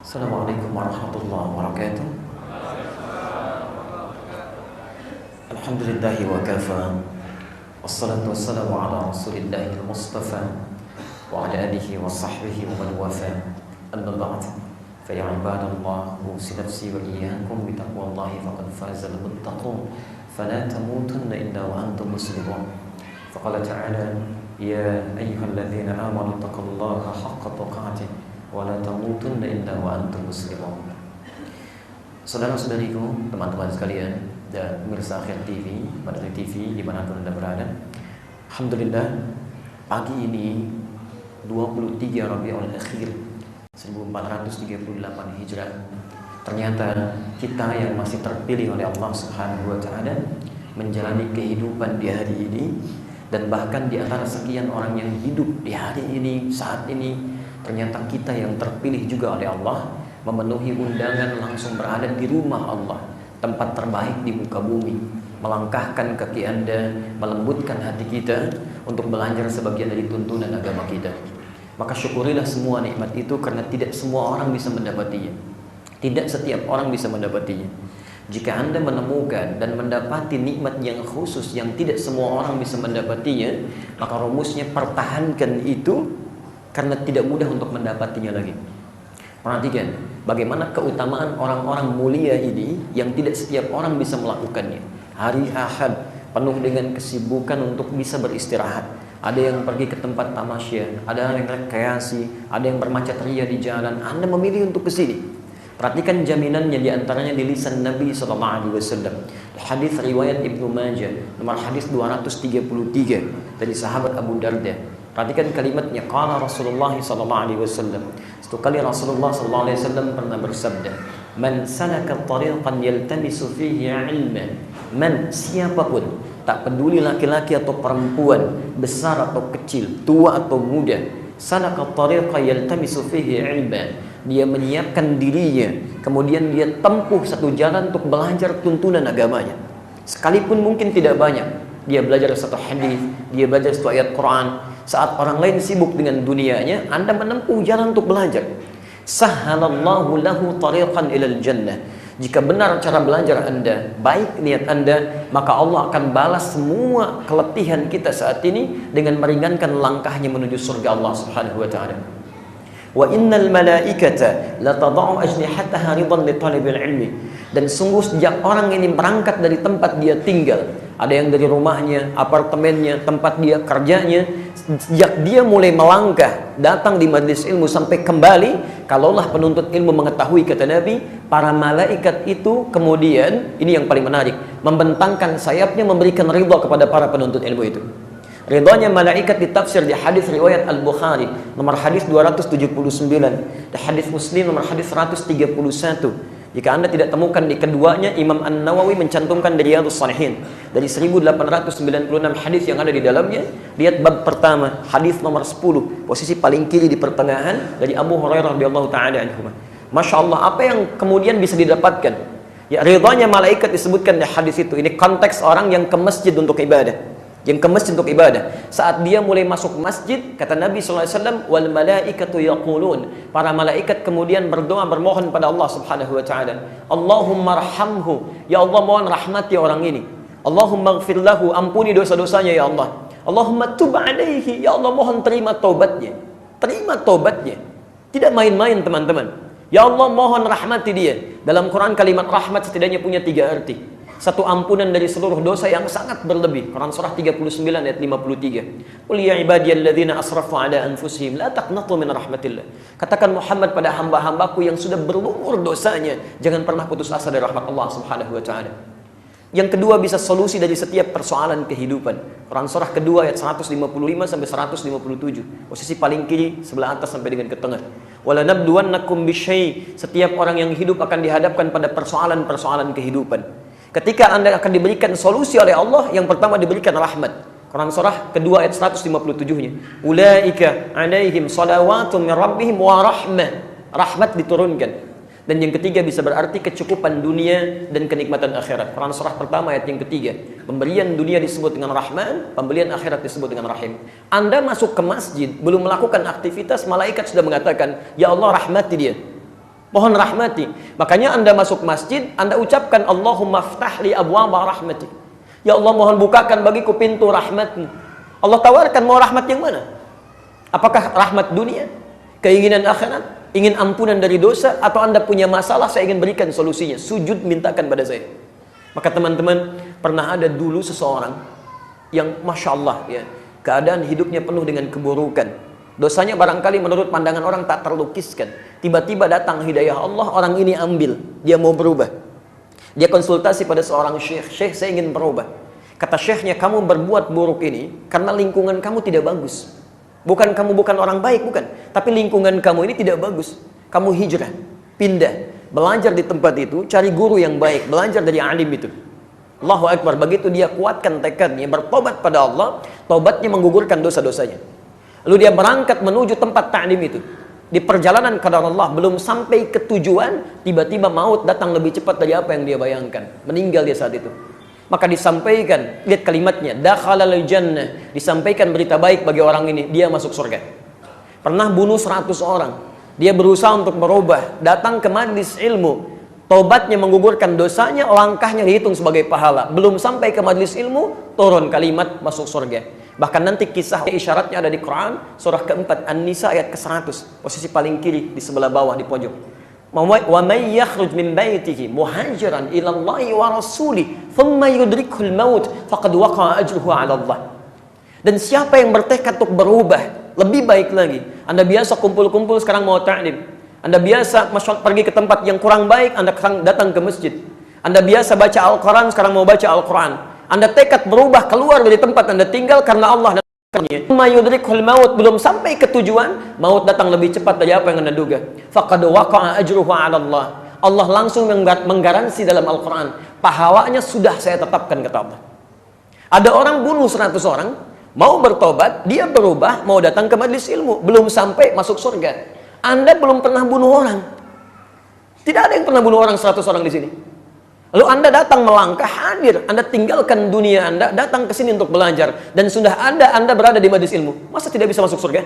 Assalamualaikum warahmatullahi wabarakatuh. Alhamdulillahi wa kafa. Wassalatu wassalamu ala rasulillahi al-mustafa wa ala alihi wa sahbihi wa man wafa. Amma ba'd. Fa ya ibadallah, usi nafsi wa iyyakum bi taqwallahi faqad faza al-muttaqun. Fala tamutunna illa wa antum muslimun. Faqala ta'ala ya ayyuhalladzina amanu taqullaha haqqa tuqatih wa la tamutunna illa wa antum muslimun. Saudara-saudariku, teman-teman sekalian, dan pemirsa Akhir TV, Badri TV dimanapun Anda berada, alhamdulillah pagi ini 23 Rabiul Akhir 1438 Hijrah, ternyata kita yang masih terpilih oleh Allah Subhanahu wa taala menjalani kehidupan di hari ini, dan bahkan di antara sekian orang yang hidup di hari ini, saat ini, ternyata kita yang terpilih juga oleh Allah memenuhi undangan langsung berada di rumah Allah, tempat terbaik di muka bumi, melangkahkan kaki Anda, melembutkan hati kita untuk belajar sebagian dari tuntunan agama kita. Maka syukurilah semua nikmat itu, karena tidak semua orang bisa mendapatinya. Tidak setiap orang bisa mendapatinya. Jika Anda menemukan dan mendapati nikmat yang khusus yang tidak semua orang bisa mendapatinya, maka rumusnya pertahankan itu, karena tidak mudah untuk mendapatinya lagi. Perhatikan bagaimana keutamaan orang-orang mulia ini yang tidak setiap orang bisa melakukannya. Hari Ahad penuh dengan kesibukan untuk bisa beristirahat. Ada yang pergi ke tempat tamasya, ada yang rekreasi, ada yang bermacet ria di jalan. Anda memilih untuk ke sini. Perhatikan jaminannya, di antaranya di lisan Nabi SAW. Hadis riwayat Ibnu Majah, nomor hadis 233 dari sahabat Abu Darda. Perhatikan kalimatnya, qala Rasulullah SAW. Satu kali Rasulullah SAW pernah bersabda, man salaka tariqan yaltamisu fihi ilman. Man, siapapun, tak peduli laki-laki atau perempuan, besar atau kecil, tua atau muda, salaka tariqan yaltamisu fihi ilman. Dia menyiapkan dirinya, kemudian dia tempuh satu jalan untuk belajar tuntunan agamanya. Sekalipun mungkin tidak banyak, dia belajar satu hadis, dia belajar satu ayat Quran. Saat orang lain sibuk dengan dunianya, Anda menempuh jalan untuk belajar. Sahhalallahu lahu tariqan ilal jannah. Jika benar cara belajar Anda, baik niat Anda, maka Allah akan balas semua keletihan kita saat ini dengan meringankan langkahnya menuju surga Allah Subhanahu wa taala. Wa innal malaikata la tad'u ajnihataha ridan li talibil ilmi. Dan sungguh sejak orang ini berangkat dari tempat dia tinggal, ada yang dari rumahnya, apartemennya, tempat dia kerjanya, sejak dia mulai melangkah datang di majlis ilmu sampai kembali, kalaulah penuntut ilmu mengetahui, kata Nabi, para malaikat itu kemudian, ini yang paling menarik, membentangkan sayapnya memberikan ridha kepada para penuntut ilmu itu. Ridhanya malaikat ditafsir di hadis riwayat Al-Bukhari nomor hadis 279, di hadis Muslim nomor hadis 131. Jika Anda tidak temukan di keduanya, Imam An-Nawawi mencantumkan di Riyadhus Shalihin dari 1896 hadis yang ada di dalamnya. Lihat bab pertama, hadis nomor 10, posisi paling kiri di pertengahan, dari Abu Hurairah radhiyallahu taala anhu. Masya Allah, apa yang kemudian bisa didapatkan? Ya, ridhanya malaikat disebutkan di hadis itu. Ini konteks orang yang ke masjid untuk ibadah. Yang ke masjid untuk ibadah. Saat dia mulai masuk masjid, kata Nabi SAW, wal malaikatu yaqulun. Para malaikat kemudian berdoa, bermohon pada Allah Subhanahu wa taala. Allahumma arhamhu. Ya Allah, mohon rahmati orang ini. Allahumma ighfir lahu, ampuni dosa-dosanya ya Allah. Allahumma tub alaihi. Ya Allah, mohon terima taubatnya. Terima taubatnya. Tidak main-main, teman-teman. Ya Allah, mohon rahmati dia. Dalam Quran kalimat rahmat setidaknya punya 3 arti. Satu, ampunan dari seluruh dosa yang sangat berlebih. Quran surah 39 ayat 53. Qul ya ibadiyalladzina asrafu ala anfusihim la taqnatu min rahmatillah. Katakan Muhammad pada hamba-hambaku yang sudah berlumur dosanya, jangan pernah putus asa dari rahmat Allah Subhanahu wa taala. Yang kedua, bisa solusi dari setiap persoalan kehidupan. Quran surah kedua ayat 155 sampai 157. Posisi paling kiri sebelah atas sampai dengan ke tengah. Wala nabluwannakum bisyai. Setiap orang yang hidup akan dihadapkan pada persoalan-persoalan kehidupan. Ketika Anda akan diberikan solusi oleh Allah, yang pertama diberikan rahmat. Quran surah kedua ayat 157-nya. Ulaika alaihim salawatun min rabbihim wa rahmah. Rahmat diturunkan. Dan yang ketiga bisa berarti kecukupan dunia dan kenikmatan akhirat. Quran surah pertama ayat yang ketiga. Pemberian dunia disebut dengan Rahman, pemberian akhirat disebut dengan Rahim. Anda masuk ke masjid, belum melakukan aktivitas, malaikat sudah mengatakan, ya Allah rahmati dia. Mohon rahmati. Makanya Anda masuk masjid, Anda ucapkan Allahumma ftah li abwaaba rahmati. Ya Allah, mohon bukakan bagiku pintu rahmat-Mu. Allah tawarkan, mau rahmat yang mana? Apakah rahmat dunia? Keinginan akhirat? Ingin ampunan dari dosa? Atau Anda punya masalah, saya ingin berikan solusinya. Sujud, mintakan pada saya. Maka teman-teman, pernah ada dulu seseorang yang Masya Allah ya, keadaan hidupnya penuh dengan keburukan. Dosanya barangkali menurut pandangan orang tak terlukiskan. Tiba-tiba datang hidayah Allah, orang ini ambil, dia mau berubah. Dia konsultasi pada seorang syekh, "Syekh, saya ingin berubah." Kata syekhnya, "Kamu berbuat buruk ini karena lingkungan kamu tidak bagus. Bukan kamu bukan orang baik, bukan. Tapi lingkungan kamu ini tidak bagus. Kamu hijrah, pindah, belajar di tempat itu, cari guru yang baik, belajar dari alim itu." Allahu Akbar. Begitu dia kuatkan tekadnya, bertobat pada Allah, tobatnya menggugurkan dosa-dosanya. Lalu dia berangkat menuju tempat ta'lim itu. Di perjalanan qadar Allah, belum sampai ke tujuan, tiba-tiba maut datang lebih cepat dari apa yang dia bayangkan. Meninggal dia saat itu. Maka disampaikan, lihat kalimatnya, dakhalal jannah, disampaikan berita baik bagi orang ini, dia masuk surga. Pernah bunuh 100 orang. Dia berusaha untuk berubah, datang ke majlis ilmu. Tobatnya menggugurkan dosanya, langkahnya dihitung sebagai pahala. Belum sampai ke majlis ilmu, turun kalimat masuk surga. Bahkan nanti kisah isyaratnya ada di Quran, surah keempat An-Nisa ayat ke-100, posisi paling kiri di sebelah bawah di pojok. Wa may yakhruj min baitihi muhajiran ila Allahi wa rasulih thumma yudrikul maut faqad waqa'a ajruhu 'ala Allah. Dan siapa yang bertekad untuk berubah, lebih baik lagi. Anda biasa kumpul-kumpul, sekarang mau ta'lim. Anda biasa pergi ke tempat yang kurang baik, Anda datang ke masjid. Anda biasa baca Al-Quran, sekarang mau baca Al-Quran. Anda tekad berubah, keluar dari tempat Anda tinggal karena Allah dan Rasulnya. Maut, belum sampai ke tujuan, maut datang lebih cepat dari apa yang Anda duga. Faqad waqa'a ajruhu 'ala Allah. Allah langsung menggaransi dalam Al-Quran, pahalanya sudah saya tetapkan, kata Allah. Ada orang bunuh 100 orang, mau bertobat, dia berubah, mau datang ke majlis ilmu, belum sampai masuk surga. Anda belum pernah bunuh orang. Tidak ada yang pernah bunuh orang 100 orang di sini. Lalu Anda datang melangkah, hadir, Anda tinggalkan dunia Anda, datang ke sini untuk belajar, dan sudah Anda berada di majlis ilmu. Masa tidak bisa masuk surga?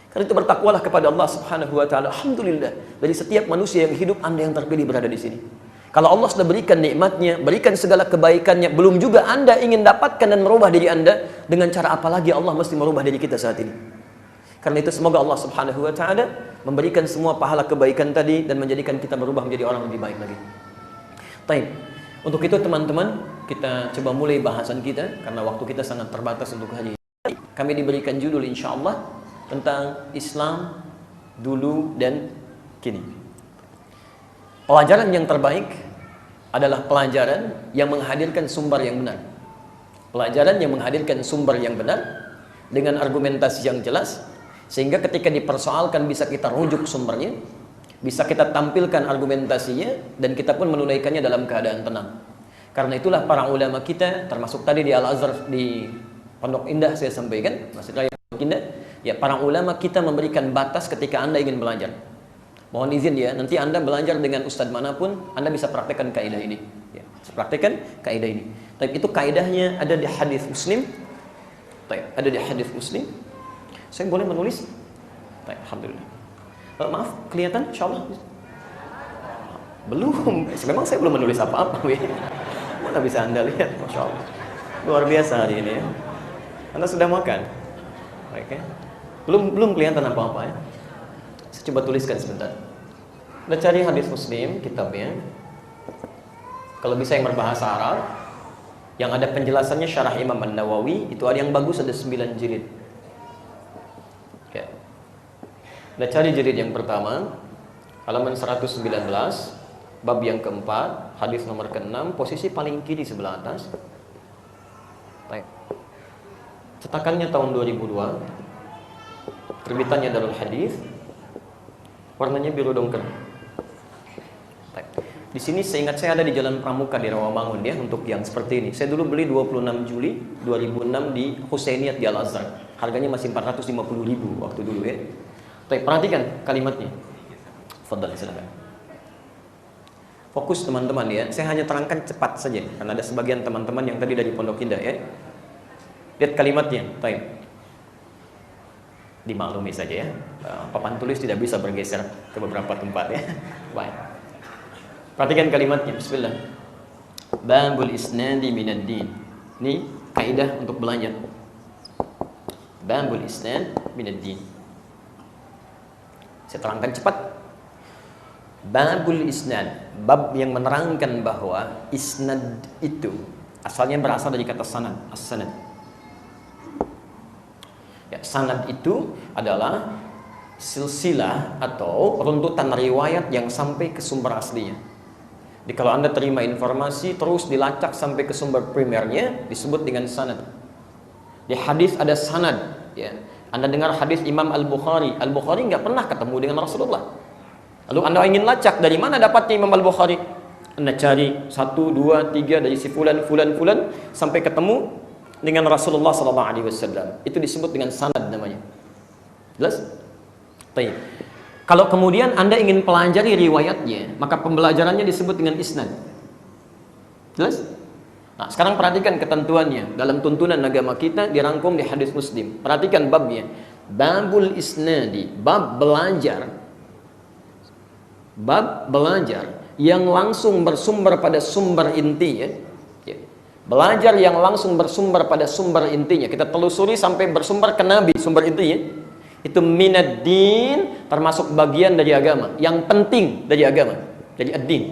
Karena itu bertakwalah kepada Allah Subhanahu wa taala. Alhamdulillah, dari setiap manusia yang hidup, Anda yang terpilih berada di sini. Kalau Allah sudah berikan nikmatnya, berikan segala kebaikannya, belum juga Anda ingin dapatkan dan merubah diri Anda, dengan cara apa lagi Allah mesti merubah diri kita saat ini? Karena itu semoga Allah Subhanahu wa taala memberikan semua pahala kebaikan tadi dan menjadikan kita berubah menjadi orang lebih baik lagi. Baik. Untuk itu teman-teman, kita coba mulai bahasan kita karena waktu kita sangat terbatas untuk hari ini. Kami diberikan judul insyaallah tentang Islam dulu dan kini. Pelajaran yang terbaik adalah pelajaran yang menghadirkan sumber yang benar. Pelajaran yang menghadirkan sumber yang benar dengan argumentasi yang jelas, sehingga ketika dipersoalkan bisa kita rujuk sumbernya, bisa kita tampilkan argumentasinya, dan kita pun menunaikannya dalam keadaan tenang. Karena itulah para ulama kita, termasuk tadi di Al-Azhar di Pondok Indah saya sampaikan, Masjid Raya Pondok Indah, ya para ulama kita memberikan batas ketika Anda ingin belajar. Mohon izin ya, nanti Anda belajar dengan ustadz manapun, Anda bisa praktekkan kaidah ini. Ya, praktekkan kaidah ini. Tapi itu kaidahnya ada di hadis Muslim. Ada di hadis Muslim. Saya boleh menulis? Alhamdulillah. Maaf, kelihatan? Insyaallah. Belum. Memang saya belum menulis apa-apa. Mana bisa Anda lihat? Masya Allah. Luar biasa hari ini ya. Anda sudah makan? Baik ya. Belum kelihatan apa-apa ya. Saya coba tuliskan sebentar. Anda cari hadis Muslim, kitabnya. Kalau bisa yang berbahasa Arab, yang ada penjelasannya syarah Imam An-Nawawi, itu ada yang bagus, ada 9 jilid. Kita cari jilid yang pertama, halaman 119, bab yang keempat, hadis nomor ke-6, posisi paling kiri sebelah atas. Baik. Cetakannya tahun 2002, terbitannya Darul Hadis, warnanya biru dongker. Baik. Di sini seingat saya ada di Jalan Pramuka di Rawamangun ya, untuk yang seperti ini. Saya dulu beli 26 Juli 2006 di Husainiyat di Al-Azhar. Harganya masih 450.000 waktu dulu ya. Baik, perhatikan kalimatnya. Fadhal, silakan. Fokus teman-teman ya. Saya hanya terangkan cepat saja karena ada sebagian teman-teman yang tadi dari Pondok Indah ya. Lihat kalimatnya. Baik. Dimaklumi saja ya. Papan tulis tidak bisa bergeser ke beberapa tempat ya. Baik. Perhatikan kalimatnya. Bismillah. Babul isnadi minad din. Ini kaidah untuk belajar. Babul isnad minad din. Saya terangkan cepat. Babul isnad, bab yang menerangkan bahwa isnad itu asalnya berasal dari kata sanad, as-sanad. Ya, sanad itu adalah silsilah atau runtutan riwayat yang sampai ke sumber aslinya. Jadi kalau Anda terima informasi terus dilacak sampai ke sumber primernya disebut dengan sanad. Di hadis ada sanad, ya. Anda dengar hadis Imam Al-Bukhari. Al-Bukhari nggak pernah ketemu dengan Rasulullah. Lalu Anda ingin lacak dari mana dapatnya Imam Al-Bukhari? Anda cari 1, 2, 3 dari si fulan sampai ketemu dengan Rasulullah SAW. Itu disebut dengan sanad namanya. Jelas? Baik. Kalau kemudian Anda ingin pelajari riwayatnya, maka pembelajarannya disebut dengan isnad. Jelas? Nah, sekarang perhatikan ketentuannya. Dalam tuntunan agama kita dirangkum di hadis Muslim. Perhatikan babnya. Babul isnadi, bab belajar. Bab belajar yang langsung bersumber pada sumber inti, ya. Belajar yang langsung bersumber pada sumber intinya. Kita telusuri sampai bersumber ke Nabi, sumber intinya. Itu minad din, termasuk bagian dari agama, yang penting dari agama. Jadi ad-din.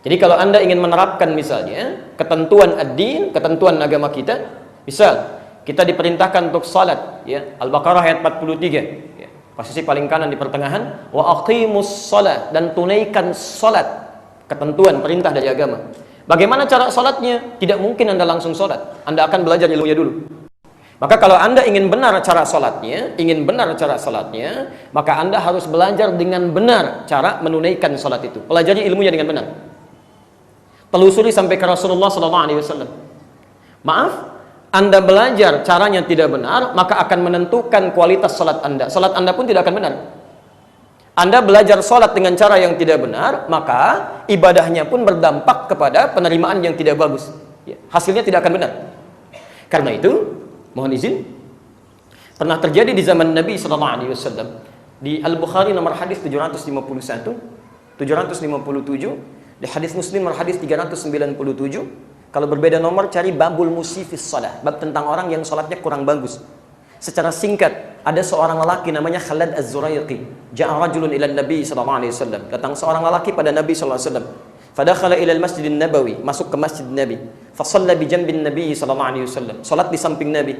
Jadi kalau Anda ingin menerapkan misalnya ketentuan ad-din, ketentuan agama kita, misal kita diperintahkan untuk salat, ya. Al-Baqarah ayat 43, ya. Posisi paling kanan di pertengahan, wa aqimus shalah, dan tunaikan salat. Ketentuan perintah dari agama. Bagaimana cara salatnya? Tidak mungkin Anda langsung salat. Anda akan belajar ilmunya dulu. Maka kalau Anda ingin benar cara salatnya, maka Anda harus belajar dengan benar cara menunaikan salat itu. Pelajari ilmunya dengan benar. Telusuri sampai ke Rasulullah SAW. Maaf, Anda belajar caranya tidak benar, maka akan menentukan kualitas salat Anda. Salat Anda pun tidak akan benar. Anda belajar salat dengan cara yang tidak benar, maka ibadahnya pun berdampak kepada penerimaan yang tidak bagus. Ya, hasilnya tidak akan benar. Karena itu, mohon izin, pernah terjadi di zaman Nabi SAW. Di Al-Bukhari nomor hadis 751, 757, di hadis Muslim nomor hadis 397. Kalau berbeda nomor, cari babul musifis salah, bab tentang orang yang salatnya kurang bagus. Secara singkat, ada seorang lelaki namanya Khalad Az-Zuraiqi. Ja'a rajulun ila Nabi sallallahu alaihi wasallam. Datang seorang lelaki pada Nabi sallallahu alaihi wasallam. Fadakhala ila al-Masjid Nabawi, masuk ke Masjid Nabi. Fa shalla bi janbin Nabi sallallahu alaihi wasallam. Salat di samping Nabi.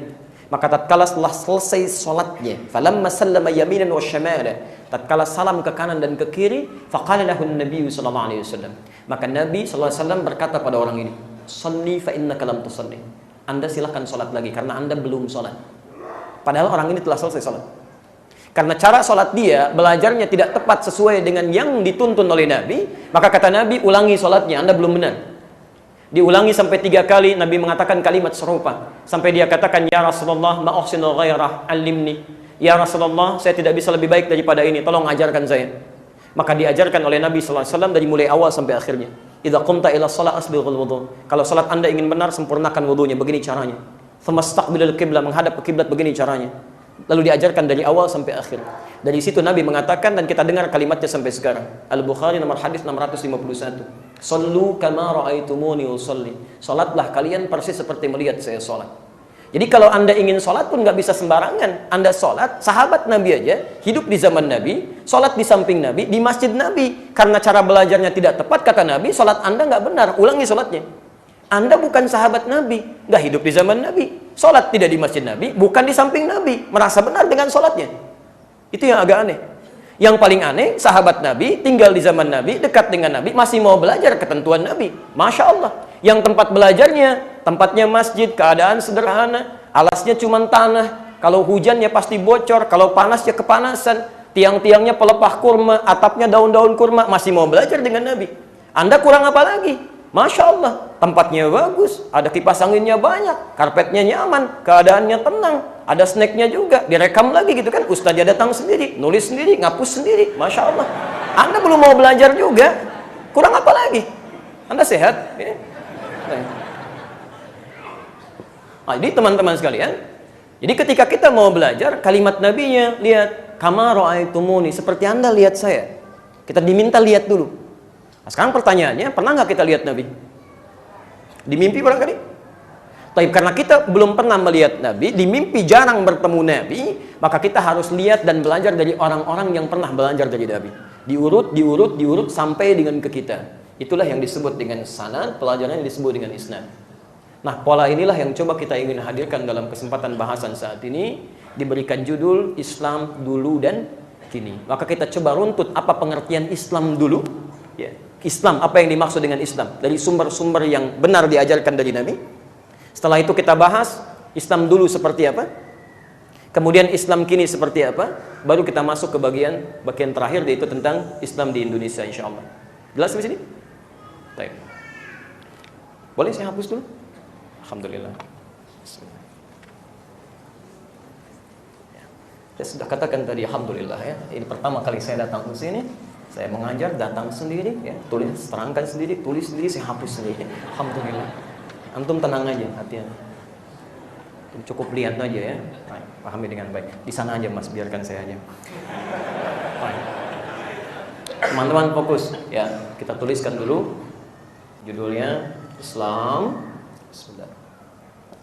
Maka tatkala setelah selesai salatnya, falamma sallama yaminan wa shamala, tatkala salam ke kanan dan ke kiri, faqala lahu an-nabi sallallahu alaihi wasallam. Maka Nabi sallallahu alaihi wasallam berkata pada orang ini, "Shalli fa innaka lam tusalli." Anda silakan salat lagi karena Anda belum salat. Padahal orang ini telah selesai salat. Karena cara salat dia, belajarnya tidak tepat sesuai dengan yang dituntun oleh Nabi, maka kata Nabi, ulangi salatnya, Anda belum benar. Diulangi sampai 3 kali, Nabi mengatakan kalimat serupa. Sampai dia katakan, "Ya Rasulullah, ma uhsinu ghairah, alimni." Ya Rasulullah, saya tidak bisa lebih baik daripada ini, tolong ajarkan saya. Maka diajarkan oleh Nabi sallallahu alaihi wasallam dari mulai awal sampai akhirnya. Idza qumta ila shalah asbighul wudu. Kalau salat Anda ingin benar, sempurnakan wudunya, begini caranya. Famastaqbilal qiblah, menghadap ke kiblat, begini caranya. Lalu diajarkan dari awal sampai akhir. Dari situ Nabi mengatakan, dan kita dengar kalimatnya sampai sekarang. Al-Bukhari nomor hadis 651. Sallu kama ra'aitumuni usalli. Salatlah kalian persis seperti melihat saya salat. Jadi kalau Anda ingin salat pun nggak bisa sembarangan. Anda salat, sahabat Nabi aja hidup di zaman Nabi, salat di samping Nabi, di masjid Nabi. Karena cara belajarnya tidak tepat, kata Nabi, salat Anda nggak benar, ulangi salatnya. Anda bukan sahabat Nabi, nggak hidup di zaman Nabi, salat tidak di masjid Nabi, bukan di samping Nabi, merasa benar dengan salatnya. Itu yang agak aneh. Yang paling aneh, sahabat Nabi tinggal di zaman Nabi, dekat dengan Nabi, masih mau belajar ketentuan Nabi. Masya Allah. Yang tempat belajarnya, tempatnya masjid, keadaan sederhana, alasnya cuma tanah, kalau hujannya pasti bocor, kalau panas ya kepanasan, tiang-tiangnya pelepah kurma, atapnya daun-daun kurma, masih mau belajar dengan Nabi. Anda kurang apa lagi? Masya Allah, tempatnya bagus, ada kipas anginnya banyak, karpetnya nyaman, keadaannya tenang, ada snacknya juga, direkam lagi gitu kan, ustaznya datang sendiri, nulis sendiri, ngapus sendiri, Masya Allah. Anda belum mau belajar juga, kurang apa lagi? Anda sehat? Ya. Nah, jadi teman-teman sekalian, Jadi ketika kita mau belajar, kalimat nabinya, lihat, kama ra'aitumuni, seperti Anda lihat saya. Kita diminta lihat dulu. Nah, sekarang pertanyaannya, pernah nggak kita lihat Nabi? Di mimpi barangkali? Tapi karena kita belum pernah melihat Nabi, di mimpi jarang bertemu Nabi, maka kita harus lihat dan belajar dari orang-orang yang pernah belajar dari Nabi. Diurut sampai dengan ke kita. Itulah yang disebut dengan sanad, pelajaran yang disebut dengan isnad. Nah, pola inilah yang coba kita ingin hadirkan dalam kesempatan bahasan saat ini, diberikan judul Islam dulu dan kini. Maka kita coba runtut apa pengertian Islam dulu, ya. Islam, apa yang dimaksud dengan Islam dari sumber-sumber yang benar diajarkan dari Nabi. Setelah itu kita bahas Islam dulu seperti apa, kemudian Islam kini seperti apa, baru kita masuk ke bagian terakhir, yaitu tentang Islam di Indonesia, insya Allah. Jelas di sini? Baik. Boleh saya hapus dulu? Alhamdulillah. Saya sudah katakan tadi, alhamdulillah ya. Ini pertama kali saya datang ke sini, saya mengajar, datang sendiri, ya, tulis, terangkan sendiri, tulis sendiri, saya hapus sendiri. Alhamdulillah. Antum tenang aja hatinya. Cukup lihat aja ya. Baik, pahami dengan baik. Di sana aja Mas, biarkan saya aja. Baik. Teman-teman fokus ya. Kita tuliskan dulu judulnya Islam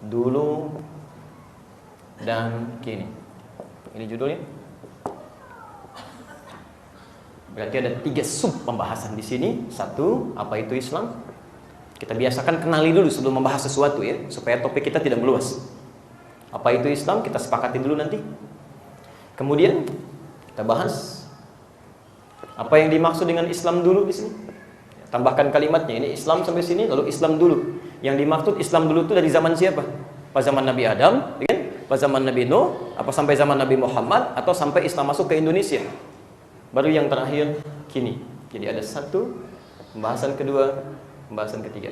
dulu dan kini. Ini judulnya. Berarti ada 3 sub pembahasan di sini. 1, apa itu Islam? Kita biasakan kenali dulu sebelum membahas sesuatu ya, supaya topik kita tidak meluas. Apa itu Islam? Kita sepakati dulu nanti. Kemudian kita bahas apa yang dimaksud dengan Islam dulu di sini. Tambahkan kalimatnya, ini Islam sampai sini, lalu Islam dulu. Yang dimaksud Islam dulu itu dari zaman siapa? Pas zaman Nabi Adam, kan? Pas zaman Nabi Nuh, apa sampai zaman Nabi Muhammad, atau sampai Islam masuk ke Indonesia? Baru yang terakhir kini. Jadi ada 1, pembahasan kedua, pembahasan ketiga.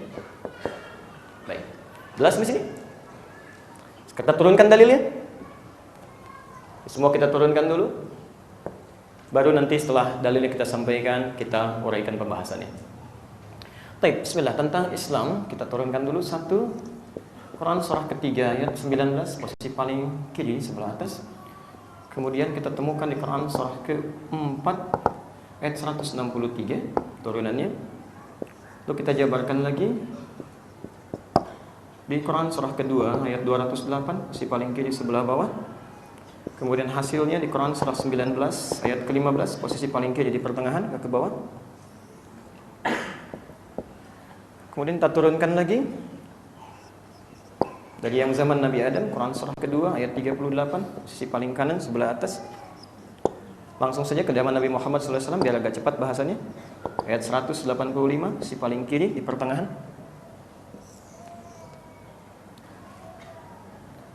Baik. Jelas di sini? Kita turunkan dalilnya. Semua kita turunkan dulu. Baru nanti setelah dalilnya kita sampaikan, kita uraikan pembahasannya. Baik, bismillah. Tentang Islam kita turunkan dulu 1, Quran surah ketiga ayat 19, posisi paling kiri sebelah atas. Kemudian kita temukan di Quran surah ke-4 ayat 163 turunannya. Lalu kita jabarkan lagi di Quran surah kedua ayat 208, posisi paling kiri sebelah bawah. Kemudian hasilnya di Quran surah 19 ayat ke-15, posisi paling kiri di pertengahan ke bawah. Kemudian kita turunkan lagi dari yang zaman Nabi Adam, Quran surah kedua ayat 38, posisi paling kanan sebelah atas. Langsung saja ke zaman Nabi Muhammad SAW biar agak cepat bahasannya. Ayat 185, posisi paling kiri di pertengahan.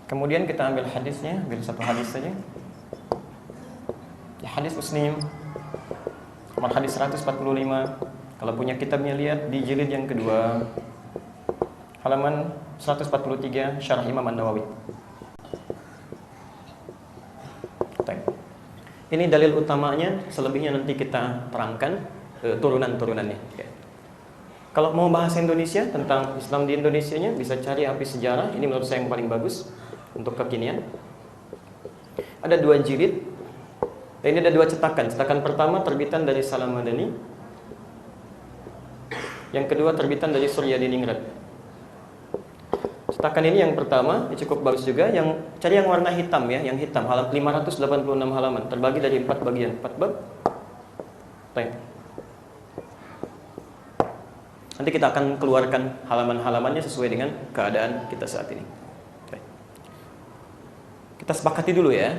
Kemudian kita ambil hadisnya, ambil 1 hadis saja. Ya, hadis Muslim, nomor hadis 145. Kalau punya kitabnya lihat di jilid yang kedua, halaman 143, Syarah Imam An-Nawawi. Ini dalil utamanya, selebihnya nanti kita terangkan turunan-turunannya. Kalau mau bahasa Indonesia tentang Islam di Indonesianya, bisa cari Api Sejarah. Ini menurut saya yang paling bagus untuk kekinian. Ada 2 jilid. Dan ini ada 2 cetakan. Cetakan pertama terbitan dari Salam Madani. Yang kedua terbitan dari Suryadi Ningrat. Cetakan ini yang pertama, ini cukup bagus juga. Yang cari yang warna hitam ya, yang hitam, halaman 586 halaman, terbagi dari 4 bagian, 4 bab. Baik. Nanti kita akan keluarkan halaman-halamannya sesuai dengan keadaan kita saat ini. Baik. Kita sepakati dulu ya.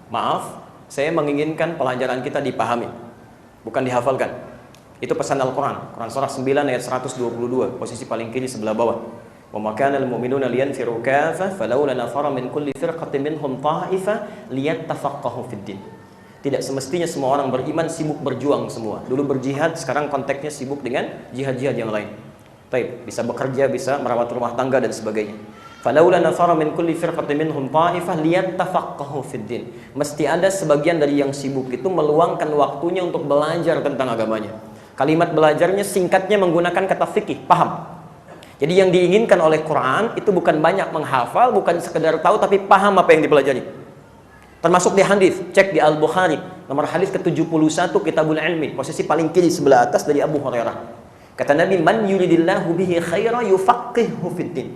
Maaf, saya menginginkan pelajaran kita dipahami, bukan dihafalkan. Itu pesan Al-Quran, Quran surah 9 ayat 122, posisi paling kiri sebelah bawah. Wa ma kana al-mu'minuna liyanfiru kaffah falawla nafara min kulli firqatin minhum ta'ifah liyattafaqahu fid din. Tidak semestinya semua orang beriman sibuk berjuang semua. Dulu berjihad, sekarang konteksnya sibuk dengan jihad-jihad yang lain. Baik, bisa bekerja, bisa merawat rumah tangga dan sebagainya. Falawla nafara min kulli firqatin minhum ta'ifah liyattafaqahu fid din. Mesti ada sebagian dari yang sibuk itu meluangkan waktunya untuk belajar tentang agamanya. Kalimat belajarnya singkatnya menggunakan kata fikih, paham. Jadi yang diinginkan oleh Quran itu bukan banyak menghafal, bukan sekedar tahu, tapi paham apa yang dipelajari. Termasuk di hadis, cek di Al-Bukhari, nomor hadis ke-71 Kitabul Ilmi, posisi paling kiri sebelah atas dari Abu Hurairah. Kata Nabi, "Man yuridillahu bihi khaira yufaqihuhu fiddin."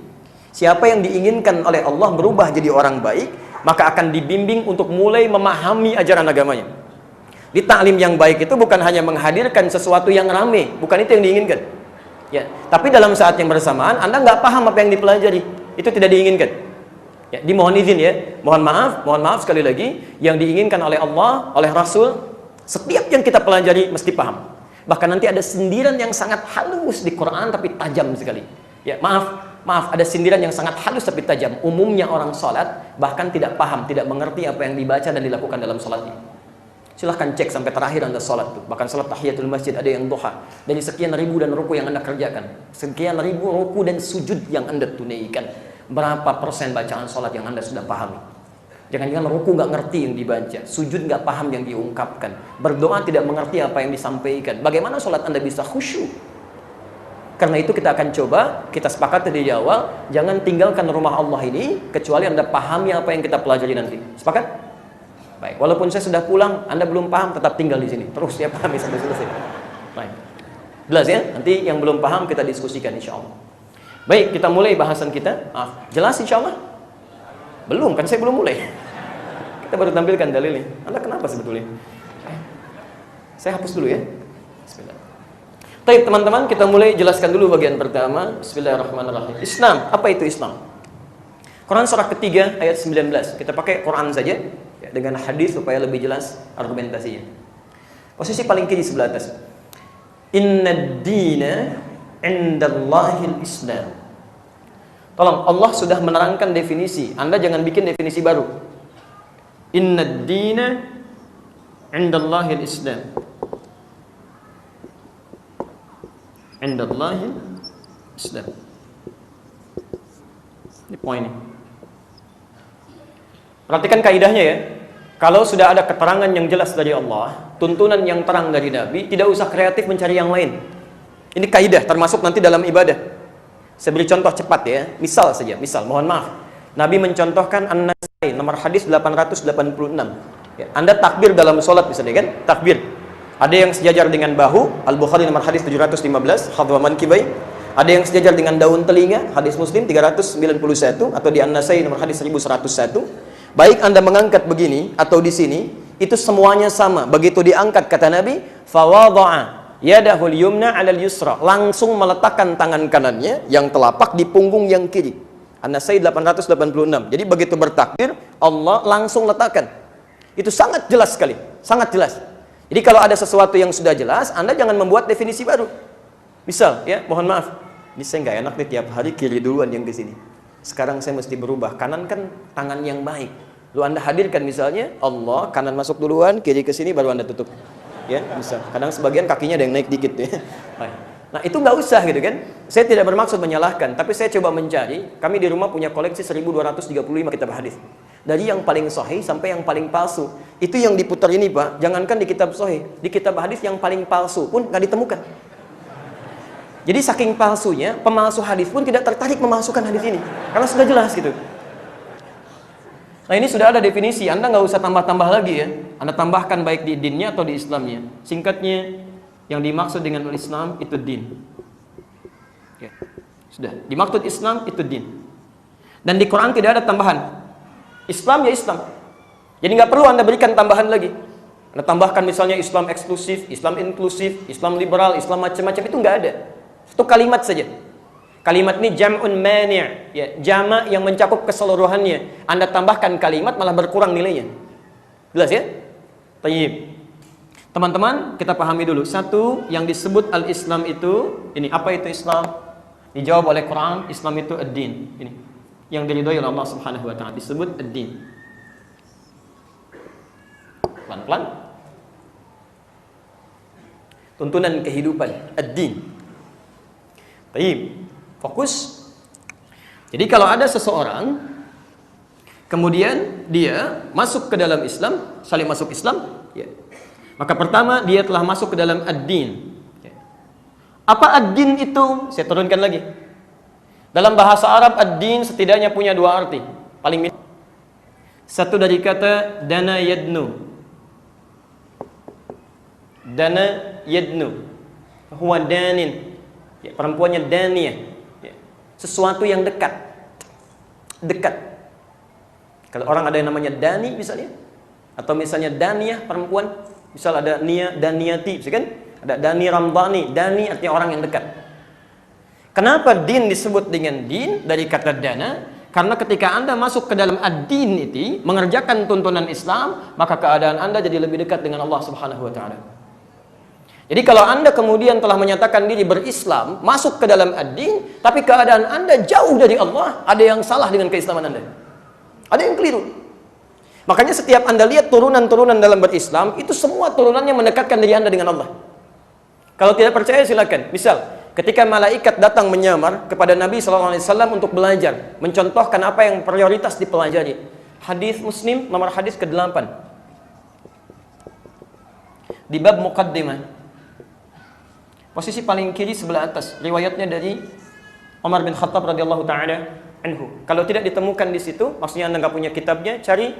Siapa yang diinginkan oleh Allah berubah jadi orang baik, maka akan dibimbing untuk mulai memahami ajaran agamanya. Di taklim yang baik itu bukan hanya menghadirkan sesuatu yang rame, bukan itu yang diinginkan. Ya, tapi dalam saat yang bersamaan Anda nggak paham apa yang dipelajari, itu tidak diinginkan. Ya, dimohon izin ya, mohon maaf sekali lagi, yang diinginkan oleh Allah, oleh Rasul, setiap yang kita pelajari mesti paham. Bahkan nanti ada sindiran yang sangat halus di Quran tapi tajam sekali. Ya, maaf, ada sindiran yang sangat halus tapi tajam. Umumnya orang sholat bahkan tidak paham, tidak mengerti apa yang dibaca dan dilakukan dalam sholatnya. Silahkan cek sampai terakhir Anda sholat tuh. Bahkan sholat tahiyatul masjid ada yang duha. Dari sekian ribu dan ruku yang Anda kerjakan, sekian ribu ruku dan sujud yang Anda tunaikan, berapa persen bacaan sholat yang Anda sudah pahami? Jangan-jangan ruku nggak ngerti yang dibaca, sujud nggak paham yang diungkapkan, berdoa tidak mengerti apa yang disampaikan. Bagaimana sholat Anda bisa khusyuk? Karena itu kita akan coba, kita sepakat dari awal, jangan tinggalkan rumah Allah ini kecuali Anda pahami apa yang kita pelajari nanti. Sepakat? Baik, walaupun saya sudah pulang, Anda belum paham, tetap tinggal di sini. Terus ya pahami sampai selesai. Baik. Jelas ya? Nanti yang belum paham kita diskusikan insya Allah. Baik, kita mulai bahasan kita. Jelas insya Allah? Belum, kan saya belum mulai. Kita baru tampilkan dalilnya. Anda kenapa sebetulnya? Saya hapus dulu ya. Bismillah. Baik teman-teman, kita mulai jelaskan dulu bagian pertama. Bismillahirrahmanirrahim. Islam, apa itu Islam? Quran surah ketiga ayat 19. Kita pakai Quran saja ya, dengan hadis supaya lebih jelas argumentasinya. Posisi paling kiri sebelah atas. Innad dina indallahil Islam. Tolong, Allah sudah menerangkan definisi. Anda jangan bikin definisi baru. Innad dina indallahil Islam. Indallahil Islam. Ini poinnya. Perhatikan kaidahnya ya. Kalau sudah ada keterangan yang jelas dari Allah, tuntunan yang terang dari Nabi, tidak usah kreatif mencari yang lain. Ini kaidah termasuk nanti dalam ibadah. Saya beri contoh cepat ya. Misal saja, mohon maaf. Nabi mencontohkan An-Nasai nomor hadis 886. Ya, Anda takbir dalam sholat misalnya kan? Takbir. Ada yang sejajar dengan bahu, Al-Bukhari nomor hadis 715, hadwa mankibai. Ada yang sejajar dengan daun telinga, hadis Muslim 391, atau di An-Nasai nomor hadis 1101. Baik Anda mengangkat begini atau di sini, itu semuanya sama. Begitu diangkat kata Nabi, fawadha'a yadahul yumna 'alal yusra, langsung meletakkan tangan kanannya yang telapak di punggung yang kiri. An-Nasai 886. Jadi begitu bertakbir, Allah langsung letakkan. Itu sangat jelas sekali, sangat jelas. Jadi kalau ada sesuatu yang sudah jelas, Anda jangan membuat definisi baru. Misal, ya, mohon maaf, ini saya nggak enak nih tiap hari kiri duluan yang ke sini. Sekarang saya mesti berubah, kanan kan tangan yang baik. Lalu Anda hadirkan misalnya, Allah, kanan masuk duluan, kiri ke sini, baru Anda tutup. Ya, bisa. Kadang sebagian kakinya ada yang naik dikit ya. Nah, itu nggak usah gitu kan. Saya tidak bermaksud menyalahkan, tapi saya coba mencari. Kami di rumah punya koleksi 1235 kitab hadis. Dari yang paling sahih sampai yang paling palsu. Itu yang diputar ini Pak, jangankan di kitab sahih, di kitab hadis yang paling palsu pun nggak ditemukan. Jadi saking palsunya, pemalsu hadis pun tidak tertarik memasukkan hadis ini, karena sudah jelas gitu. Nah ini sudah ada definisi, Anda nggak usah tambah-tambah lagi ya. Anda tambahkan baik di dinnya atau di Islamnya. Singkatnya, yang dimaksud dengan Islam itu din. Ya, sudah, dimaksud Islam itu din. Dan di Quran tidak ada tambahan. Islam ya Islam. Jadi nggak perlu Anda berikan tambahan lagi. Anda tambahkan misalnya Islam eksklusif, Islam inklusif, Islam liberal, Islam macam-macam, itu nggak ada. Satu kalimat saja. Kalimat ini jam'un mani', ya, jama' yang mencakup keseluruhannya. Anda tambahkan kalimat malah berkurang nilainya. Jelas ya? Tayyib. Teman-teman, kita pahami dulu. Satu, yang disebut al-Islam itu, ini apa itu Islam? Dijawab oleh Quran, Islam itu ad-din. Ini yang diridhoi oleh Allah Subhanahu wa taala, disebut ad-din. Pelan-pelan. Tuntunan kehidupan, ad-din. Baik, fokus. Jadi kalau ada seseorang kemudian dia masuk ke dalam Islam, saling masuk Islam, ya. Maka pertama dia telah masuk ke dalam ad-din. Ya. Apa ad-din itu? Saya turunkan lagi. Dalam bahasa Arab, ad-din setidaknya punya dua arti. Paling satu dari kata dana yadnu. Dana yadnu. Huwa danin. Ya, perempuannya daniyah. Ya, sesuatu yang dekat. Dekat. Kalau orang ada yang namanya dani misalnya, atau misalnya daniyah perempuan, misal ada nia daniyati, kan? Ada dani ramdhani, dani artinya orang yang dekat. Kenapa din disebut dengan din dari kata dana? Karena ketika Anda masuk ke dalam ad-din itu, mengerjakan tuntunan Islam, maka keadaan Anda jadi lebih dekat dengan Allah Subhanahu wa taala. Jadi kalau Anda kemudian telah menyatakan diri berislam, masuk ke dalam ad-din, tapi keadaan Anda jauh dari Allah, ada yang salah dengan keislaman Anda. Ada yang keliru. Makanya setiap Anda lihat turunan-turunan dalam berislam, itu semua turunannya mendekatkan diri Anda dengan Allah. Kalau tidak percaya silakan. Misal, ketika malaikat datang menyamar kepada Nabi SAW untuk belajar, mencontohkan apa yang prioritas dipelajari. Hadis Muslim nomor hadis ke-8. Di bab muqaddimah. Posisi paling kiri sebelah atas. Riwayatnya dari Umar bin Khattab radhiyallahu taala anhu. Kalau tidak ditemukan di situ, maksudnya Anda nggak punya kitabnya, cari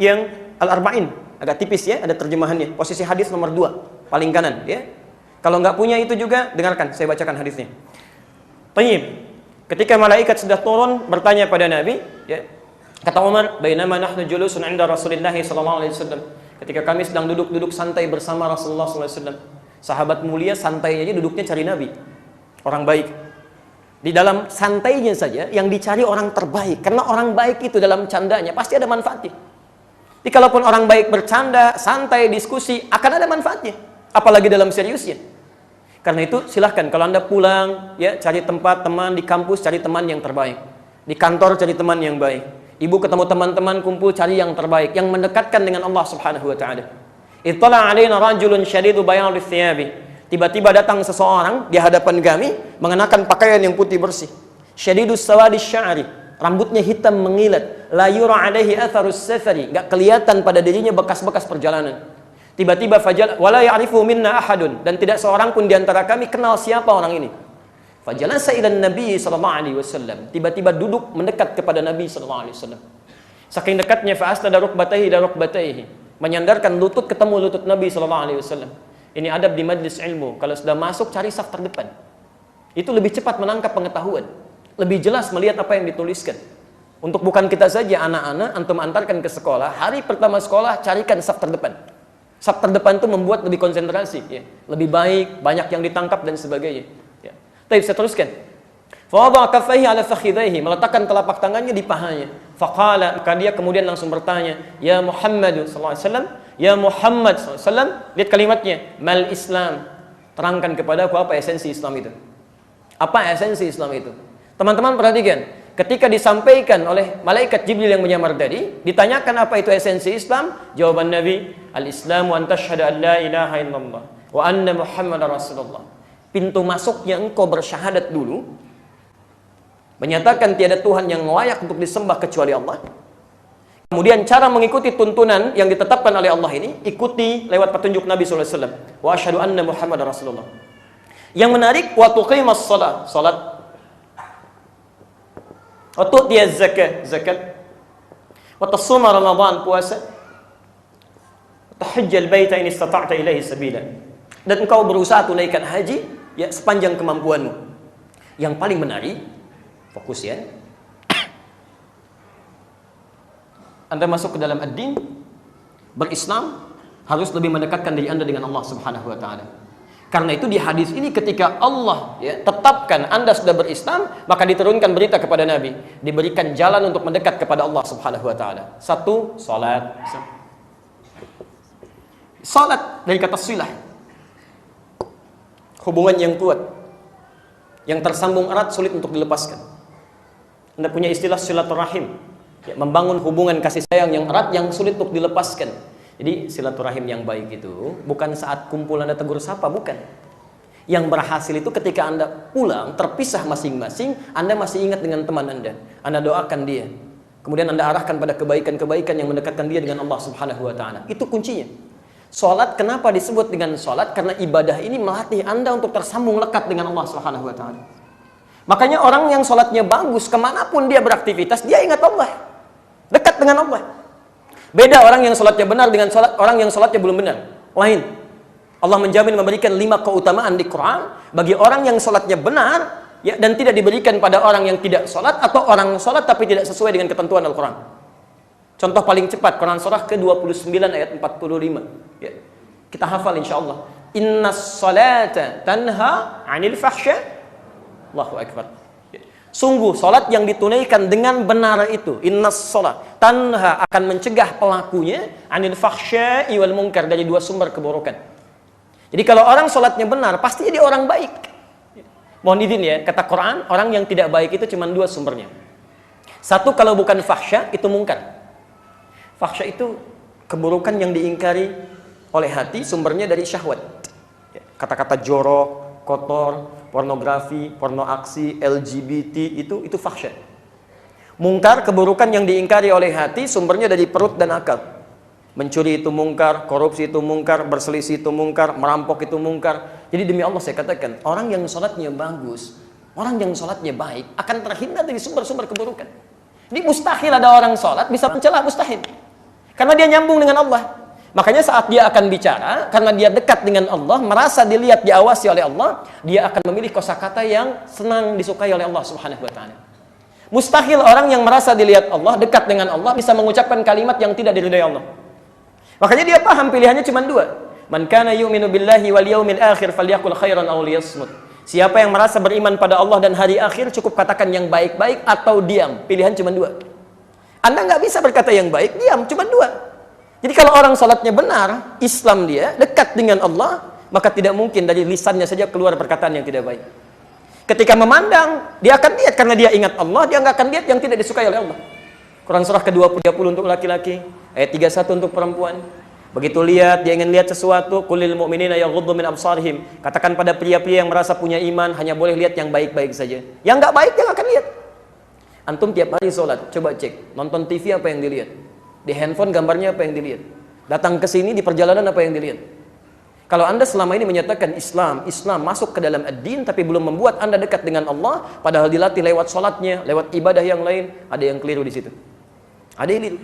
yang Al-Arba'in. Agak tipis ya, ada terjemahannya. Posisi hadis nomor 2, paling kanan ya. Kalau nggak punya itu juga, dengarkan, saya bacakan hadisnya. Tayyib. Ketika malaikat sudah turun bertanya pada Nabi, ya, kata Umar, "Bainama nahnu julusun 'inda Rasulillah sallallahu alaihi wasallam." Ketika kami sedang duduk-duduk santai bersama Rasulullah sallallahu alaihi wasallam. Sahabat mulia santai aja duduknya cari Nabi. Orang baik. Di dalam santainya saja yang dicari orang terbaik. Karena orang baik itu dalam candanya pasti ada manfaatnya. Jadi kalaupun orang baik bercanda, santai, diskusi, akan ada manfaatnya. Apalagi dalam seriusnya. Karena itu silahkan kalau Anda pulang, ya cari tempat teman di kampus, cari teman yang terbaik. Di kantor cari teman yang baik. Ibu ketemu teman-teman kumpul cari yang terbaik, yang mendekatkan dengan Allah Subhanahu wa taala. Ittala 'alaina rajulun syadidu bayadhi thiyabi. Tiba-tiba datang seseorang di hadapan kami mengenakan pakaian yang putih bersih. Syadidus sawadi sya'ri, rambutnya hitam mengilat, la yura 'alaihi atharus safari, enggak kelihatan pada dirinya bekas-bekas perjalanan. Tiba-tiba fajal wala ya'rifu minna ahadun, dan tidak seorang pun di antara kami kenal siapa orang ini. Fajalasa ila Nabi sallallahu alaihi wasallam, tiba-tiba duduk mendekat kepada Nabi sallallahu alaihi wasallam. Saking dekatnya fa asnada rukbatayhi, menyandarkan lutut ketemu lutut Nabi sallallahu alaihi wasallam. Ini adab di majlis ilmu, kalau sudah masuk cari saf terdepan. Itu lebih cepat menangkap pengetahuan, lebih jelas melihat apa yang dituliskan. Untuk bukan kita saja, anak-anak antum antarkan ke sekolah, hari pertama sekolah carikan saf terdepan. Saf terdepan itu membuat lebih konsentrasi, ya. Lebih baik, banyak yang ditangkap dan sebagainya. Ya. Tapi saya teruskan. Fawada'a kaffaihi 'ala fakhidhaihi, meletakkan telapak tangannya di pahanya. Faqala, maka dia kemudian langsung bertanya, "Ya Muhammad sallallahu alaihi wasallam, ya Muhammad sallallahu alaihi wasallam." Lihat kalimatnya, "Mal Islam." Terangkan kepadaku apa esensi Islam itu. Apa esensi Islam itu? Teman-teman perhatikan, ketika disampaikan oleh malaikat Jibril yang menyamar tadi, ditanyakan apa itu esensi Islam, jawaban Nabi, "Al-Islamu an tashhadu an la ilaha illallah wa anna Muhammadar Rasulullah." Pintu masuknya engkau bersyahadat dulu, menyatakan tiada Tuhan yang layak untuk disembah kecuali Allah. Kemudian cara mengikuti tuntunan yang ditetapkan oleh Allah ini, ikuti lewat petunjuk Nabi sallallahu alaihi wasallam. Wa asyhadu anna Muhammadar Rasulullah. Yang menarik, wa tuqimas shalah, salat. Wa tu'tiyaz zakat. Wa tasuma Ramadan, puasa. Tahajjal baita in istata'ta ilaihi sabila. Dan engkau berusaha tunaikan haji ya sepanjang kemampuanmu. Yang paling menarik, fokus ya. Anda masuk ke dalam ad-din, berislam, harus lebih mendekatkan diri Anda dengan Allah Subhanahu wa taala. Karena itu di hadis ini ketika Allah ya, tetapkan Anda sudah berislam, maka diturunkan berita kepada Nabi, diberikan jalan untuk mendekat kepada Allah Subhanahu wa taala. Satu, salat. Salat dari kata silah. Hubungan yang kuat, yang tersambung erat, sulit untuk dilepaskan. Anda punya istilah silaturahim, ya, membangun hubungan kasih sayang yang erat, yang sulit untuk dilepaskan. Jadi silaturahim yang baik itu bukan saat kumpul Anda tegur sapa, bukan. Yang berhasil itu ketika Anda pulang, terpisah masing-masing, Anda masih ingat dengan teman Anda doakan dia. Kemudian Anda arahkan pada kebaikan-kebaikan yang mendekatkan dia dengan Allah Subhanahu wa taala. Itu kuncinya. Salat kenapa disebut dengan salat? Karena ibadah ini melatih Anda untuk tersambung lekat dengan Allah Subhanahu wa taala. Makanya orang yang sholatnya bagus, kemanapun dia beraktivitas, dia ingat Allah, dekat dengan Allah. Beda orang yang sholatnya benar dengan orang yang sholatnya belum benar. Lain. Allah menjamin memberikan 5 keutamaan di Quran bagi orang yang sholatnya benar, ya, dan tidak diberikan pada orang yang tidak sholat, atau orang sholat tapi tidak sesuai dengan ketentuan Al-Quran. Contoh paling cepat, Quran surah ke-29 ayat 45. Ya. Kita hafal insya Allah. Innas salata tanha 'anil fahsya. Allahu Akbar. Sungguh salat yang ditunaikan dengan benar itu, innas salat tanha, akan mencegah pelakunya 'anil fahsya'i wal munkar, dari 2 sumber keburukan. Jadi kalau orang salatnya benar, pasti jadi orang baik. Mohon izin ya, kata Quran, orang yang tidak baik itu cuma 2 sumbernya. Satu, kalau bukan fahsya, itu munkar. Fahsya itu keburukan yang diingkari oleh hati, sumbernya dari syahwat. Kata-kata jorok, kotor, pornografi, porno aksi, LGBT, itu fahsya. Mungkar, keburukan yang diingkari oleh hati, sumbernya dari perut dan akal. Mencuri itu mungkar, korupsi itu mungkar, berselisih itu mungkar, merampok itu mungkar. Jadi demi Allah saya katakan, orang yang sholatnya bagus, orang yang sholatnya baik, akan terhindar dari sumber-sumber keburukan. Ini mustahil ada orang sholat bisa mencela, mustahil. Karena dia nyambung dengan Allah. Makanya saat dia akan bicara, karena dia dekat dengan Allah, merasa dilihat, diawasi oleh Allah, dia akan memilih kosakata yang senang disukai oleh Allah Subhanahu wa taala. Mustahil orang yang merasa dilihat Allah, dekat dengan Allah, bisa mengucapkan kalimat yang tidak diridhai Allah. Makanya dia paham pilihannya cuma 2. Man kana yu'minu billahi wal yaumil akhir falyaqul khairan aw liyasmut. Siapa yang merasa beriman pada Allah dan hari akhir, cukup katakan yang baik-baik atau diam. Pilihan cuma 2. Anda nggak bisa berkata yang baik, diam, cuma 2. Jadi kalau orang salatnya benar, Islam dia, dekat dengan Allah, maka tidak mungkin dari lisannya saja keluar perkataan yang tidak baik. Ketika memandang, dia akan lihat karena dia ingat Allah, dia nggak akan lihat yang tidak disukai oleh Allah. Quran surah ke-20 untuk laki-laki, ayat 31 untuk perempuan. Begitu lihat, dia ingin lihat sesuatu, qulil mu'minina yaghuddu min absarihim. Katakan pada pria-pria yang merasa punya iman, hanya boleh lihat yang baik-baik saja. Yang nggak baik dia nggak akan lihat. Antum tiap hari sholat, coba cek, nonton TV apa yang dilihat? Di handphone gambarnya apa yang dilihat? Datang ke sini di perjalanan apa yang dilihat? Kalau Anda selama ini menyatakan Islam masuk ke dalam ad-din, tapi belum membuat Anda dekat dengan Allah, padahal dilatih lewat sholatnya, lewat ibadah yang lain, ada yang keliru di situ. Ada yang keliru.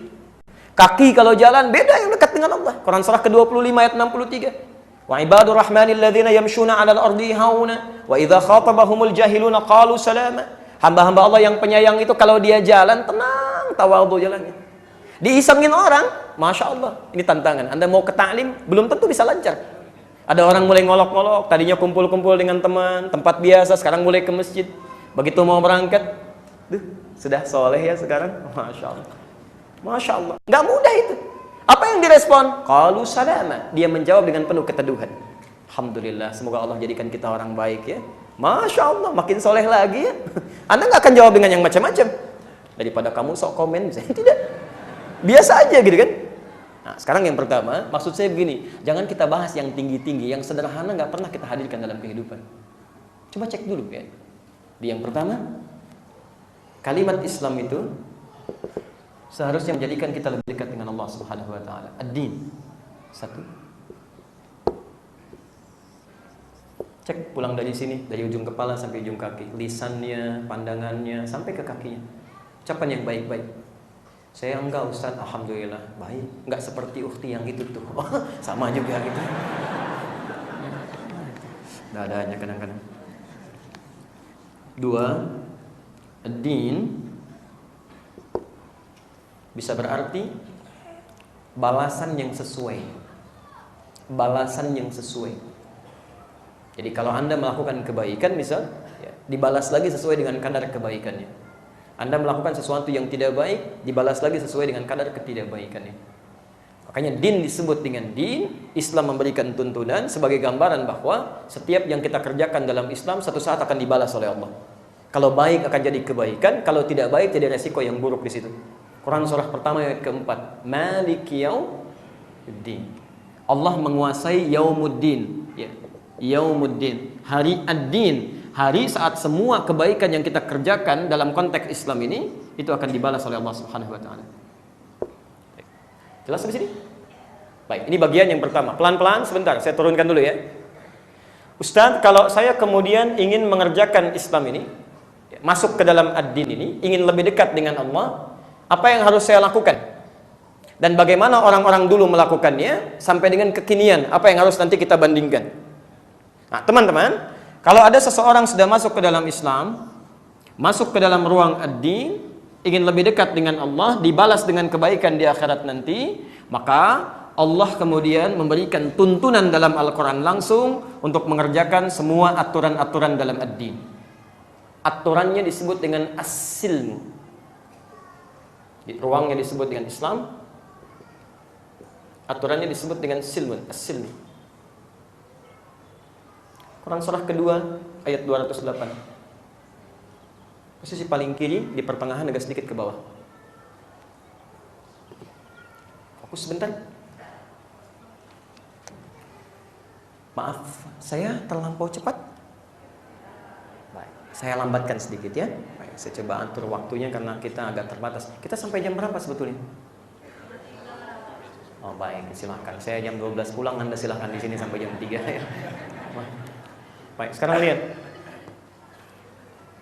Kaki kalau jalan beda yang dekat dengan Allah. Quran surah ke-25 ayat 63. Wa ibadur rahmanil ladzina yamshuna 'alal ardi hauna wa idza khatabahumul jahiluna qalu salama. Hamba-hamba Allah yang penyayang itu kalau dia jalan tenang, tawadhu jalannya. Diisengin orang, Masya Allah, ini tantangan. Anda mau ke ta'lim, belum tentu bisa lancar. Ada orang mulai ngolok-ngolok, tadinya kumpul-kumpul dengan teman, tempat biasa, sekarang mulai ke masjid. Begitu mau berangkat, sudah soleh ya sekarang, Masya Allah. Masya Allah, nggak mudah itu. Apa yang direspon? Qalu salama. Dia menjawab dengan penuh keteduhan. Alhamdulillah, semoga Allah jadikan kita orang baik ya. Masya Allah, makin soleh lagi ya. Anda nggak akan jawab dengan yang macam-macam. Daripada kamu sok komen, saya tidak. Biasa aja gitu kan. Nah sekarang yang pertama, maksud saya begini, jangan kita bahas yang tinggi-tinggi, yang sederhana nggak pernah kita hadirkan dalam kehidupan. Coba cek dulu ya. Di yang pertama, kalimat Islam itu seharusnya menjadikan kita lebih dekat dengan Allah Subhanahu wa taala. Ad-din. 1. Cek pulang dari sini, dari ujung kepala sampai ujung kaki, lisannya, pandangannya sampai ke kakinya. Ucapan yang baik-baik. Saya enggak Ustaz, alhamdulillah baik. Enggak seperti ukhti yang itu tuh. Oh, sama juga gitu. Dadanya kadang-kadang. 2, ad-din bisa berarti balasan yang sesuai. Balasan yang sesuai. Jadi kalau Anda melakukan kebaikan misal, ya, dibalas lagi sesuai dengan kadar kebaikannya. Anda melakukan sesuatu yang tidak baik, dibalas lagi sesuai dengan kadar ketidakbaikannya. Makanya din disebut dengan din. Islam memberikan tuntunan sebagai gambaran bahwa setiap yang kita kerjakan dalam Islam satu saat akan dibalas oleh Allah. Kalau baik akan jadi kebaikan, kalau tidak baik jadi resiko yang buruk di situ. Quran surah pertama ayat keempat, Maliki yaumiddin. Allah menguasai yaumuddin, ya. Yaumuddin, hari ad-din. Hari saat semua kebaikan yang kita kerjakan dalam konteks Islam ini itu akan dibalas oleh Allah Subhanahu wa taala. Jelas sampai sini? Baik, ini bagian yang pertama. Pelan-pelan sebentar, saya turunkan dulu ya. Ustaz, kalau saya kemudian ingin mengerjakan Islam ini, masuk ke dalam ad-din ini, ingin lebih dekat dengan Allah, apa yang harus saya lakukan? Dan bagaimana orang-orang dulu melakukannya sampai dengan kekinian, apa yang harus nanti kita bandingkan? Nah, teman-teman, kalau ada seseorang sudah masuk ke dalam Islam, masuk ke dalam ruang ad-din, ingin lebih dekat dengan Allah, dibalas dengan kebaikan di akhirat nanti, maka Allah kemudian memberikan tuntunan dalam Al-Quran langsung untuk mengerjakan semua aturan-aturan dalam ad-din. Aturannya disebut dengan as-silm. Ruangnya disebut dengan Islam, aturannya disebut dengan silmun, as-silmi. Quran surah kedua ayat 208. Posisi paling kiri di pertengahan agak sedikit ke bawah. Fokus sebentar. Maaf, saya terlampau cepat. Baik, saya lambatkan sedikit ya. Baik, saya coba atur waktunya karena kita agak terbatas. Kita sampai jam berapa sebetulnya? Oh baik, silahkan. Saya jam 12 pulang, Anda silahkan di sini sampai jam 3 ya. Baik, sekarang lihat.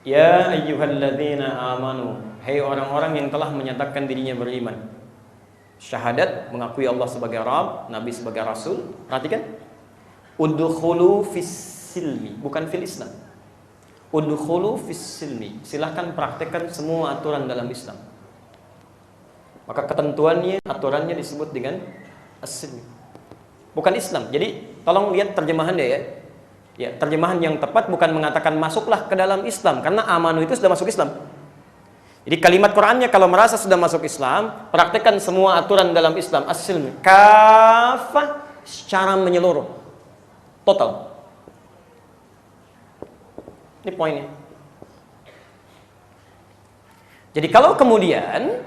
Ya ayyuhalladzina amanu, hai orang-orang yang telah menyatakan dirinya beriman. Syahadat, mengakui Allah sebagai Rabb, Nabi sebagai Rasul. Perhatikan. Udkhulu fis silmi, bukan fil Islam. Udkhulu fis silmi. Silahkan praktekkan semua aturan dalam Islam. Maka ketentuannya, aturannya disebut dengan as-silmi. Bukan Islam. Jadi tolong lihat terjemahannya ya. Ya, terjemahan yang tepat bukan mengatakan masuklah ke dalam Islam, karena amanu itu sudah masuk Islam. Jadi kalimat Qur'annya kalau merasa sudah masuk Islam, praktekkan semua aturan dalam Islam, as-silmi. Kafah, secara menyeluruh. Total. Ini poinnya. Jadi kalau kemudian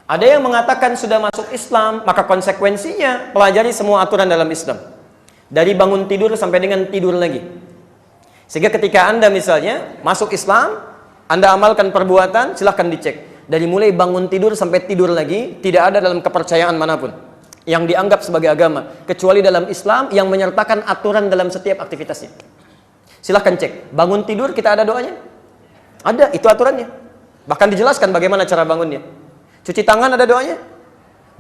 ada yang mengatakan sudah masuk Islam, maka konsekuensinya pelajari semua aturan dalam Islam. Dari bangun tidur sampai dengan tidur lagi. Sehingga ketika Anda misalnya masuk Islam, Anda amalkan perbuatan, silahkan dicek. Dari mulai bangun tidur sampai tidur lagi, tidak ada dalam kepercayaan manapun yang dianggap sebagai agama, kecuali dalam Islam yang menyertakan aturan dalam setiap aktivitasnya. Silahkan cek. Bangun tidur kita ada doanya? Ada, itu aturannya. Bahkan dijelaskan bagaimana cara bangunnya. Cuci tangan ada doanya?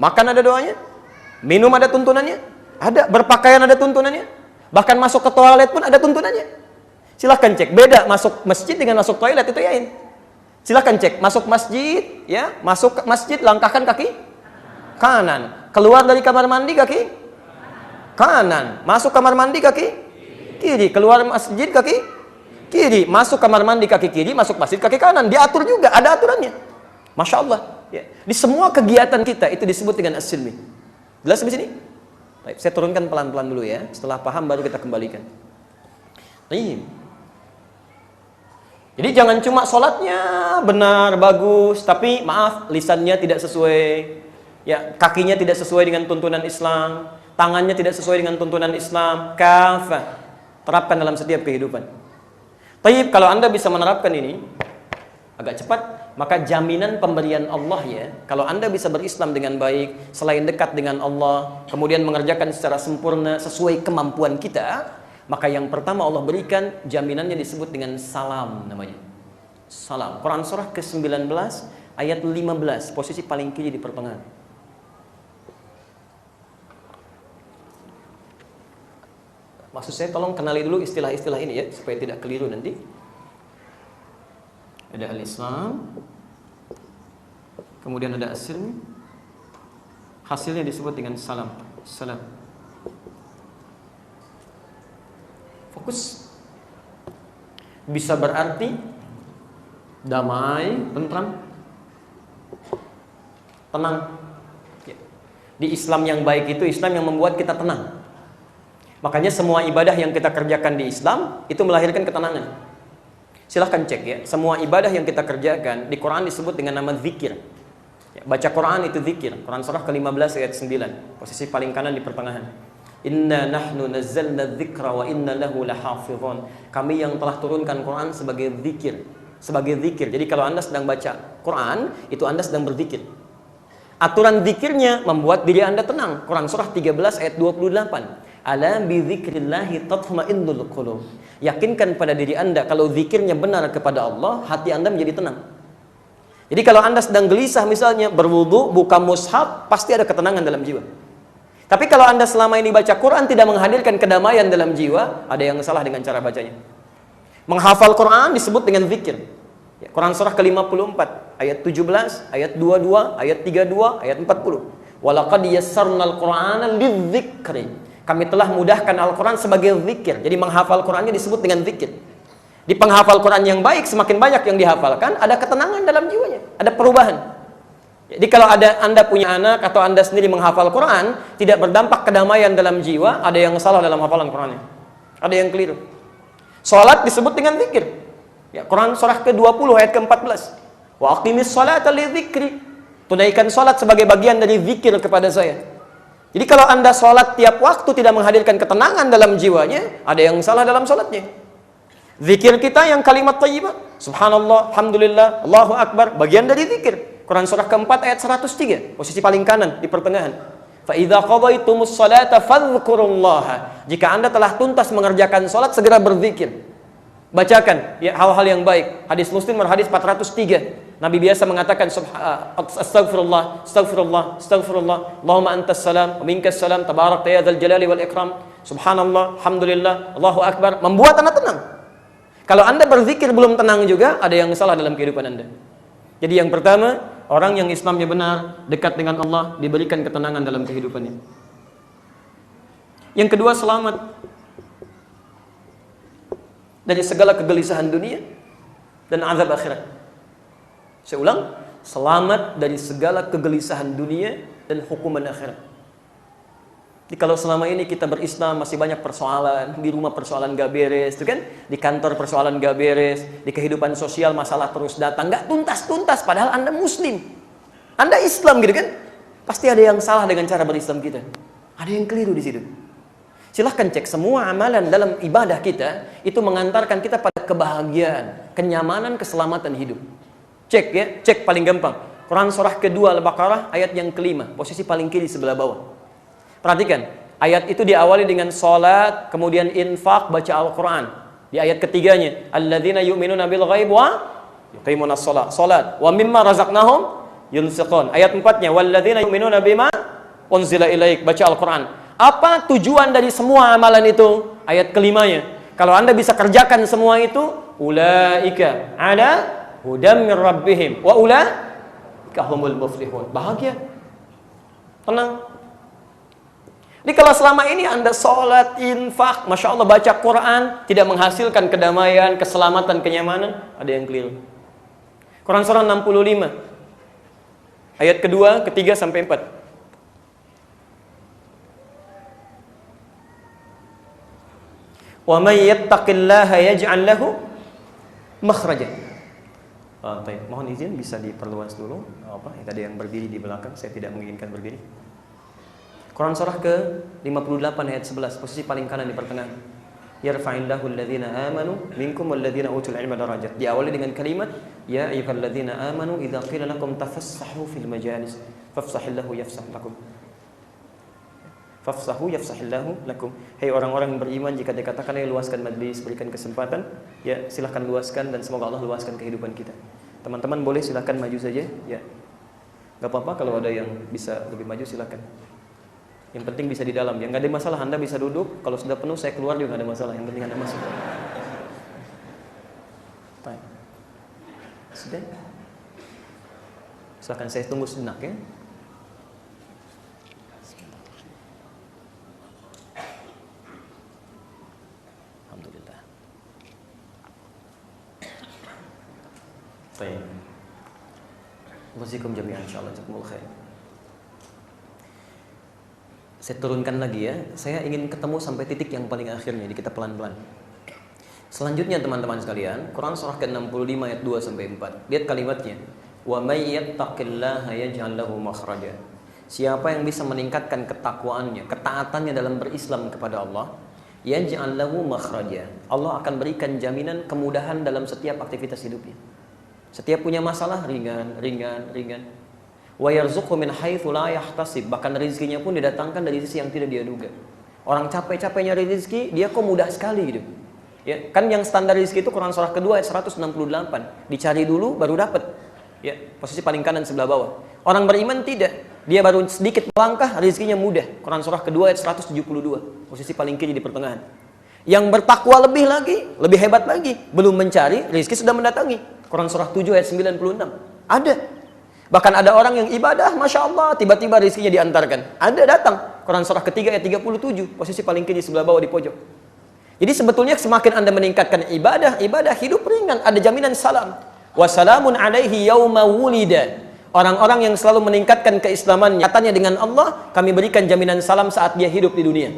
Makan ada doanya? Minum ada tuntunannya? Ada. Berpakaian ada tuntunannya? Bahkan masuk ke toilet pun ada tuntunannya. Silahkan cek. Beda masuk masjid dengan masuk toilet, itu yain. Silahkan cek. Masuk masjid, ya, masuk masjid langkahkan kaki kanan. Keluar dari kamar mandi kaki kanan. Masuk kamar mandi kaki kiri. Keluar masjid kaki kiri. Masuk kamar mandi kaki kiri. Masuk masjid kaki kanan. Diatur juga. Ada aturannya. Masya Allah. Ya. Di semua kegiatan kita itu disebut dengan as-silmi. Jelas di sini? Baik, saya turunkan pelan-pelan dulu ya. Setelah paham baru kita kembalikan. Jadi jangan cuma sholatnya benar, bagus, tapi maaf, lisannya tidak sesuai. Ya, kakinya tidak sesuai dengan tuntunan Islam, tangannya tidak sesuai dengan tuntunan Islam. Kafah. Terapkan dalam setiap kehidupan. Taib, kalau Anda bisa menerapkan ini agak cepat, maka jaminan pemberian Allah ya. Kalau Anda bisa berislam dengan baik, selain dekat dengan Allah, kemudian mengerjakan secara sempurna sesuai kemampuan kita, maka yang pertama Allah berikan jaminannya disebut dengan salam namanya. Salam. Quran surah ke-19 ayat 15, posisi paling kiri di pertengahan. Maksud saya tolong kenali dulu istilah-istilah ini ya, supaya tidak keliru nanti. Ada al-Islam, kemudian ada as-silm, hasilnya disebut dengan salam. Salam. Fokus. Bisa berarti damai, tentram, tenang. Di Islam yang baik itu Islam yang membuat kita tenang. Makanya semua ibadah yang kita kerjakan di Islam itu melahirkan ketenangan. Silahkan cek ya, semua ibadah yang kita kerjakan di Quran disebut dengan nama zikir. Ya, baca Quran itu zikir. Quran surah ke-15 ayat 9, posisi paling kanan di pertengahan. Inna nahnu nazzalna dzikra wa inna lahu lahafizun. Kami yang telah turunkan Quran sebagai zikir, sebagai zikir. Jadi kalau Anda sedang baca Quran, itu Anda sedang berzikir. Aturan zikirnya membuat diri Anda tenang. Quran surah 13 ayat 28. Ala bi dzikrillah tatma'innul qulub. Yakinkan pada diri Anda kalau zikirnya benar kepada Allah, hati Anda menjadi tenang. Jadi kalau Anda sedang gelisah misalnya berwudu, buka mushaf, pasti ada ketenangan dalam jiwa. Tapi kalau Anda selama ini baca Quran tidak menghadirkan kedamaian dalam jiwa, ada yang salah dengan cara bacanya. Menghafal Quran disebut dengan zikir. Ya, Quran surah ke-54, ayat 17, ayat 22, ayat 32, ayat 40. Walaqad yassarnal Qur'ana lidzikri. Kami telah mudahkan Al-Quran sebagai zikir. Jadi menghafal Qurannya disebut dengan zikir. Di penghafal Quran yang baik, semakin banyak yang dihafalkan, ada ketenangan dalam jiwanya, ada perubahan. Jadi kalau Anda punya anak atau Anda sendiri menghafal Quran, tidak berdampak kedamaian dalam jiwa, ada yang salah dalam hafalan Qurannya. Ada yang keliru. Salat disebut dengan zikir. Ya, Quran surah ke-20 ayat ke-14. Wa aqimis salata lidzikri. Tunaikan salat sebagai bagian dari zikir kepada saya. Jadi kalau Anda salat tiap waktu tidak menghadirkan ketenangan dalam jiwanya, ada yang salah dalam salatnya. Zikir kita yang kalimat thayyibah, subhanallah, alhamdulillah, Allahu akbar, bagian dari zikir. Quran surah ke-4 ayat 103, posisi paling kanan di pertengahan. Fa idza qadaytumus salata fadhkurullaha. Jika Anda telah tuntas mengerjakan salat, segera berzikir. Bacakan ya hal-hal yang baik. Hadis Muslim hadis 403. Nabi biasa mengatakan astagfirullah, astagfirullah, astagfirullah, Allahumma antas salam, wa minkas salam, tabarakta ya dzal jalali wal ikram. Subhanallah, alhamdulillah, Allahu akbar, membuat Anda tenang. Kalau Anda berzikir belum tenang juga, ada yang salah dalam kehidupan Anda. Jadi yang pertama, orang yang Islamnya benar, dekat dengan Allah, diberikan ketenangan dalam kehidupannya. Yang kedua, selamat dari segala kegelisahan dunia dan azab akhirat. Saya ulang, selamat dari segala kegelisahan dunia dan hukuman akhirat. Jadi kalau selama ini kita berislam masih banyak persoalan, di rumah persoalan gak beres, itu kan? Di kantor persoalan gak beres, di kehidupan sosial masalah terus datang, gak tuntas-tuntas, padahal Anda Muslim, Anda Islam gitu kan? Pasti ada yang salah dengan cara berislam kita. Ada yang keliru di situ. Silahkan cek semua amalan dalam ibadah kita itu mengantarkan kita pada kebahagiaan, kenyamanan, keselamatan hidup. Cek ya, cek paling gampang. Quran surah kedua Al-Baqarah ayat yang kelima, posisi paling kiri sebelah bawah. Perhatikan, ayat itu diawali dengan salat, kemudian infak, baca Al-Quran. Di ayat ketiganya, alladzina yu'minuna bil ghaib wa yuqimunas shalah, salat, wa mimma razaqnahum yunfiqun. Ayat 4-nya, walladzina yu'minuna bima unzila ilaik, baca Al-Quran. Apa tujuan dari semua amalan itu? Ayat kelimanya, kalau Anda bisa kerjakan semua itu, ulaika ala hudam min rabbihim wa ulaika humul muflihun. Bahagia, tenang. Jadi kalau selama ini Anda sholat, infak, Masya Allah baca Quran, tidak menghasilkan kedamaian, keselamatan, kenyamanan, ada yang keliru. Quran surah 65, ayat kedua, ketiga, sampai 4. Wa may yattaqillaha yaj'al lahu makhraja. Mohon izin bisa diperluas dulu. Tadi yang berdiri di belakang, saya tidak menginginkan berdiri. Quran surah ke-58 ayat 11, posisi paling kanan di pertengahan. Yarfa'illahu alladhina amanu minkum walladhina utul ilma darajat. Diawali dengan kalimat ya ayyuhalladzina amanu idza qila lakum tafassahu fil majalis fafsahillahu yafsah lakum. Fafsahu yafsahillahu lakum. Hai orang-orang yang beriman, jika dikatakan ayo luaskan majlis, berikan kesempatan, ya silahkan luaskan dan semoga Allah luaskan kehidupan kita. Teman-teman boleh silahkan maju saja, ya. Gak apa-apa kalau ada yang bisa lebih maju silahkan. Yang penting bisa di dalam, ya nggak ada masalah. Anda bisa duduk, kalau sudah penuh saya keluar juga nggak ada masalah. Yang penting Anda masuk. Baik. Sudah. Silakan saya tunggu sejenak ya. Alhamdulillah. Baik. Wassalamualaikum jami'an insyaallah. Jazakumullah khair. Saya turunkan lagi ya. Saya ingin ketemu sampai titik yang paling akhirnya. Jadi kita pelan-pelan. Selanjutnya teman-teman sekalian, Quran surah ke-65 ayat 2 sampai 4. Lihat kalimatnya. Wa may yattaqillaha yaj'al lahu makhraja. Siapa yang bisa meningkatkan ketakwaannya, ketaatannya dalam berislam kepada Allah, yaj'al lahu makhraja. Allah akan berikan jaminan kemudahan dalam setiap aktivitas hidupnya. Setiap punya masalah ringan. Wa yarzuqhu min haitsu la yahtasib, bahkan rezekinya pun didatangkan dari sisi yang tidak dia duga. Orang capek-capek nyari rezeki, dia kok mudah sekali gitu. Ya, kan yang standar rezeki itu Quran surah kedua ayat 168. Dicari dulu baru dapat. Ya, posisi paling kanan sebelah bawah. Orang beriman tidak. Dia baru sedikit melangkah, rezekinya mudah. Quran surah kedua ayat 172. Posisi paling kiri di pertengahan. Yang bertakwa lebih lagi, lebih hebat lagi. Belum mencari, rezeki sudah mendatangi. Quran surah 7 ayat 96. Ada. Bahkan ada orang yang ibadah, Masya Allah, tiba-tiba rezekinya diantarkan. Ada datang. Quran surah ketiga ayat 37. Posisi paling kiri sebelah bawah di pojok. Jadi sebetulnya semakin Anda meningkatkan ibadah, hidup ringan. Ada jaminan salam. Wassalamun alaihi yawma wulida. Orang-orang yang selalu meningkatkan keislamannya, katanya dengan Allah, kami berikan jaminan salam saat dia hidup di dunia.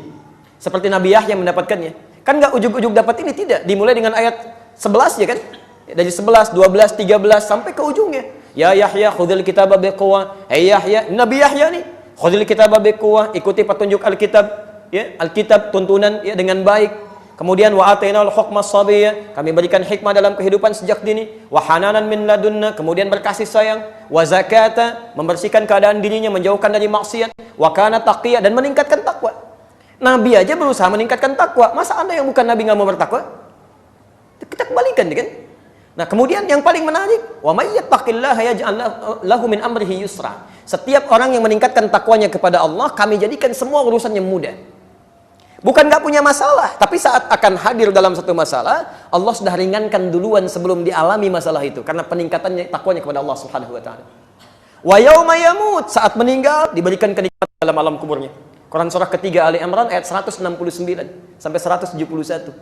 Seperti Nabi Yahya mendapatkannya. Kan nggak ujuk-ujuk dapat ini, tidak. Dimulai dengan ayat 11 ya kan? Dari 11, 12, 13 sampai ke ujungnya. Ya Yahya, khudhil kitaba biquwwah. Hey Yahya, Nabi Yahya nih, khudhil kitaba biquwwah, ikuti petunjuk Alkitab, ya, Alkitab tuntunan ya dengan baik. Kemudian wa atainal hukma sabiyya, kami berikan hikmah dalam kehidupan sejak dini. Wa hananan min ladunna, kemudian berkasih sayang. Wa zakata, membersihkan keadaan dirinya, menjauhkan dari maksiat. Wa kana taqiyya, dan meningkatkan takwa. Nabi aja berusaha meningkatkan takwa. Masa Anda yang bukan Nabi nggak mau bertakwa? Kita kembalikan kan? Nah, kemudian yang paling menarik, wa may yattaqillaha yaj'al lahu min amrihi yusra. Setiap orang yang meningkatkan takwanya kepada Allah, kami jadikan semua urusannya mudah. Bukan nggak punya masalah, tapi saat akan hadir dalam satu masalah, Allah sudah ringankan duluan sebelum dialami masalah itu, karena peningkatannya takwanya kepada Allah Subhanahu wa taala. Wa yauma yamut, saat meninggal diberikan kenikmatan dalam alam kuburnya. Quran surah ketiga Ali Imran ayat 169 sampai 171.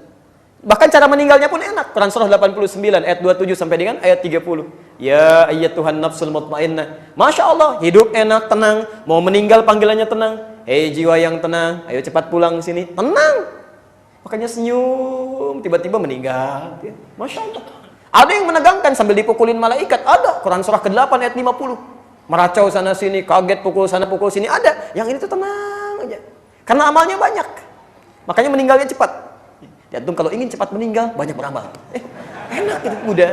Bahkan cara meninggalnya pun enak. Quran surah 89 ayat 27 sampai dengan ayat 30. Ya ayyatuhan nafsul mutmainnah. Masya Allah, hidup enak, tenang. Mau meninggal panggilannya tenang. Hei jiwa yang tenang, ayo cepat pulang sini. Tenang. Makanya senyum, tiba-tiba meninggal. Masya Allah. Ada yang menegangkan sambil dipukulin malaikat. Ada. Quran surah ke-8 ayat 50. Meracau sana sini, kaget pukul sana pukul sini. Ada. Yang ini tuh tenang aja. Karena amalnya banyak. Makanya meninggalnya cepat. Jantung kalau ingin cepat meninggal, banyak beramal. Enak itu, mudah.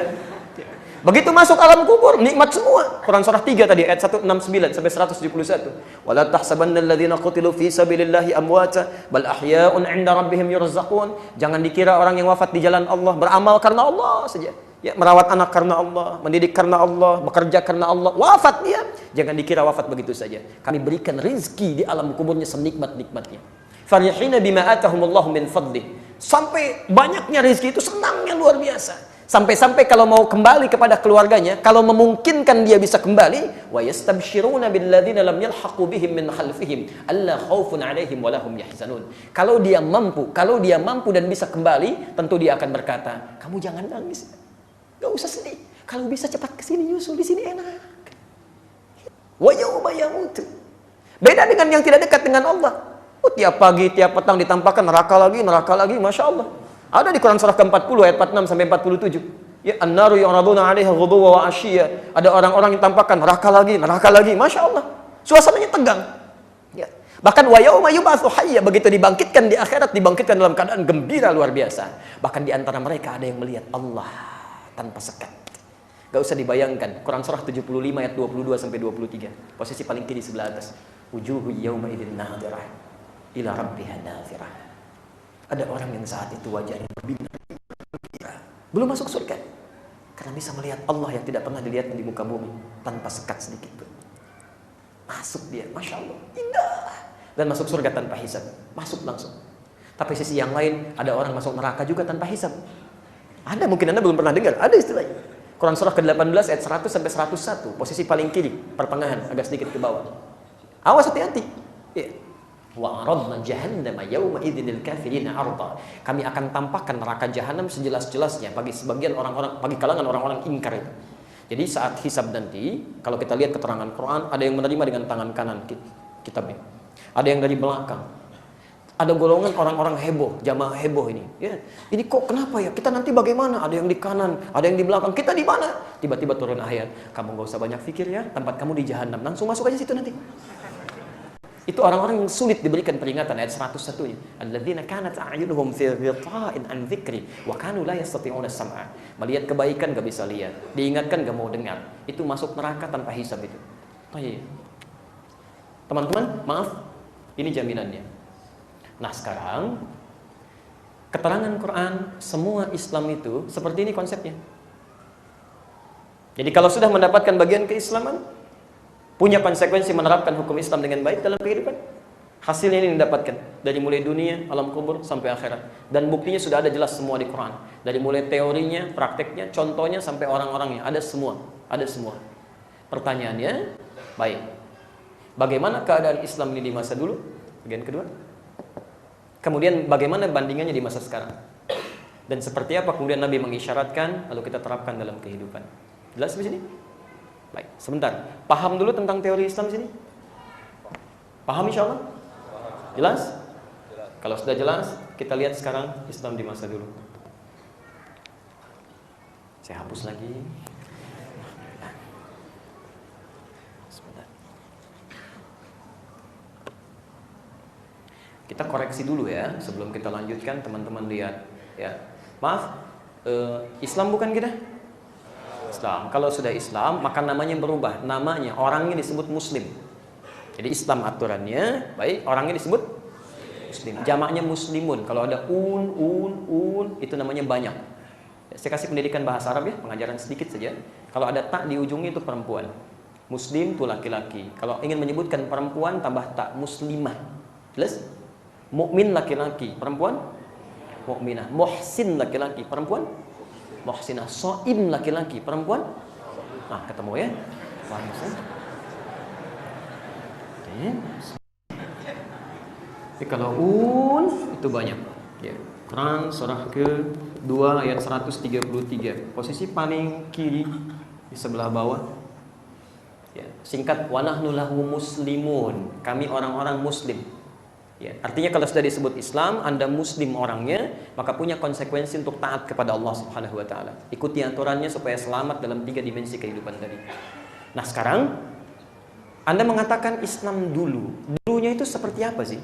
Begitu masuk alam kubur, nikmat semua. Quran surah 3 tadi, ayat 169 sampai 171. Wala tahsabanna alladhina qutilu fi sabilillahi amwata, bal ahya'un 'inda rabbihim yurzaqun. Jangan dikira orang yang wafat di jalan Allah beramal karena Allah saja. Ya, merawat anak karena Allah, mendidik karena Allah, bekerja karena Allah, wafat dia. Jangan dikira wafat begitu saja. Kami berikan rizki di alam kuburnya senikmat-nikmatnya. Farihina bima atahumullahu min fadlih. Sampai banyaknya rezeki itu senangnya luar biasa. Sampai-sampai kalau mau kembali kepada keluarganya, kalau memungkinkan dia bisa kembali, wa yastabshiruna billadzina lam yalhaqu bihim min khalfihim alla khaufun 'alaihim wa lahum yahzanun. Kalau dia mampu dan bisa kembali, tentu dia akan berkata, "Kamu jangan nangis. Enggak usah sedih. Kalau bisa cepat ke sini nyusul, di sini enak." Wa yauma yamut. Beda dengan yang tidak dekat dengan Allah. Tiap pagi, tiap petang ditampakkan neraka lagi, Masya Allah. Ada di Quran surah ke-40 ayat 46 sampai 47. Ya, an-naru yu'raduna 'alaiha ghuduwwan wa 'ashiyya. Ada orang-orang yang tampakkan neraka lagi, Masya Allah. Suasananya tegang. Ya. Bahkan wa yauma yub'atsu hayya, begitu dibangkitkan di akhirat, dibangkitkan dalam keadaan gembira luar biasa. Bahkan di antara mereka ada yang melihat Allah tanpa sekat. Gak usah dibayangkan. Quran surah 75 ayat 22 sampai 23. Posisi paling kiri sebelah atas. Wujuhu yauma idzin nadhirah ila rabbiha nadhirah. Ada orang yang saat itu wajahnya berbinar, belum masuk surga, karena bisa melihat Allah yang tidak pernah dilihat di muka bumi tanpa sekat sedikit pun. Masuk dia, Masya Allah, indah, dan masuk surga tanpa hisab, masuk langsung. Tapi sisi yang lain, ada orang masuk neraka juga tanpa hisab. Ada, mungkin Anda belum pernah dengar, ada istilahnya. Quran surah ke-18 ayat 100 sampai 101, posisi paling kiri, pertengahan, agak sedikit ke bawah. Awas, hati-hati. Ya. Wa aradna jahannama yawma idzil kafirina 'arda. Kami akan tampakkan neraka jahanam sejelas-jelasnya bagi sebagian orang-orang, bagi kalangan orang-orang ingkar itu. Jadi saat hisab nanti, kalau kita lihat keterangan Quran, ada yang menerima dengan tangan kanan kitabnya. Ada yang dari belakang. Ada golongan orang-orang heboh, jamaah heboh ini. Ya, ini kok kenapa ya? Kita nanti bagaimana? Ada yang di kanan, ada yang di belakang. Kita di mana? Tiba-tiba turun ayat, kamu gak usah banyak pikir ya, tempat kamu di jahanam. Langsung masuk aja situ nanti. Itu orang-orang yang sulit diberikan peringatan, ayat 101-nya. Alladzina kanat a'yunuhum fi ghita'in an dzikri wa kanu la yastati'una sam'a. Melihat kebaikan enggak bisa lihat, diingatkan enggak mau dengar. Itu masuk neraka tanpa hisab itu. Oh iya. Teman-teman, maaf. Ini jaminannya. Nah sekarang keterangan Quran semua Islam itu seperti ini konsepnya. Jadi kalau sudah mendapatkan bagian keislaman, punya konsekuensi menerapkan hukum Islam dengan baik dalam kehidupan. Hasilnya ini didapatkan dari mulai dunia, alam kubur sampai akhirat. Dan buktinya sudah ada jelas semua di Quran. Dari mulai teorinya, prakteknya, contohnya sampai orang-orangnya, ada semua, ada semua. Pertanyaannya, baik. Bagaimana keadaan Islam ini di masa dulu? Bagian kedua. Kemudian bagaimana bandingannya di masa sekarang? Dan seperti apa kemudian Nabi mengisyaratkan lalu kita terapkan dalam kehidupan? Jelas di sini? Baik, sebentar. Paham dulu tentang teori Islam di sini? Paham insyaallah? Jelas? Kalau sudah jelas, kita lihat sekarang Islam di masa dulu. Saya hapus lagi. Sebentar. Kita koreksi dulu ya, sebelum kita lanjutkan teman-teman lihat ya. Maaf, Islam bukan kita? Islam. Kalau sudah Islam, maka namanya berubah. Namanya, orangnya disebut Muslim. Jadi Islam aturannya, baik, orangnya disebut Muslim. Jamaknya Muslimun. Kalau ada itu namanya banyak. Saya kasih pendidikan bahasa Arab ya, pengajaran sedikit saja. Kalau ada tak di ujungnya itu perempuan. Muslim itu laki-laki. Kalau ingin menyebutkan perempuan, tambah tak, muslimah. Jelas? Mukmin laki-laki, perempuan mukminah. Muhsin laki-laki, perempuan muhsinah. Shaim laki-laki, perempuan. Nah, ketemu ya. Oke. Jadi kalau itu banyak. Ya. Quran surah ke-2 ayat 133. Posisi paling kiri di sebelah bawah. Ya, singkat wa nahnu lahu muslimun. Kami orang-orang muslim. Ya, artinya kalau sudah disebut Islam, Anda Muslim orangnya, maka punya konsekuensi untuk taat kepada Allah Subhanahu wa taala. Ikuti aturannya supaya selamat dalam 3 dimensi kehidupan tadi. Nah, sekarang Anda mengatakan Islam dulu. Dulunya itu seperti apa sih?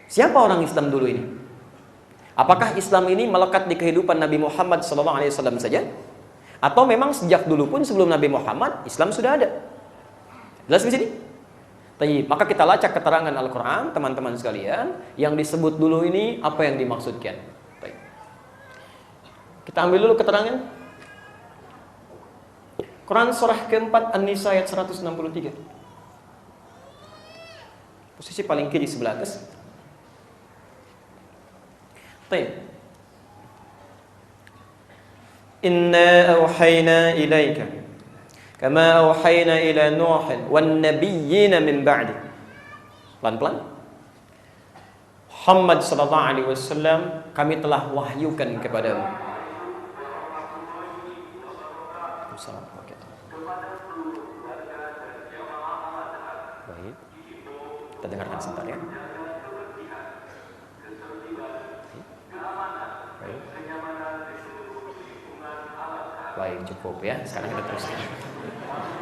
Siapa orang Islam dulu ini? Apakah Islam ini melekat di kehidupan Nabi Muhammad SAW saja? Atau memang sejak dulu pun sebelum Nabi Muhammad, Islam sudah ada? Jelas di sini? Maka kita lacak keterangan Al-Quran, teman-teman sekalian, yang disebut dulu ini apa yang dimaksudkan. Kita ambil dulu keterangan. Quran surah ke-4 An-Nisa ayat 163. Posisi paling kiri sebelah atas. Inna awhayna ilaika kama awhayna ila Nuhin wan nabiyyina min ba'di. Pelan-pelan. Muhammad sallallahu alaihi wasallam, kami telah wahyukan kepadamu. Baik. Kita dengarkan sebentar ya. Baik, cukup ya. Sekarang kita teruskan.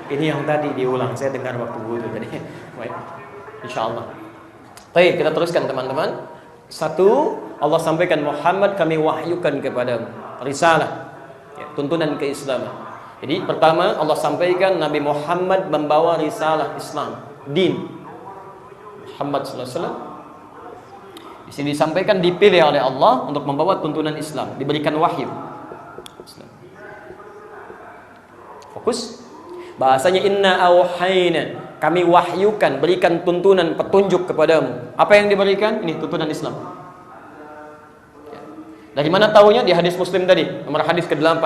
Ini yang tadi diulang, saya dengar waktu wudhu tadi. Baik, insyaallah. Baik, kita teruskan teman-teman. 1, Allah sampaikan Muhammad kami wahyukan kepadamu risalah, ya, tuntunan keislaman. Jadi pertama Allah sampaikan Nabi Muhammad membawa risalah Islam, din. Muhammad sallallahu alaihi wasallam di sini disampaikan dipilih oleh Allah untuk membawa tuntunan Islam, diberikan wahyu. Fokus. Bahasanya inna auhayna, kami wahyukan, berikan tuntunan, petunjuk kepadamu. Apa yang diberikan? Ini tuntunan Islam. Dari mana tahunya? Di hadis Muslim tadi, nomor hadis ke-8.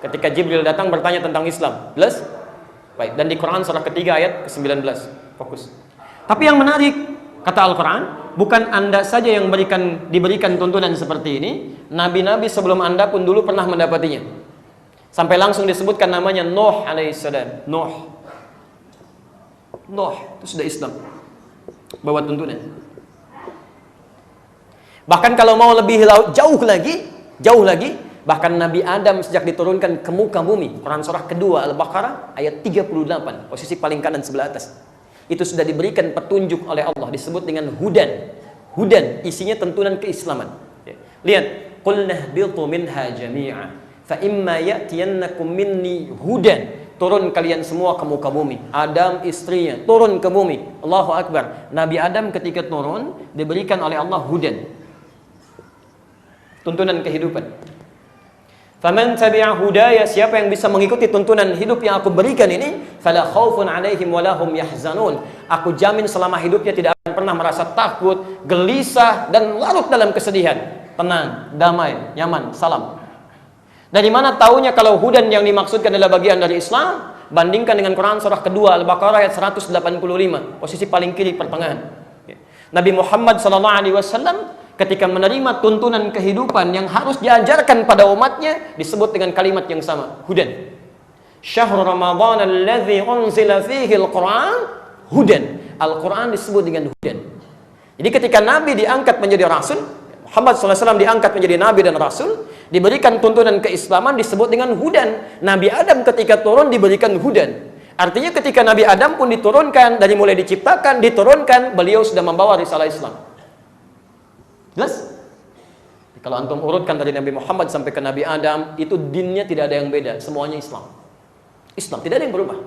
Ketika Jibril datang bertanya tentang Islam. Jelas? Baik, dan di Quran surah ketiga ayat ke-19. Fokus. Tapi yang menarik, kata Al-Quran, bukan Anda saja yang diberikan tuntunan seperti ini. Nabi-nabi sebelum Anda pun dulu pernah mendapatinya. Sampai langsung disebutkan namanya Nuh alaihissalam. Nuh itu sudah Islam, bawa tuntunan. Bahkan kalau mau lebih jauh lagi, bahkan Nabi Adam sejak diturunkan ke muka bumi, Quran surah kedua Al-Baqarah ayat 38, posisi paling kanan sebelah atas, itu sudah diberikan petunjuk oleh Allah, disebut dengan hudan, isinya tuntunan keislaman. Lihat, qul nahbitu minha jami'a fa imma ya'tiyannakum minni hudan turun kalian semua ke muka bumi. Adam istrinya turun ke bumi. Allahu Akbar. Nabi Adam ketika turun diberikan oleh Allah hudan, tuntunan kehidupan. Faman tabi'a hudaya, siapa yang bisa mengikuti tuntunan hidup yang aku berikan ini, fala khaufun 'alaihim wa lahum yahzanun. Aku jamin selama hidupnya tidak akan pernah merasa takut, gelisah dan larut dalam kesedihan. Tenang, damai, nyaman, salam. Dari mana taunya kalau hudan yang dimaksudkan adalah bagian dari Islam? Bandingkan dengan Quran surah kedua Al-Baqarah ayat 185, posisi paling kiri pertengahan. Nabi Muhammad SAW ketika menerima tuntunan kehidupan yang harus diajarkan pada umatnya disebut dengan kalimat yang sama, hudan. Syahrul Ramadan alladzi unzila fihi al-Quran hudan. Al-Quran disebut dengan hudan. Jadi ketika Nabi diangkat menjadi Rasul, Muhammad SAW diangkat menjadi Nabi dan Rasul, diberikan tuntunan keislaman disebut dengan hudan. Nabi Adam ketika turun diberikan hudan. Artinya ketika Nabi Adam pun diturunkan, dari mulai diciptakan, diturunkan, beliau sudah membawa risalah Islam. Jelas? Kalau antum urutkan dari Nabi Muhammad sampai ke Nabi Adam, itu dinnya tidak ada yang beda, semuanya Islam. Islam, tidak ada yang berubah.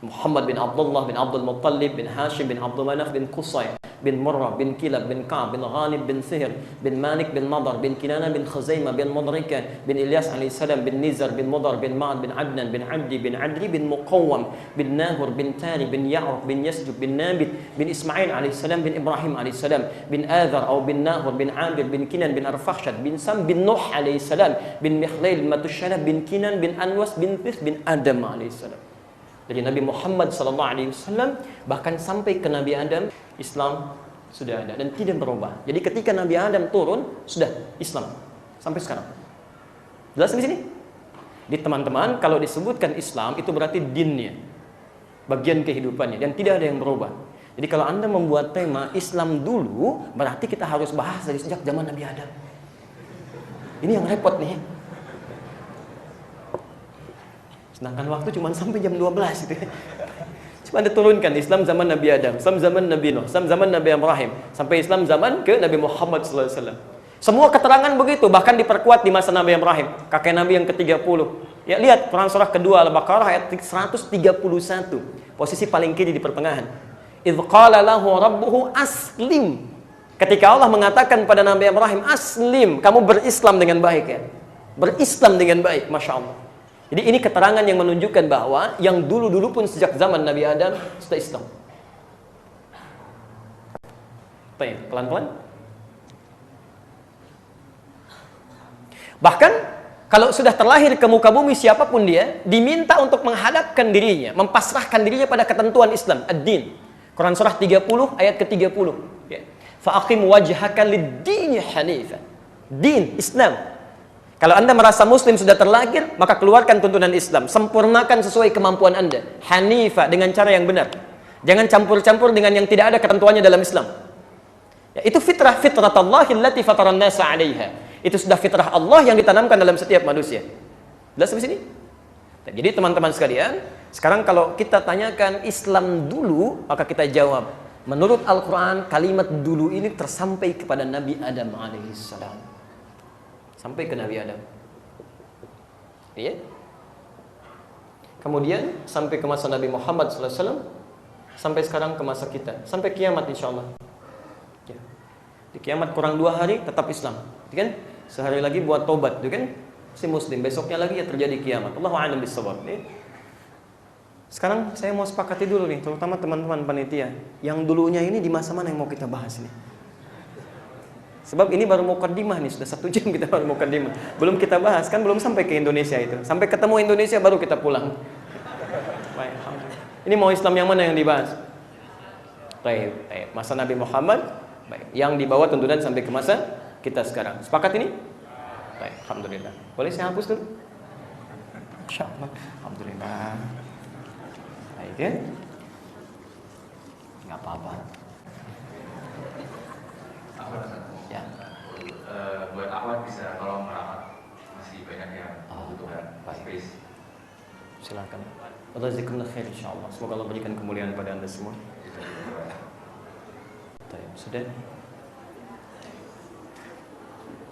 Muhammad bin Abdullah bin Abdul Muttalib bin Hashim bin Abdul Manaf bin Qusay bin Murrah bin Kilab bin Ka'ab bin Ghalib bin Sihr bin Malik bin Nadar bin Kinana bin Khuzaimah bin Mudrika bin Ilyas alaihissalam bin Nizar bin Mudar bin Ma'ad bin Adnan bin Abdi bin Adri bin Muqawwam bin Nahur bin Tari bin Ya'ruf bin Yasjub bin Nabit bin Ismail alaihissalam bin Ibrahim alaihissalam bin Adhar atau bin Nahur bin Amir bin Kinan bin Arfakhshad bin Sam bin Nuh alaihissalam bin Mikhlail Matushalab bin Kinan bin Anwas bin Thith bin Adam alaihissalam. Dari Nabi Muhammad SAW bahkan sampai ke Nabi Adam, Islam sudah ada dan tidak berubah. Jadi ketika Nabi Adam turun, sudah Islam sampai sekarang. Jelas di sini? Di teman-teman, kalau disebutkan Islam itu berarti dinnya, bagian kehidupannya, dan tidak ada yang berubah. Jadi kalau Anda membuat tema Islam dulu, berarti kita harus bahas dari sejak zaman Nabi Adam. Ini yang repot nih. Sedangkan waktu cuma sampai jam 12 itu. Cuma diturunkan Islam zaman Nabi Adam, Islam zaman Nabi Nuh, Islam zaman Nabi Ibrahim, sampai Islam zaman ke Nabi Muhammad SAW. Semua keterangan begitu, bahkan diperkuat di masa Nabi Ibrahim, kakek Nabi yang ke-30. Ya lihat Quran surah kedua Al-Baqarah ayat 131, posisi paling kiri di pertengahan. Idz qala lahu rabbuhu aslim. Ketika Allah mengatakan pada Nabi Ibrahim, aslim, kamu berislam dengan baik ya. Berislam dengan baik, Masya Allah. Jadi ini keterangan yang menunjukkan bahwa yang dulu-dulu pun sejak zaman Nabi Adam sudah Islam. Pelan-pelan. Bahkan kalau sudah terlahir ke muka bumi siapapun dia, diminta untuk menghadapkan dirinya, mempasrahkan dirinya pada ketentuan Islam, ad-din. Quran surah 30 ayat ke-30. Fa'aqim wajhaka lid-dini hanifan. Din, Islam. Kalau Anda merasa Muslim sudah terlahir, maka keluarkan tuntunan Islam. Sempurnakan sesuai kemampuan Anda. Hanifah, dengan cara yang benar. Jangan campur-campur dengan yang tidak ada ketentuannya dalam Islam. Ya, itu fitrah, fitratallahi allati fataran nasa 'alaiha. Itu sudah fitrah Allah yang ditanamkan dalam setiap manusia. Jelas sampai sini? Jadi teman-teman sekalian, sekarang kalau kita tanyakan Islam dulu, maka kita jawab, menurut Al-Quran, kalimat dulu ini tersampai kepada Nabi Adam alaihissalam. Sampai ke Nabi Adam. Iya? Kemudian sampai ke masa Nabi Muhammad SAW, sampai sekarang ke masa kita, sampai kiamat insya Allah. Ya. Di kiamat kurang 2 hari tetap Islam, kan? Sehari lagi buat tobat, kan? Si Muslim, besoknya lagi ya terjadi kiamat. Allahu a'lam bishawab. Sekarang saya mau sepakati dulu nih, terutama teman-teman panitia, yang dulunya ini di masa mana yang mau kita bahas ini? Sebab ini baru mukaddimah nih, sudah 1 jam kita baru mukaddimah. Belum kita bahas, kan belum sampai ke Indonesia itu. Sampai ketemu Indonesia baru kita pulang. Baik, ini mau Islam yang mana yang dibahas? Baik, masa Nabi Muhammad, baik, yang dibawa tuntunan sampai ke masa kita sekarang. Sepakat ini? Baik, alhamdulillah. Boleh saya hapus dulu? Insyaallah. Alhamdulillah. Baik ya. Enggak apa-apa. Ya. Buat awal bisa tolong merapat, masih banyak yang membutuhkan space. Silakan. Jazakumullah khair insyaallah. Semoga Allah berikan kemuliaan pada Anda semua. Baik, sudah.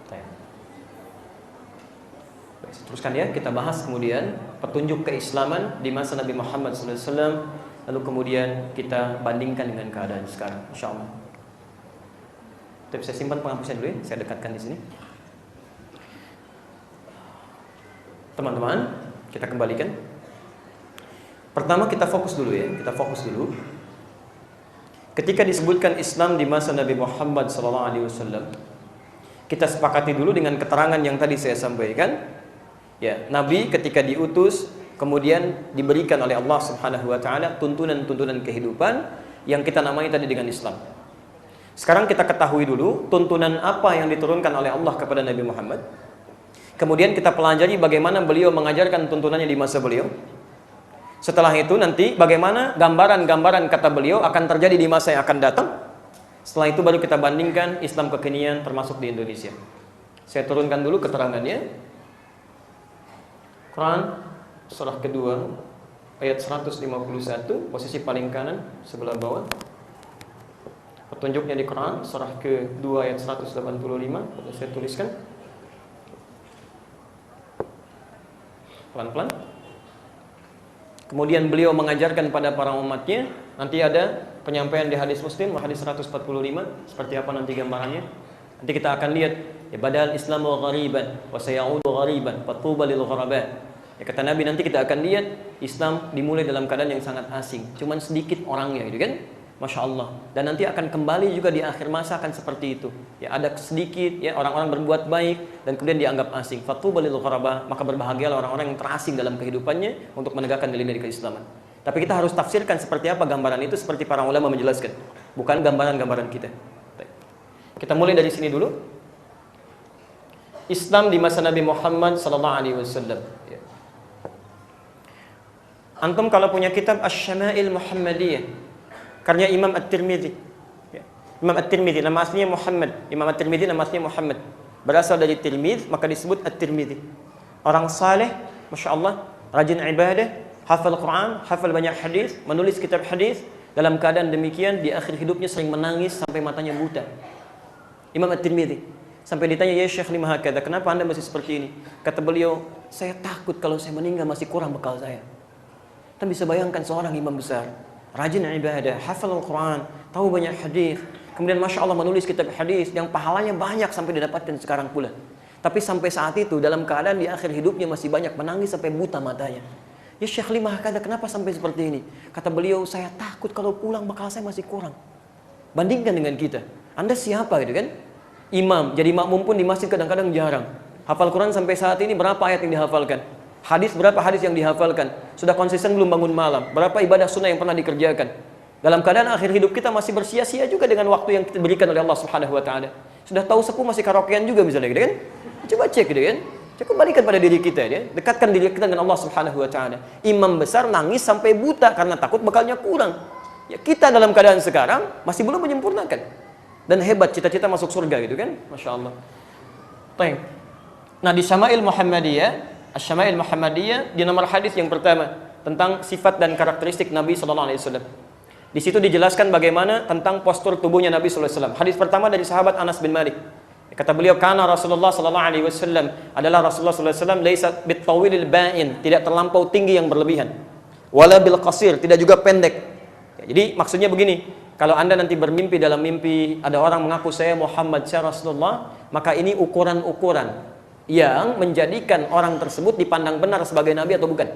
Baik, teruskan ya, kita bahas kemudian petunjuk keislaman di masa Nabi Muhammad SAW, lalu kemudian kita bandingkan dengan keadaan sekarang, insyaallah. Tapi saya simpan penghapusan dulu ya, saya dekatkan di sini. Teman-teman, kita kembalikan. Pertama kita fokus dulu ya, kita fokus dulu. Ketika disebutkan Islam di masa Nabi Muhammad SAW, kita sepakati dulu dengan keterangan yang tadi saya sampaikan. Ya, Nabi ketika diutus kemudian diberikan oleh Allah Subhanahu wa taala tuntunan-tuntunan kehidupan yang kita namai tadi dengan Islam. Sekarang kita ketahui dulu tuntunan apa yang diturunkan oleh Allah kepada Nabi Muhammad. Kemudian kita pelajari bagaimana beliau mengajarkan tuntunannya di masa beliau. Setelah itu nanti bagaimana gambaran-gambaran kata beliau akan terjadi di masa yang akan datang. Setelah itu baru kita bandingkan Islam kekinian termasuk di Indonesia. Saya turunkan dulu keterangannya. Quran surah kedua ayat 151, posisi paling kanan sebelah bawah. Petunjuknya di Quran surah kedua ayat 185, saya tuliskan. Pelan-pelan. Kemudian beliau mengajarkan pada para umatnya. Nanti ada penyampaian di hadis Muslim, hadis 145. Seperti apa nanti gambarannya? Nanti kita akan lihat. Ya badal Islamu ghariban wa sayaudu ghariban fatuba lil ghuraba. Ya kata Nabi, nanti kita akan lihat Islam dimulai dalam keadaan yang sangat asing. Cuman sedikit orangnya gitu kan? Masya Allah. Dan nanti akan kembali juga di akhir masa akan seperti itu. Ya ada sedikit ya orang-orang berbuat baik dan kemudian dianggap asing. Fatuba lil ghuraba, maka berbahagialah orang-orang yang terasing dalam kehidupannya untuk menegakkan nilai-nilai keislaman. Tapi kita harus tafsirkan seperti apa gambaran itu seperti para ulama menjelaskan, bukan gambaran-gambaran kita. Kita mulai dari sini dulu. Islam di masa Nabi Muhammad sallallahu alaihi wasallam. Antum kalau punya kitab Asy-Syama'il Muhammadiyah karya Imam At-Tirmidzi. Imam At-Tirmidzi nama aslinya Muhammad. Imam At-Tirmidzi nama aslinya Muhammad. Berasal dari Tirmidz, maka disebut At-Tirmidzi. Orang saleh, Masya Allah, rajin ibadah, hafal Quran, hafal banyak hadis, menulis kitab hadis. Dalam keadaan demikian, di akhir hidupnya sering menangis sampai matanya buta. Imam At-Tirmidzi. Sampai ditanya, ya Syekh lima hakada, kenapa anda masih seperti ini? Kata beliau, saya takut kalau saya meninggal masih kurang bekal saya. Kita bisa bayangkan seorang imam besar, rajin ibadah, hafal Al-Quran, tahu banyak hadis, kemudian Masya Allah menulis kitab hadis yang pahalanya banyak sampai didapatkan sekarang pula. Tapi sampai saat itu dalam keadaan di akhir hidupnya masih banyak menangis sampai buta matanya. Ya Syekh lima hakada, kenapa sampai seperti ini? Kata beliau, saya takut kalau pulang bekal saya masih kurang. Bandingkan dengan kita. Anda siapa gitu kan? Imam, jadi makmum pun di masjid kadang-kadang jarang. Hafal Quran sampai saat ini berapa ayat yang dihafalkan? Hadis berapa hadis yang dihafalkan? Sudah konsisten belum bangun malam? Berapa ibadah sunnah yang pernah dikerjakan? Dalam keadaan akhir hidup kita masih bersia-sia juga dengan waktu yang kita berikan oleh Allah Subhanahu wa taala. Sudah tahu sepuh masih karaokean juga misalnya gitu kan? Coba cek gitu kan? Coba balikan pada diri kita ya. Dekatkan diri kita dengan Allah Subhanahu wa taala. Imam besar nangis sampai buta karena takut bekalnya kurang. Ya kita dalam keadaan sekarang masih belum menyempurnakan. Dan hebat cita-cita masuk surga gitu kan? Masya Allah. Baik. Nah di Syama'il Muhammadiyah, Asy-Syama'il Muhammadiyah di nomor hadis yang pertama tentang sifat dan karakteristik Nabi sallallahu alaihi wasallam. Di situ dijelaskan bagaimana tentang postur tubuhnya Nabi sallallahu alaihi wasallam. Hadis pertama dari sahabat Anas bin Malik. Kata beliau, "Kana Rasulullah sallallahu alaihi wasallam adalah Rasulullah sallallahu alaihi wasallam laisa bitawilil ba'in, tidak terlampau tinggi yang berlebihan. Wala bil qasir, tidak juga pendek." Ya, jadi maksudnya begini, kalau Anda nanti bermimpi dalam mimpi ada orang mengaku saya Muhammad, saya Rasulullah, maka ini ukuran-ukuran yang menjadikan orang tersebut dipandang benar sebagai Nabi atau bukan.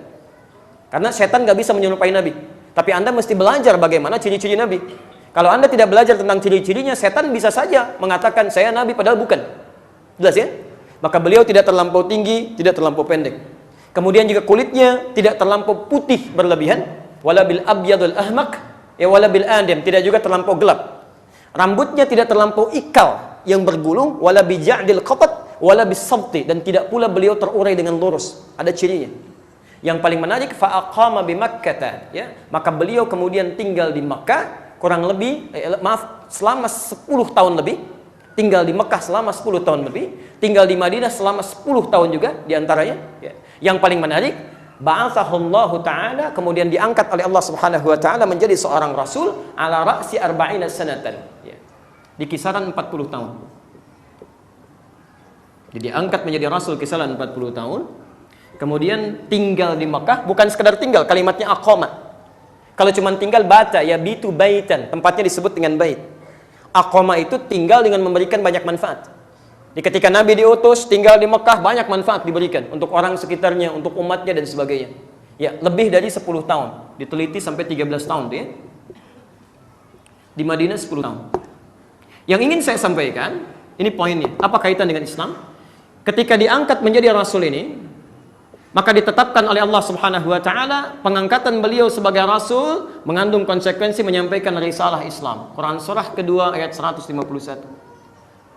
Karena setan gak bisa menyerupai Nabi. Tapi Anda mesti belajar bagaimana ciri-ciri Nabi. Kalau Anda tidak belajar tentang ciri-cirinya, setan bisa saja mengatakan saya Nabi padahal bukan. Jelas ya? Maka beliau tidak terlampau tinggi, tidak terlampau pendek. Kemudian juga kulitnya tidak terlampau putih berlebihan, wala bil abyadul ahmaq, ya wala bil adem, tidak juga terlampau gelap. Rambutnya tidak terlampau ikal yang bergulung, wala bi ja'dil qatat, wala bisabti, dan tidak pula beliau terurai dengan lurus. Ada cirinya. Yang paling menarik, fa'aqama bi Makkah, ya. Maka beliau kemudian tinggal di Makkah kurang lebih selama 10 tahun lebih, tinggal di Mekah selama 10 tahun lebih, tinggal di Madinah selama 10 tahun juga diantaranya, ya. Yang paling menarik, ba'athahullahu ta'ala, kemudian diangkat oleh Allah Subhanahu wa ta'ala menjadi seorang rasul ala ra'si arba'ina sanatan, ya. Di kisaran 40 tahun. Jadi angkat menjadi rasul kisaran 40 tahun. Kemudian tinggal di Mekah, bukan sekedar tinggal, kalimatnya aqama. Kalau cuma tinggal bata, ya bitu baitan, tempatnya disebut dengan bait. Aqama itu tinggal dengan memberikan banyak manfaat. Jadi ketika Nabi diutus tinggal di Mekah, banyak manfaat diberikan untuk orang sekitarnya, untuk umatnya dan sebagainya. Ya, lebih dari 10 tahun. Diteliti sampai 13 tahun tuh ya. Di Madinah 10 tahun. Yang ingin saya sampaikan, ini poinnya. Apa kaitan dengan Islam? Ketika diangkat menjadi rasul ini, maka ditetapkan oleh Allah Subhanahu wa taala pengangkatan beliau sebagai rasul mengandung konsekuensi menyampaikan risalah Islam. Quran surah kedua ayat 151.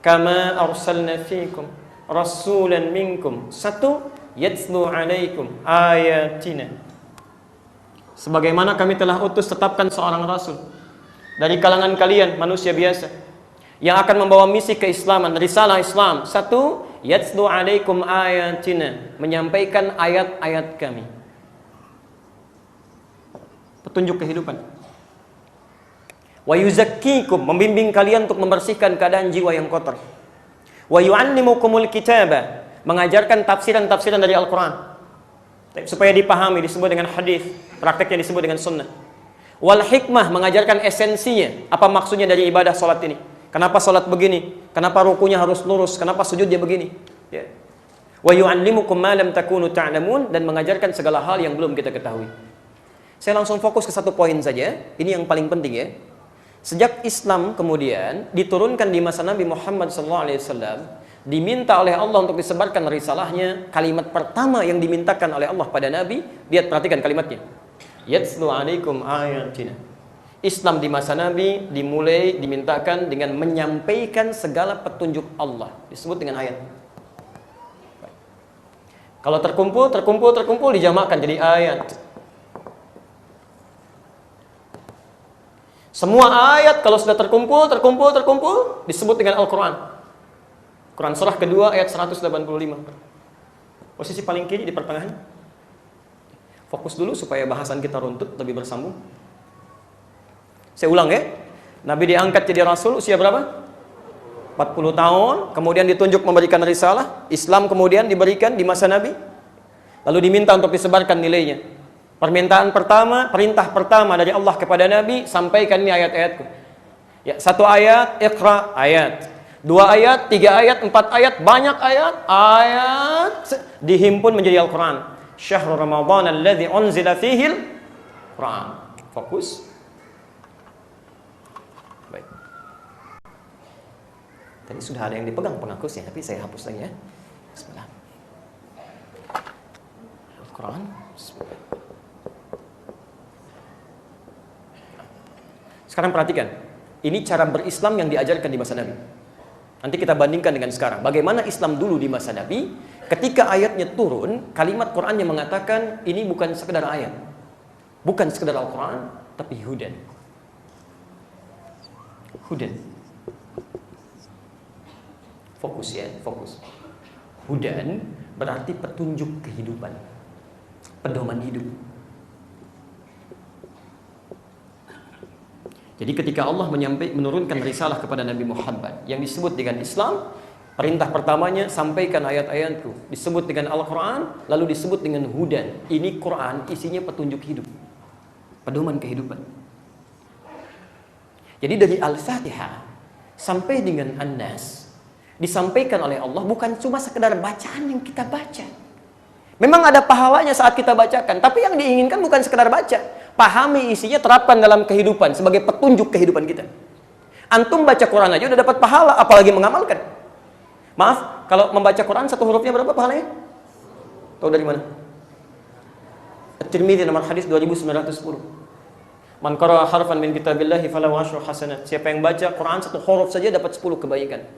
Kama arsalna fiikum rasulan minkum satu yatslu alaikum ayatina. Sebagaimana kami telah utus tetapkan seorang rasul dari kalangan kalian manusia biasa yang akan membawa misi keislaman, risalah Islam. Satu, yatslu alaikum ayatina, menyampaikan ayat-ayat kami. Petunjuk kehidupan. Wa yuzakkikum, membimbing kalian untuk membersihkan keadaan jiwa yang kotor. Wa yu'allimukumul kitaba, mengajarkan tafsiran-tafsiran dari Al-Qur'an supaya dipahami, disebut dengan hadis, prakteknya disebut dengan sunnah. Wal hikmah, mengajarkan esensinya, apa maksudnya dari ibadah salat ini. Kenapa salat begini? Kenapa rukunya harus lurus? Kenapa sujudnya begini? Ya. Wa yu'allimukum ma lam takunu ta'lamun, dan mengajarkan segala hal yang belum kita ketahui. Saya langsung fokus ke satu poin saja. Ini yang paling penting ya. Sejak Islam kemudian diturunkan di masa Nabi Muhammad SAW, diminta oleh Allah untuk disebarkan risalahnya, kalimat pertama yang dimintakan oleh Allah pada Nabi, lihat perhatikan kalimatnya. Yatslu alaikum ayatina. Islam di masa Nabi dimulai dimintakan dengan menyampaikan segala petunjuk Allah, disebut dengan ayat. Kalau terkumpul dijamakkan jadi ayat. Semua ayat kalau sudah terkumpul disebut dengan Al-Quran. Quran surah kedua ayat 185. Posisi paling kiri di pertengahan. Fokus dulu supaya bahasan kita runtut lebih bersambung. Saya ulang ya. Nabi diangkat jadi rasul usia berapa? 40 tahun, kemudian ditunjuk memberikan risalah. Islam kemudian diberikan di masa Nabi. Lalu diminta untuk disebarkan nilainya. Permintaan pertama, perintah pertama dari Allah kepada Nabi, sampaikan ini ayat-ayatku. Ya, satu ayat, iqra, ayat. 2 ayat, 3 ayat, 4 ayat, banyak ayat dihimpun menjadi Al-Quran. Syahrul Ramadan alladzi unzila fihil Quran. Fokus. Baik. Tadi sudah ada yang dipegang penghapusnya, tapi saya hapus lagi ya. Bismillah. Al-Quran. Bismillah. Sekarang perhatikan, ini cara berislam yang diajarkan di masa Nabi. Nanti kita bandingkan dengan sekarang. Bagaimana Islam dulu di masa Nabi, ketika ayatnya turun, kalimat Quran yang mengatakan ini bukan sekedar ayat, bukan sekedar Al-Quran, tapi hudan. Hudan. Fokus ya, fokus. Hudan berarti petunjuk kehidupan, pedoman hidup. Jadi ketika Allah menurunkan risalah kepada Nabi Muhammad yang disebut dengan Islam, perintah pertamanya sampaikan ayat-ayatku, disebut dengan Al-Quran, lalu disebut dengan hudan. Ini Quran isinya petunjuk hidup, pedoman kehidupan. Jadi dari Al-Fatihah sampai dengan An-Nas disampaikan oleh Allah bukan cuma sekedar bacaan yang kita baca. Memang ada pahalanya saat kita bacakan, tapi yang diinginkan bukan sekedar baca. Pahami isinya, terapkan dalam kehidupan sebagai petunjuk kehidupan kita. Antum baca Quran aja udah dapat pahala, apalagi mengamalkan. Maaf, kalau membaca Quran satu hurufnya berapa pahalanya? Tahu dari mana? At-Tirmidzi nomor hadis 2910. Man qara'a harfan min kitabillahi falahu asyru hasanat. Siapa yang baca Quran satu huruf saja dapat 10 kebaikan.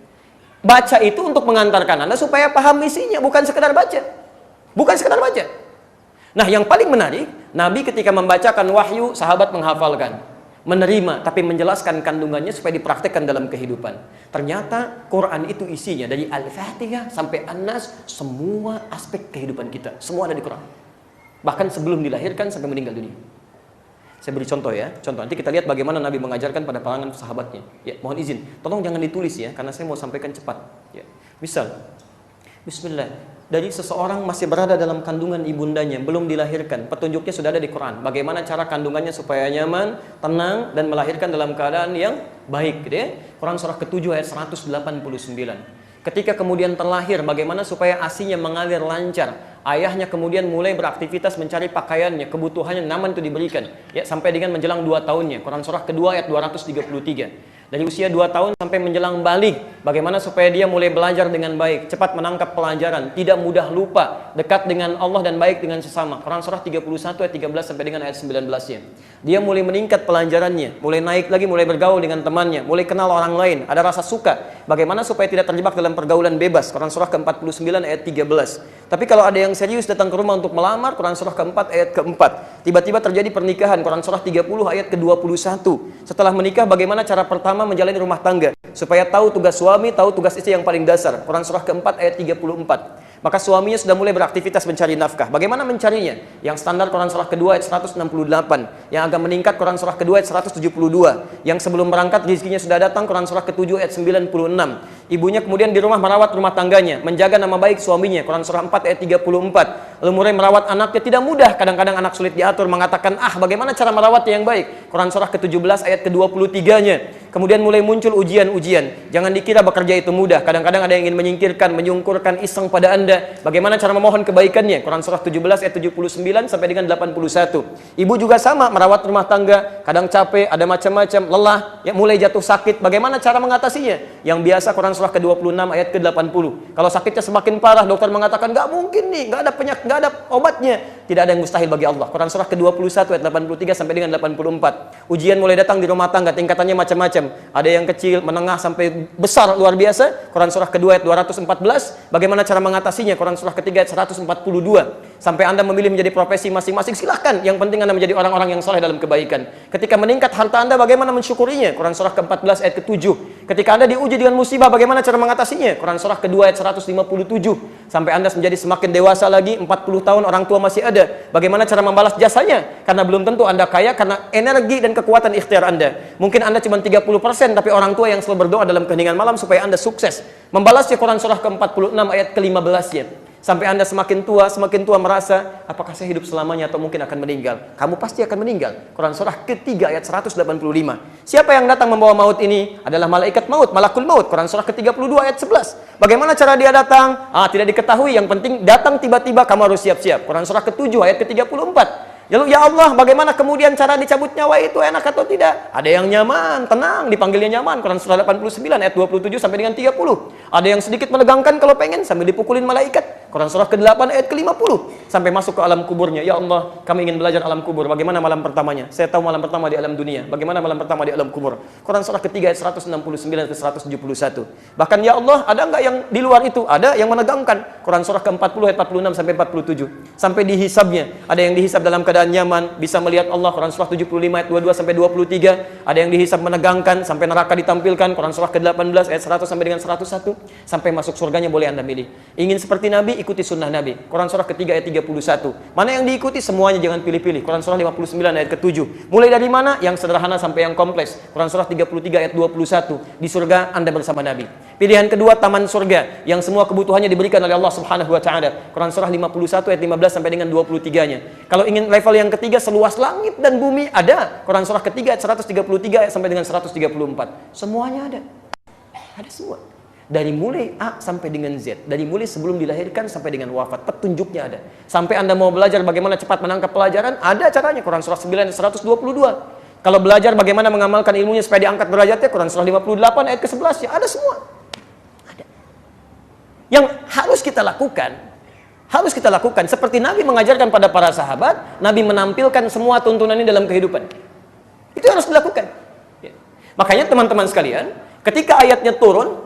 Baca itu untuk mengantarkan Anda supaya paham isinya, bukan sekedar baca. Bukan sekedar baca. Nah, yang paling menarik, Nabi ketika membacakan wahyu, sahabat menghafalkan, menerima, tapi menjelaskan kandungannya supaya dipraktekkan dalam kehidupan. Ternyata Quran itu isinya dari Al-Fatihah sampai An-Nas, semua aspek kehidupan kita, semua ada di Quran. Bahkan sebelum dilahirkan sampai meninggal dunia. Saya beri contoh ya, contoh nanti kita lihat bagaimana Nabi mengajarkan pada kalangan sahabatnya. Ya, mohon izin, tolong jangan ditulis ya, karena saya mau sampaikan cepat. Ya, misal, Bismillah. dari seseorang masih berada dalam kandungan ibundanya, belum dilahirkan. Petunjuknya sudah ada di Quran. Bagaimana cara kandungannya supaya nyaman, tenang, dan melahirkan dalam keadaan yang baik, gitu ya. Quran surah ke-7 ayat 189. Ketika kemudian terlahir, bagaimana supaya ASI-nya mengalir lancar. Ayahnya kemudian mulai beraktivitas mencari pakaiannya, kebutuhannya nyaman itu diberikan. Ya, sampai dengan menjelang 2 tahunnya. Quran surah kedua ayat 233. Dari usia 2 tahun sampai menjelang balik, bagaimana supaya dia mulai belajar dengan baik, cepat menangkap pelajaran, tidak mudah lupa, dekat dengan Allah dan baik dengan sesama. Quran surah 31 ayat 13 sampai dengan ayat 19-nya. Dia mulai meningkat pelajarannya, mulai naik lagi, mulai bergaul dengan temannya, mulai kenal orang lain, ada rasa suka. Bagaimana supaya tidak terjebak dalam pergaulan bebas. Quran surah ke-49 ayat 13. Tapi kalau ada yang serius datang ke rumah untuk melamar, Quran surah ke-4 ayat ke-4. Tiba-tiba terjadi pernikahan, Quran surah 30 ayat ke-21. Setelah menikah, bagaimana cara pertama menjalani rumah tangga supaya tahu tugas suami, tahu tugas istri yang paling dasar. Quran surah ke-4 ayat 34. Maka suaminya sudah mulai beraktivitas mencari nafkah. Bagaimana mencarinya? Yang standar Quran surah kedua ayat 168. Yang agak meningkat Quran surah kedua ayat 172. Yang sebelum berangkat rezekinya sudah datang Quran surah ke-7 ayat 96. Ibunya kemudian di rumah merawat rumah tangganya, menjaga nama baik suaminya. Quran surah 4 ayat 34. Lalu mulai merawat anaknya, tidak mudah. Kadang-kadang anak sulit diatur, mengatakan, bagaimana cara merawatnya yang baik? Quran surah ke-17 ayat ke-23-nya. Kemudian mulai muncul ujian-ujian. Jangan dikira bekerja itu mudah. Kadang-kadang ada yang ingin menyingkirkan, menyungkurkan iseng pada Anda. Bagaimana cara memohon kebaikannya? Quran surah 17 ayat 79 sampai dengan 81. Ibu juga sama, merawat rumah tangga, kadang capek, ada macam-macam, lelah, ya mulai jatuh sakit. Bagaimana cara mengatasinya? Yang biasa Quran surah ke-26 ayat ke-80. Kalau sakitnya semakin parah, dokter mengatakan nggak mungkin nih, nggak ada penyakit, nggak ada obatnya. Tidak ada yang mustahil bagi Allah. Quran surah ke-21 ayat 83 sampai dengan 84. Ujian mulai datang di rumah tangga, tingkatannya macam-macam. Ada yang kecil, menengah sampai besar luar biasa. Quran surah kedua ayat 214. Bagaimana cara mengatasinya? Quran surah ketiga ayat 142. Sampai Anda memilih menjadi profesi masing-masing, silahkan. Yang penting Anda menjadi orang-orang yang soleh dalam kebaikan. Ketika meningkat harta Anda, bagaimana mensyukurinya? Quran surah ke-14 ayat ke-7. Ketika Anda diuji dengan musibah, bagaimana cara mengatasinya? Quran surah kedua ayat 157. Sampai Anda menjadi semakin dewasa lagi, 40 tahun orang tua masih ada. Bagaimana cara membalas jasanya? Karena belum tentu Anda kaya karena energi dan kekuatan ikhtiar Anda. Mungkin Anda cuma 30%, tapi orang tua yang selalu berdoa dalam keheningan malam supaya Anda sukses. Membalasnya Quran surah ke-46 ayat ke-15-nya. Sampai Anda semakin tua merasa, apakah saya hidup selamanya atau mungkin akan meninggal? Kamu pasti akan meninggal. Quran surah ketiga ayat 185. Siapa yang datang membawa maut ini? Adalah malaikat maut, malakul maut. Quran surah ke-32 ayat 11. Bagaimana cara dia datang? Tidak diketahui, yang penting datang tiba-tiba, kamu harus siap-siap. Quran surah ke-7 ayat ke-34. Lalu ya Allah, bagaimana kemudian cara dicabut nyawa itu, enak atau tidak? Ada yang nyaman, tenang, dipanggilnya nyaman. Quran surah 89 ayat 27 sampai dengan 30. Ada yang sedikit menegangkan kalau pengen sambil dipukulin malaikat. Quran surah ke-8 ayat ke-50 sampai masuk ke alam kuburnya. Ya Allah, kami ingin belajar alam kubur. Bagaimana malam pertamanya? Saya tahu malam pertama di alam dunia. Bagaimana malam pertama di alam kubur? Quran surah ketiga ayat 169 ke 171. Bahkan ya Allah, ada enggak yang di luar itu? Ada yang menegangkan. Quran surah ke-40 ayat 46 sampai 47. Sampai dihisabnya. Ada yang dihisab dalam keadaan nyaman, bisa melihat Allah. Quran surah 75 ayat 22 sampai 23. Ada yang dihisab menegangkan sampai neraka ditampilkan. Quran surah ke-18 ayat 100 sampai dengan 101. Sampai masuk surganya boleh Anda milih. Ingin seperti Nabi, ikuti sunnah Nabi. Quran surah ketiga ayat 31. Mana yang diikuti? Semuanya, jangan pilih-pilih. Quran surah 59 ayat ke-7. Mulai dari mana? Yang sederhana sampai yang kompleks. Quran surah 33 ayat 21. Di surga Anda bersama Nabi. Pilihan kedua, taman surga yang semua kebutuhannya diberikan oleh Allah Subhanahu wa taala. Quran surah 51 ayat 15 sampai dengan 23-nya. Kalau ingin level yang ketiga, seluas langit dan bumi, ada. Quran surah ketiga ayat 133 ayat sampai dengan 134. Semuanya ada. Ada semua. Dari mulai A sampai dengan Z, dari mulai sebelum dilahirkan sampai dengan wafat, petunjuknya ada. Sampai Anda mau belajar bagaimana cepat menangkap pelajaran, ada caranya. Quran surah 9 ayat 122. Kalau belajar bagaimana mengamalkan ilmunya supaya diangkat derajatnya, Quran surah 58 ayat ke-11, ya ada semua. Ada. Yang harus kita lakukan seperti Nabi mengajarkan pada para sahabat, Nabi menampilkan semua tuntunan ini dalam kehidupan. Itu harus dilakukan. Ya. Makanya teman-teman sekalian, ketika ayatnya turun,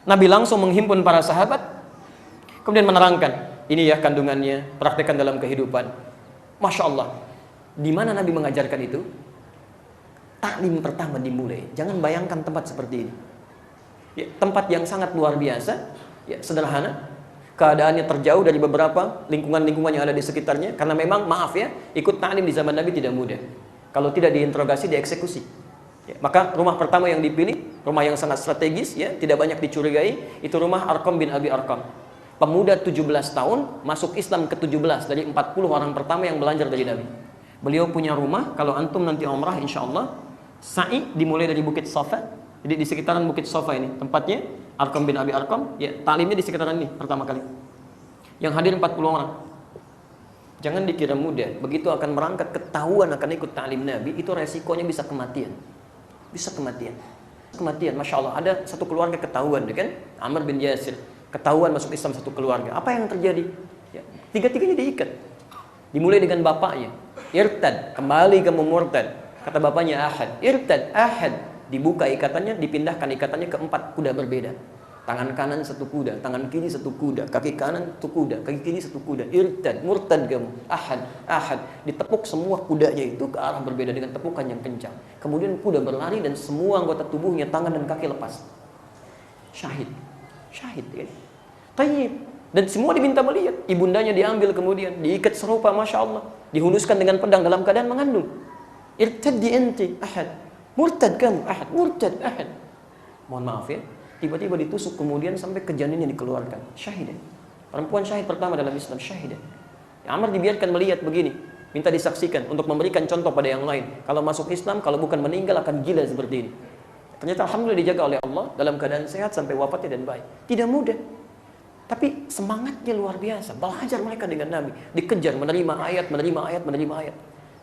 Nabi langsung menghimpun para sahabat, kemudian menerangkan, ini ya kandungannya, praktekkan dalam kehidupan. Masya Allah, di mana Nabi mengajarkan itu? Taklim pertama dimulai. Jangan bayangkan tempat seperti ini. Ya, tempat yang sangat luar biasa, ya, sederhana, keadaannya terjauh dari beberapa lingkungan-lingkungan yang ada di sekitarnya, karena memang, maaf ya, ikut taklim di zaman Nabi tidak mudah. Kalau tidak diinterogasi, dieksekusi. Ya, maka rumah pertama yang dipilih, rumah yang sangat strategis, ya, tidak banyak dicurigai, itu rumah Arqam bin Abi Arqam. Pemuda 17 tahun masuk Islam ke-17 dari 40 orang pertama yang belajar dari Nabi. Beliau punya rumah, kalau antum nanti umrah insyaallah, sa'i dimulai dari Bukit Safa. Jadi di sekitaran Bukit Safa ini tempatnya Arqam bin Abi Arqam, ya taklimnya di sekitaran ini pertama kali. Yang hadir 40 orang. Jangan dikira mudah, begitu akan berangkat ketahuan akan ikut ta'lim Nabi, itu resikonya bisa kematian. Bisa kematian. Kematian, Masya Allah, ada satu keluarga ketahuan, kan? Amr bin Yasir, ketahuan masuk Islam satu keluarga. Apa yang terjadi? Ya, tiga-tiganya diikat. Dimulai dengan bapaknya, irtad, kembali ke murtad. Kata bapaknya ahad, irtad, ahad. Dibuka ikatannya, dipindahkan ikatannya ke 4 kuda berbeda. Tangan kanan satu kuda, tangan kiri satu kuda, kaki kanan satu kuda, kaki kiri satu kuda. Irtad, murtad kamu, ahad, ahad. Ditepuk semua kudanya itu ke arah berbeda dengan tepukan yang kencang. Kemudian kuda berlari dan semua anggota tubuhnya, tangan dan kaki lepas. Syahid, syahid ya. Tayyib. Dan semua diminta melihat. Ibundanya diambil kemudian, diikat serupa, Masya Allah. Dihuluskan dengan pedang dalam keadaan mengandung. Irtad di ente, ahad. Murtad kamu, ahad, murtad, ahad. Mohon maaf ya. Tiba-tiba ditusuk kemudian sampai ke janinnya dikeluarkan. Syahid. Perempuan syahid pertama dalam Islam, syahid. Amr dibiarkan melihat begini, minta disaksikan untuk memberikan contoh pada yang lain. Kalau masuk Islam, kalau bukan meninggal akan gila seperti ini. Ternyata alhamdulillah dijaga oleh Allah dalam keadaan sehat sampai wafatnya dan baik. Tidak mudah. Tapi semangatnya luar biasa. Belajar mereka dengan Nabi, dikejar menerima ayat, menerima ayat, menerima ayat.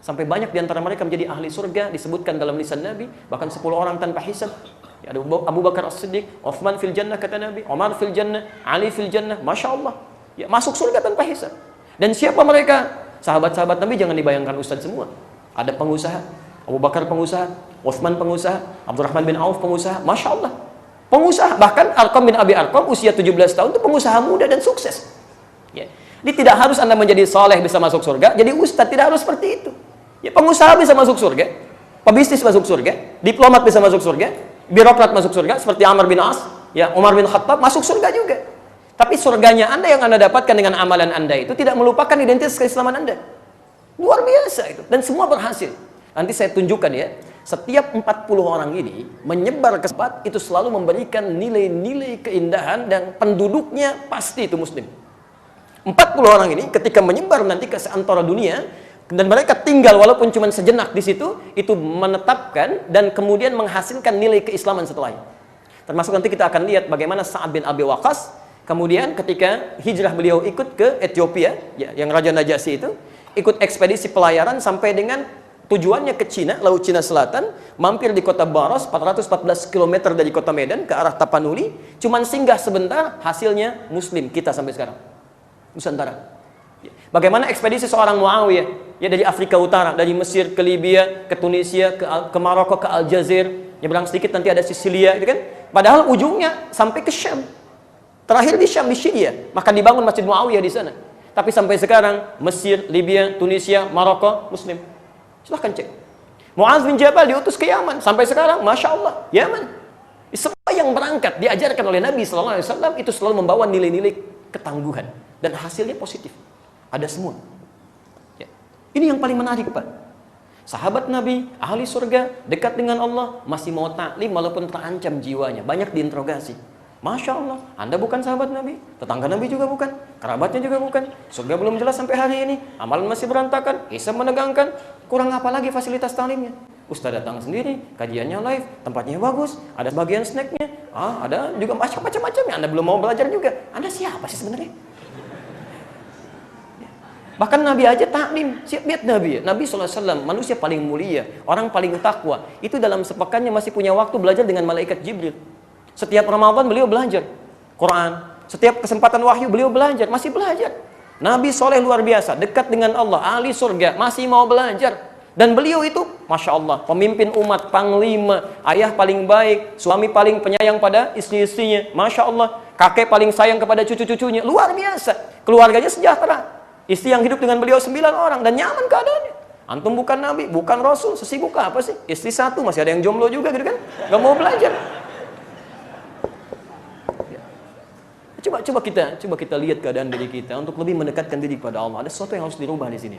Sampai banyak di antara mereka menjadi ahli surga, disebutkan dalam lisan Nabi, bahkan 10 orang tanpa hisab. Ya, ada Abu Bakar As-Siddiq, Uthman fil jannah kata Nabi, Umar fil jannah, Ali fil jannah, Masya Allah. Ya, masuk surga tanpa hisab. Dan siapa mereka? Sahabat-sahabat Nabi jangan dibayangkan ustaz semua. Ada pengusaha, Abu Bakar pengusaha, Uthman pengusaha, Abdurrahman bin Auf pengusaha, Masya Allah. Pengusaha, bahkan Arqam bin Abi Arqam usia 17 tahun itu pengusaha muda dan sukses. Ya. Jadi tidak harus Anda menjadi saleh bisa masuk surga, jadi ustaz tidak harus seperti itu. Ya, pengusaha bisa masuk surga, pebisnis masuk surga, diplomat bisa masuk surga, birokrat masuk surga seperti Amr bin As, ya Umar bin Khattab masuk surga juga. Tapi surganya Anda yang Anda dapatkan dengan amalan Anda itu tidak melupakan identitas keislaman Anda. Luar biasa itu dan semua berhasil. Nanti saya tunjukkan ya. Setiap 40 orang ini menyebar ke tempat itu selalu memberikan nilai-nilai keindahan dan penduduknya pasti itu muslim. 40 orang ini ketika menyebar nanti ke seantero dunia dan mereka tinggal walaupun cuma sejenak di situ, itu menetapkan dan kemudian menghasilkan nilai keislaman setelahnya. Termasuk nanti kita akan lihat bagaimana Sa'ad bin Abi Waqqas kemudian ketika hijrah beliau ikut ke Ethiopia, ya, yang Raja Najasyi itu ikut ekspedisi pelayaran sampai dengan tujuannya ke Cina, Laut Cina Selatan, mampir di kota Baros, 414 km dari kota Medan ke arah Tapanuli, cuman singgah sebentar, hasilnya muslim kita sampai sekarang. Nusantara. Bagaimana ekspedisi seorang Muawiyah, ya dari Afrika Utara, dari Mesir ke Libya, ke Tunisia, ke Maroko, ke Aljazair, nyebrang sedikit nanti ada Sisilia, gitu kan? Padahal ujungnya sampai ke Syam. Terakhir di Syam, di Syria, maka dibangun Masjid Muawiyah di sana. Tapi sampai sekarang Mesir, Libya, Tunisia, Maroko, muslim. Silahkan cek. Muaz bin Jabal diutus ke Yaman. Sampai sekarang, Masya Allah, Yaman. Semua yang berangkat, diajarkan oleh Nabi SAW, itu selalu membawa nilai-nilai ketangguhan. Dan hasilnya positif. Ada semua. Ya. Ini yang paling menarik, Pak. Sahabat Nabi, ahli surga, dekat dengan Allah, masih mau taklim walaupun terancam jiwanya. Banyak diinterogasi. Masya Allah, Anda bukan sahabat Nabi, tetangga Nabi juga bukan, kerabatnya juga bukan, surga belum jelas sampai hari ini, amalan masih berantakan, hisab menegangkan, kurang apa lagi fasilitas taklimnya? Ustaz datang sendiri, kajiannya live, tempatnya bagus, ada bagian snacknya, ada juga macam-macamnya, Anda belum mau belajar juga. Anda siapa sih sebenarnya? Bahkan Nabi aja taklim, lihat Nabi, Nabi SAW, manusia paling mulia, orang paling takwa, itu dalam sepekannya masih punya waktu belajar dengan malaikat Jibril. Setiap Ramadan beliau belajar Quran. Setiap kesempatan wahyu beliau belajar, masih belajar. Nabi soleh luar biasa, dekat dengan Allah, ahli surga, masih mau belajar. Dan beliau itu, Masya Allah, pemimpin umat, panglima, ayah paling baik, suami paling penyayang pada istri-istrinya, Masya Allah, kakek paling sayang kepada cucu-cucunya, luar biasa. Keluarganya sejahtera. Istri yang hidup dengan beliau 9 orang dan nyaman keadaannya. Antum bukan Nabi, bukan Rasul, sesibuk apa sih? Istri 1, masih ada yang jomblo juga gitu kan? Gak mau belajar. Coba kita lihat keadaan diri kita untuk lebih mendekatkan diri kepada Allah. Ada sesuatu yang harus dirubah di sini.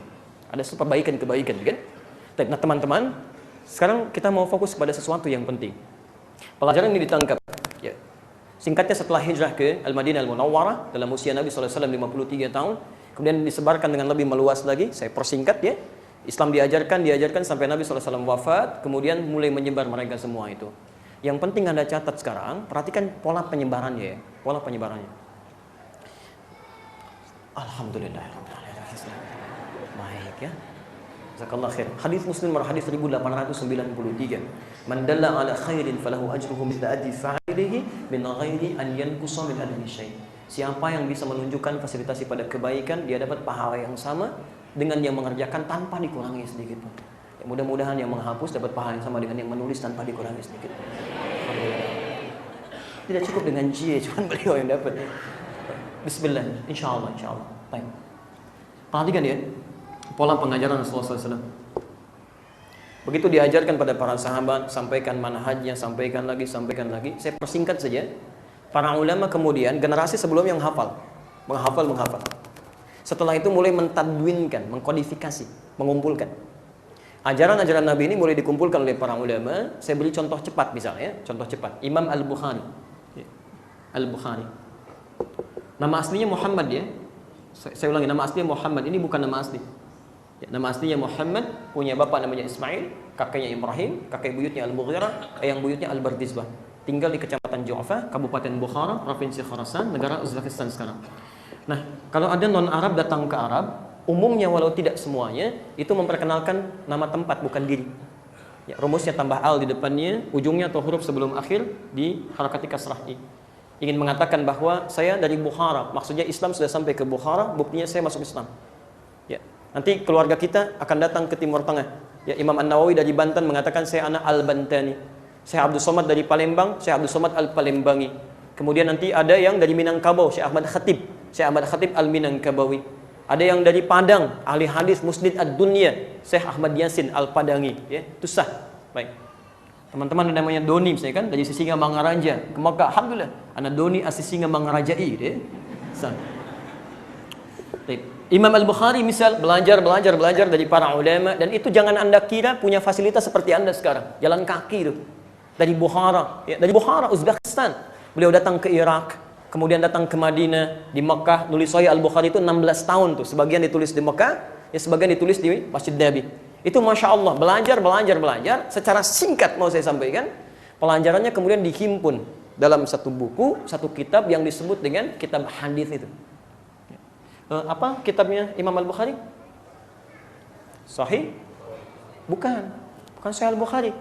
Ada perbaikan-kebaikan, kan? Nah, teman-teman, sekarang kita mau fokus pada sesuatu yang penting. Pelajaran ini ditangkap. Ya. Singkatnya setelah hijrah ke Al-Madinah Al-Munawwarah dalam usia Nabi SAW 53 tahun, kemudian disebarkan dengan lebih meluas lagi. Saya persingkat ya. Islam diajarkan sampai Nabi SAW wafat, kemudian mulai menyebar mereka semua itu. Yang penting Anda catat sekarang, perhatikan pola penyebarannya ya, pola penyebarannya. Alhamdulillah. Baik ya. Jazakallah khair. Hadis Muslim hadis 1893. Man dalla ala khairin falahu ajruhu mithla ajri fa'ilihi min ghairi an yanqusa min ajri syai'. Siapa yang bisa menunjukkan fasilitasi pada kebaikan, dia dapat pahala yang sama dengan yang mengerjakan tanpa dikurangi sedikit pun. Ya, mudah-mudahan yang menghapus dapat pahala yang sama dengan yang menulis tanpa dikurangi sedikit. Tidak cukup dengan J, cuma beliau yang dapat. Bismillah, insyaallah. Baik. Perhatikan ya, pola pengajaran Rasulullah SAW. Begitu diajarkan pada para sahabat, sampaikan manhajnya, sampaikan lagi. Saya persingkat saja. Para ulama kemudian generasi sebelum yang menghafal. Setelah itu mulai mentadwinkan, mengkodifikasi, mengumpulkan. Ajaran-ajaran Nabi ini mulai dikumpulkan oleh para ulama. Saya beri contoh cepat misalnya, Imam Al-Bukhari. Al-Bukhari. Nama aslinya Muhammad ya. Saya ulangi, nama aslinya Muhammad. Ini bukan nama asli. Ya, nama aslinya Muhammad, punya bapak namanya Ismail, kakeknya Ibrahim, kakek buyutnya Al-Mughirah, ayang buyutnya Al-Bardizbah. Tinggal di Kecamatan Ju'fa, Kabupaten Bukhara, Provinsi Khorasan, negara Uzbekistan sekarang. Nah, kalau ada non-Arab datang ke Arab, umumnya walau tidak semuanya, itu memperkenalkan nama tempat bukan diri. Ya, rumusnya tambah al di depannya, ujungnya atau huruf sebelum akhir di harakati kasrah i. Ingin mengatakan bahwa saya dari Bukhara, maksudnya Islam sudah sampai ke Bukhara, buktinya saya masuk Islam. Ya, nanti keluarga kita akan datang ke Timur Tengah. Ya, Imam An-Nawawi dari Banten mengatakan saya anak Al-Bantani. Saya Abdul Somad dari Palembang, saya Abdul Somad Al-Palembangi. Kemudian nanti ada yang dari Minangkabau, saya Ahmad Khatib Al-Minangkabawi. Ada yang dari Padang, ahli hadis Musnid Ad-Dunya, Syekh Ahmad Yasin Al-Padangi, ya, itu sah. Baik. Teman-teman ada namanya Doni misalnya kan, dari Sisinga Mangaraja ke Makkah, alhamdulillah, anak Doni Asisinga Mangarajai, ya. Sah. Baik. Imam Al-Bukhari misal belajar dari para ulama, dan itu jangan Anda kira punya fasilitas seperti Anda sekarang, jalan kaki itu. Dari Bukhara, ya, dari Bukhara, Uzbekistan. Beliau datang ke Irak, kemudian datang ke Madinah, di Mekah, nulis Sahih Al-Bukhari itu 16 tahun tuh. Sebagian ditulis di Mekah, ya sebagian ditulis di Masjid Nabi. Itu Masya Allah, belajar, secara singkat mau saya sampaikan. Pelajarannya kemudian dihimpun dalam satu buku, satu kitab yang disebut dengan kitab hadis itu. Apa kitabnya Imam Al-Bukhari? Sahih? Bukan Sahih Al-Bukhari.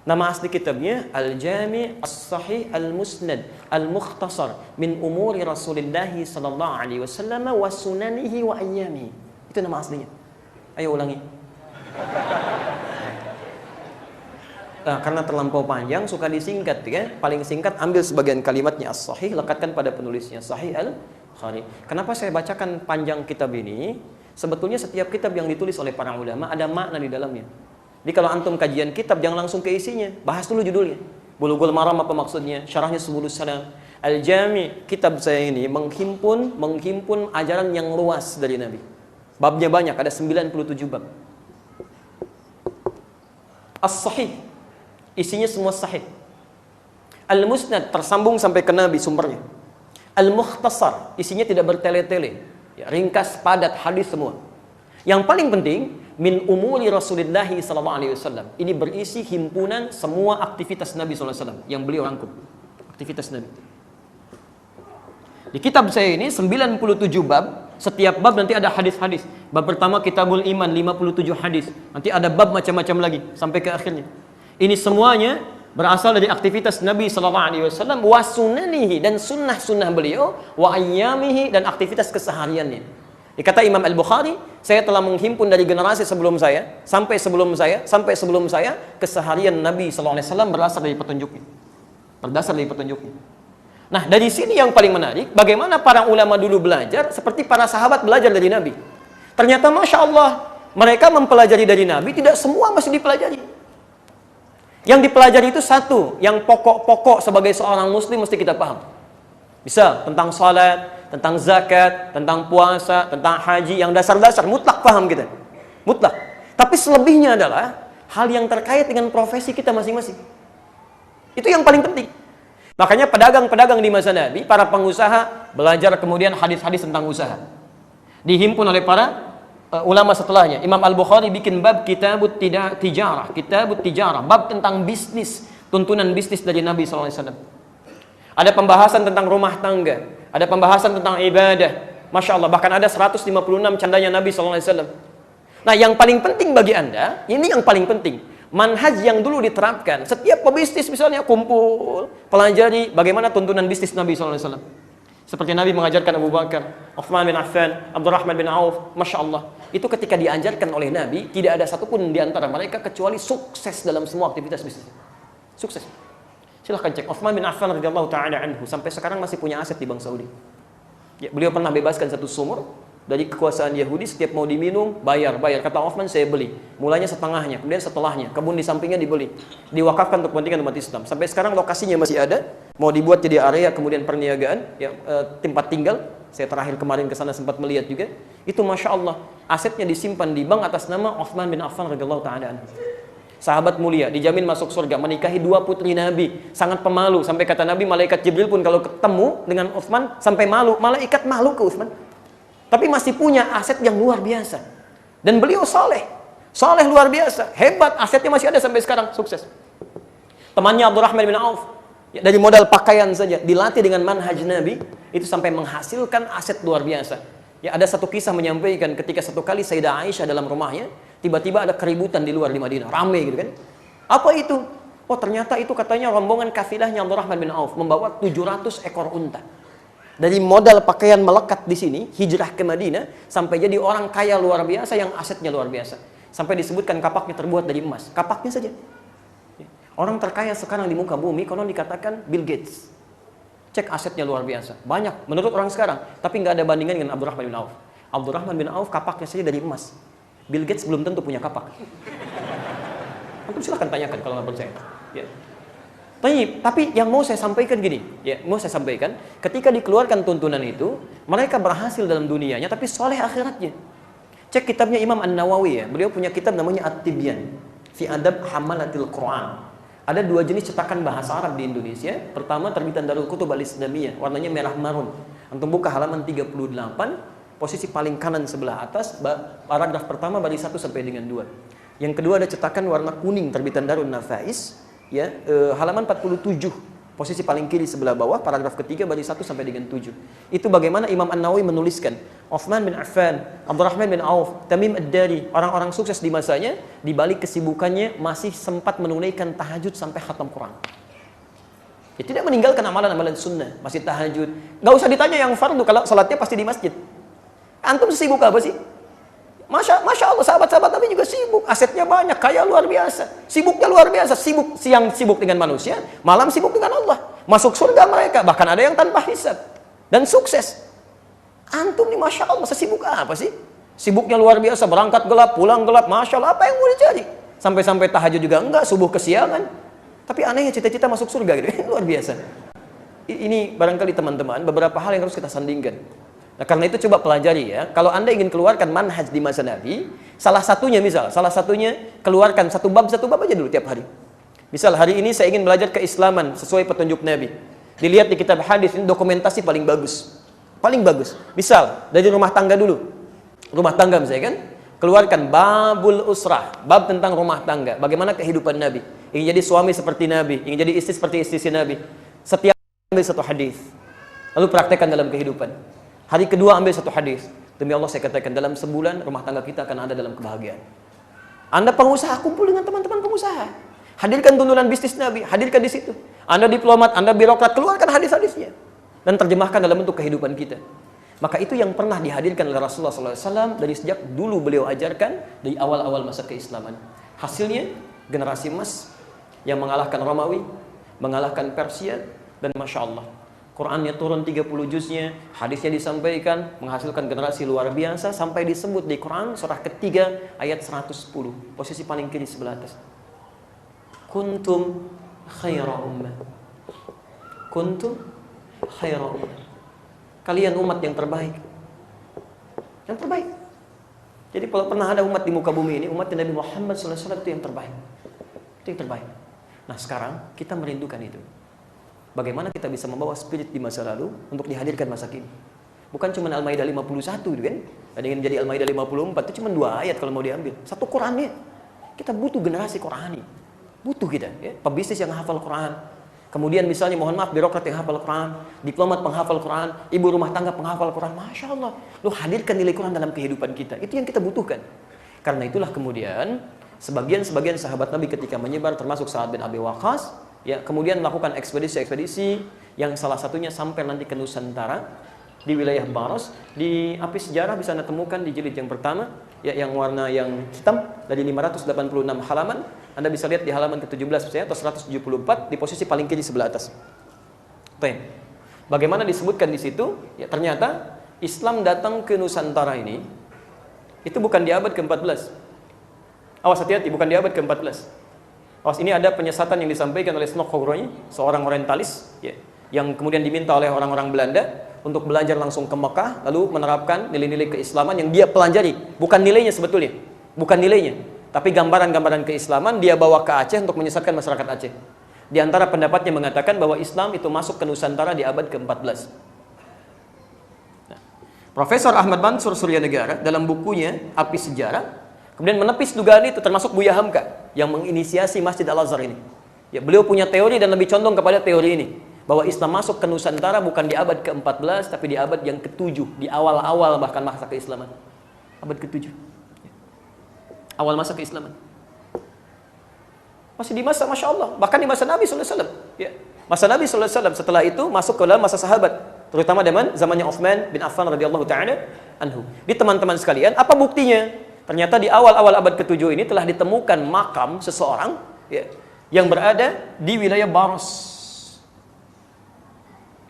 Nama asli kitabnya Al-Jami' As-Sahih Al-Musnad Al-Mukhtasar min umuri Rasulullah sallallahu alaihi wasallam wa sunanihi wa ayyamihi. Itu nama aslinya. Ayo ulangi. Nah, karena terlampau panjang suka disingkat ya. Paling singkat ambil sebagian kalimatnya As-Sahih, lekatkan pada penulisnya Sahih Al-Bukhari. Kenapa saya bacakan panjang kitab ini? Sebetulnya setiap kitab yang ditulis oleh para ulama ada makna di dalamnya. Jadi kalau antum kajian kitab jangan langsung ke isinya, bahas dulu judulnya. Bulughul Maram apa maksudnya? Syarahnya Subulus Salam. Al-Jami, kitab saya ini menghimpun ajaran yang luas dari Nabi. Babnya banyak, ada 97 bab. As-Sahih, isinya semua sahih. Al-Musnad, tersambung sampai ke Nabi sumbernya. Al-Mukhtasar, isinya tidak bertele-tele, ya, ringkas, padat, hadis semua. Yang paling penting, min umuri Rasulullah sallallahu alaihi wasallam. Ini berisi himpunan semua aktivitas Nabi sallallahu alaihi wasallam yang beliau rangkum. Aktivitas Nabi. Di kitab saya ini 97 bab, setiap bab nanti ada hadis-hadis. Bab pertama Kitabul Iman 57 hadis. Nanti ada bab macam-macam lagi sampai ke akhirnya. Ini semuanya berasal dari aktivitas Nabi sallallahu alaihi wasallam wa sunanihi, dan sunnah-sunnah beliau, wa ayyamihi, dan aktivitas kesehariannya. Dikata Imam Al-Bukhari, saya telah menghimpun dari generasi sebelum saya, sampai sebelum saya, keseharian Nabi SAW berdasar dari petunjuknya. Nah, dari sini yang paling menarik, bagaimana para ulama dulu belajar, seperti para sahabat belajar dari Nabi. Ternyata Masya Allah, mereka mempelajari dari Nabi, tidak semua masih dipelajari. Yang dipelajari itu satu, yang pokok-pokok sebagai seorang muslim mesti kita paham. Bisa tentang salat, tentang zakat, tentang puasa, tentang haji, yang dasar-dasar mutlak paham kita. Mutlak. Tapi selebihnya adalah hal yang terkait dengan profesi kita masing-masing. Itu yang paling penting. Makanya pedagang-pedagang di masa Nabi, para pengusaha belajar kemudian hadis-hadis tentang usaha. Dihimpun oleh para ulama setelahnya. Imam Al-Bukhari bikin bab kitabut tijarah, bab tentang bisnis, tuntunan bisnis dari Nabi SAW. Ada pembahasan tentang rumah tangga, ada pembahasan tentang ibadah. Masya Allah, bahkan ada 156 candanya Nabi SAW. Nah, yang paling penting bagi Anda, ini yang paling penting. Manhaj yang dulu diterapkan, setiap pebisnis misalnya kumpul, pelajari bagaimana tuntunan bisnis Nabi SAW. Seperti Nabi mengajarkan Abu Bakar, Uthman bin Affan, Abdurrahman bin Auf, Masya Allah. Itu ketika diajarkan oleh Nabi, tidak ada satupun di antara mereka kecuali sukses dalam semua aktivitas bisnis. Sukses. Silahkan cek, Uthman bin Affan radhiyallahu ta'ala anhu, sampai sekarang masih punya aset di Bank Saudi. Ya, beliau pernah bebaskan satu sumur dari kekuasaan Yahudi, setiap mau diminum, bayar. Kata Uthman, saya beli. Mulanya setengahnya, kemudian setelahnya, kebun di sampingnya dibeli. Diwakafkan untuk kepentingan umat Islam. Sampai sekarang lokasinya masih ada, mau dibuat jadi area kemudian perniagaan, ya, tempat tinggal. Saya terakhir kemarin ke sana sempat melihat juga. Itu Masya Allah, asetnya disimpan di bank atas nama Uthman bin Affan radhiyallahu ta'ala anhu. Sahabat mulia, dijamin masuk surga, menikahi 2 putri Nabi, sangat pemalu. Sampai kata Nabi, malaikat Jibril pun kalau ketemu dengan Uthman, sampai malu. Malaikat malu ke Uthman. Tapi masih punya aset yang luar biasa. Dan beliau soleh luar biasa, hebat, asetnya masih ada sampai sekarang, sukses. Temannya Abdurrahman bin Auf, ya, dari modal pakaian saja, dilatih dengan manhaj Nabi, itu sampai menghasilkan aset luar biasa. Ya, ada satu kisah menyampaikan ketika satu kali Sayyidah Aisyah dalam rumahnya, tiba-tiba ada keributan di luar di Madinah, ramai gitu kan. Apa itu? Oh, ternyata itu katanya rombongan kafilahnya Abdurrahman bin Auf membawa 700 ekor unta. Dari modal pakaian melekat di sini, hijrah ke Madinah, sampai jadi orang kaya luar biasa yang asetnya luar biasa. Sampai disebutkan kapaknya terbuat dari emas. Kapaknya saja. Orang terkaya sekarang di muka bumi, konon dikatakan Bill Gates. Cek asetnya luar biasa. Banyak, menurut orang sekarang. Tapi nggak ada bandingan dengan Abdurrahman bin Auf. Abdurrahman bin Auf kapaknya saja dari emas. Bill Gates belum tentu punya kapak. Antum silahkan tanyakan kalau nggak percaya. Ya. Tapi yang mau saya sampaikan gini, ya, ketika dikeluarkan tuntunan itu, mereka berhasil dalam dunianya, tapi soleh akhiratnya. Cek kitabnya Imam An-Nawawi, ya, beliau punya kitab namanya At-Tibyan fi Adab Hamalatil Quran. Ada 2 jenis cetakan bahasa Arab di Indonesia. Pertama terbitan Darul Kutub Al-Islamiyah, warnanya merah marun. Antum buka halaman 38, posisi paling kanan sebelah atas, paragraf pertama baris 1 sampai dengan 2. Yang kedua ada cetakan warna kuning terbitan Darul Nafais. Ya, halaman 47, posisi paling kiri sebelah bawah, paragraf ketiga baris 1 sampai dengan 7. Itu bagaimana Imam An-Nawawi menuliskan Uthman bin Affan, Abdurrahman bin Auf, Tamim Ad-Dari, orang-orang sukses di masanya, di balik kesibukannya masih sempat menunaikan tahajud sampai khatam Quran. Ya, tidak meninggalkan amalan-amalan sunnah, masih tahajud. Nggak usah ditanya yang fardu, kalau salatnya pasti di masjid. Antum sibuk apa sih? Masya Allah, sahabat-sahabat Nabi juga sibuk, asetnya banyak, kaya luar biasa, sibuknya luar biasa, siang sibuk dengan manusia, malam sibuk dengan Allah, masuk surga mereka, bahkan ada yang tanpa hisab, dan sukses. Antum nih Masya Allah, sesibuk apa sih? Sibuknya luar biasa, berangkat gelap, pulang gelap, Masya Allah, apa yang mau dicari? Sampai-sampai tahajud juga enggak, subuh kesiangan, tapi anehnya cita-cita masuk surga gitu, luar biasa. Ini barangkali teman-teman, beberapa hal yang harus kita sandingkan. Nah, karena itu coba pelajari ya. Kalau Anda ingin keluarkan manhaj di masa Nabi, salah satunya keluarkan satu bab aja dulu tiap hari. Misal hari ini saya ingin belajar keislaman sesuai petunjuk Nabi. Dilihat di kitab hadis, ini dokumentasi paling bagus. Paling bagus. Misal dari rumah tangga dulu. Rumah tangga misalnya kan, keluarkan babul usrah, bab tentang rumah tangga. Bagaimana kehidupan Nabi? Ingin jadi suami seperti Nabi, ingin jadi istri seperti istri Nabi. Setiap ambil satu hadis. Lalu praktekkan dalam kehidupan. Hari kedua ambil satu hadis. Demi Allah saya katakan dalam sebulan rumah tangga kita akan ada dalam kebahagiaan. Anda pengusaha, kumpul dengan teman-teman pengusaha. Hadirkan tuntunan bisnis Nabi, hadirkan di situ. Anda diplomat, Anda birokrat, keluarkan hadis-hadisnya dan terjemahkan dalam bentuk kehidupan kita. Maka itu yang pernah dihadirkan oleh Rasulullah SAW dari sejak dulu beliau ajarkan dari awal-awal masa keislaman. Hasilnya generasi emas yang mengalahkan Romawi, mengalahkan Persia, dan Masya Allah. Qurannya turun 30 juznya, hadisnya disampaikan, menghasilkan generasi luar biasa, sampai disebut di Quran surah ketiga ayat 110, posisi paling kiri sebelah atas. Kuntum khaira ummah. Kuntum khaira ummah. Kalian umat yang terbaik. Yang terbaik. Jadi kalau pernah ada umat di muka bumi ini, umat Nabi Muhammad SAW itu yang terbaik. Itu yang terbaik. Nah sekarang kita merindukan itu. bagaimana kita bisa membawa spirit di masa lalu untuk dihadirkan masa kini. Bukan cuma Al-Maidah 51 kan? Ada yang jadi Al-Maidah 54 itu cuma 2 ayat kalau mau diambil. Satu Qurannya. Kita butuh generasi Qurani. Butuh kita, ya. Pebisnis yang hafal Quran. Kemudian misalnya mohon maaf birokrat yang hafal Quran, diplomat penghafal Quran, ibu rumah tangga penghafal Quran. Masya Allah, lu hadirkan nilai Quran dalam kehidupan kita. Itu yang kita butuhkan. Karena itulah kemudian sebagian sahabat Nabi ketika menyebar termasuk Sa'ad bin Abi Waqqas, ya, kemudian melakukan ekspedisi-ekspedisi yang salah satunya sampai nanti ke Nusantara di wilayah Baros. Di Api Sejarah bisa Anda temukan di jilid yang pertama, ya, yang warna yang hitam dari 586 halaman. Anda bisa lihat di halaman ke-17 saya atau 174 di posisi paling kiri sebelah atas. Oke. Bagaimana disebutkan di situ? Ya, ternyata Islam datang ke Nusantara ini itu bukan di abad ke-14. Awas, hati-hati, bukan di abad ke-14. Awas, ini ada penyesatan yang disampaikan oleh Snokhorny, seorang orientalis, ya, yang kemudian diminta oleh orang-orang Belanda untuk belajar langsung ke Mekah, lalu menerapkan nilai-nilai keislaman yang dia pelajari. Bukan nilainya sebetulnya, bukan nilainya, tapi gambaran-gambaran keislaman dia bawa ke Aceh untuk menyesatkan masyarakat Aceh. Di antara pendapatnya mengatakan bahwa Islam itu masuk ke Nusantara di abad ke-14. Nah, Profesor Ahmad Mansur Suryanegara dalam bukunya Api Sejarah kemudian menepis dugaan itu, termasuk Buya Hamka yang menginisiasi Masjid Al-Azhar ini. Ya, beliau punya teori dan lebih condong kepada teori ini, bahwa Islam masuk ke Nusantara bukan di abad ke-14 tapi di abad yang ke-7, di awal-awal bahkan masa keislaman. Abad ke-7. Ya. Awal masa keislaman. Masih di masa Masya Allah, bahkan di masa Nabi SAW. Ya. Masa Nabi SAW, setelah itu masuk ke dalam masa sahabat, terutama zamannya Utsman bin Affan radhiyallahu ta'ala anhu. Di teman-teman sekalian, apa buktinya? Ternyata di awal-awal abad ke-7 ini telah ditemukan makam seseorang, ya, yang berada di wilayah Baros.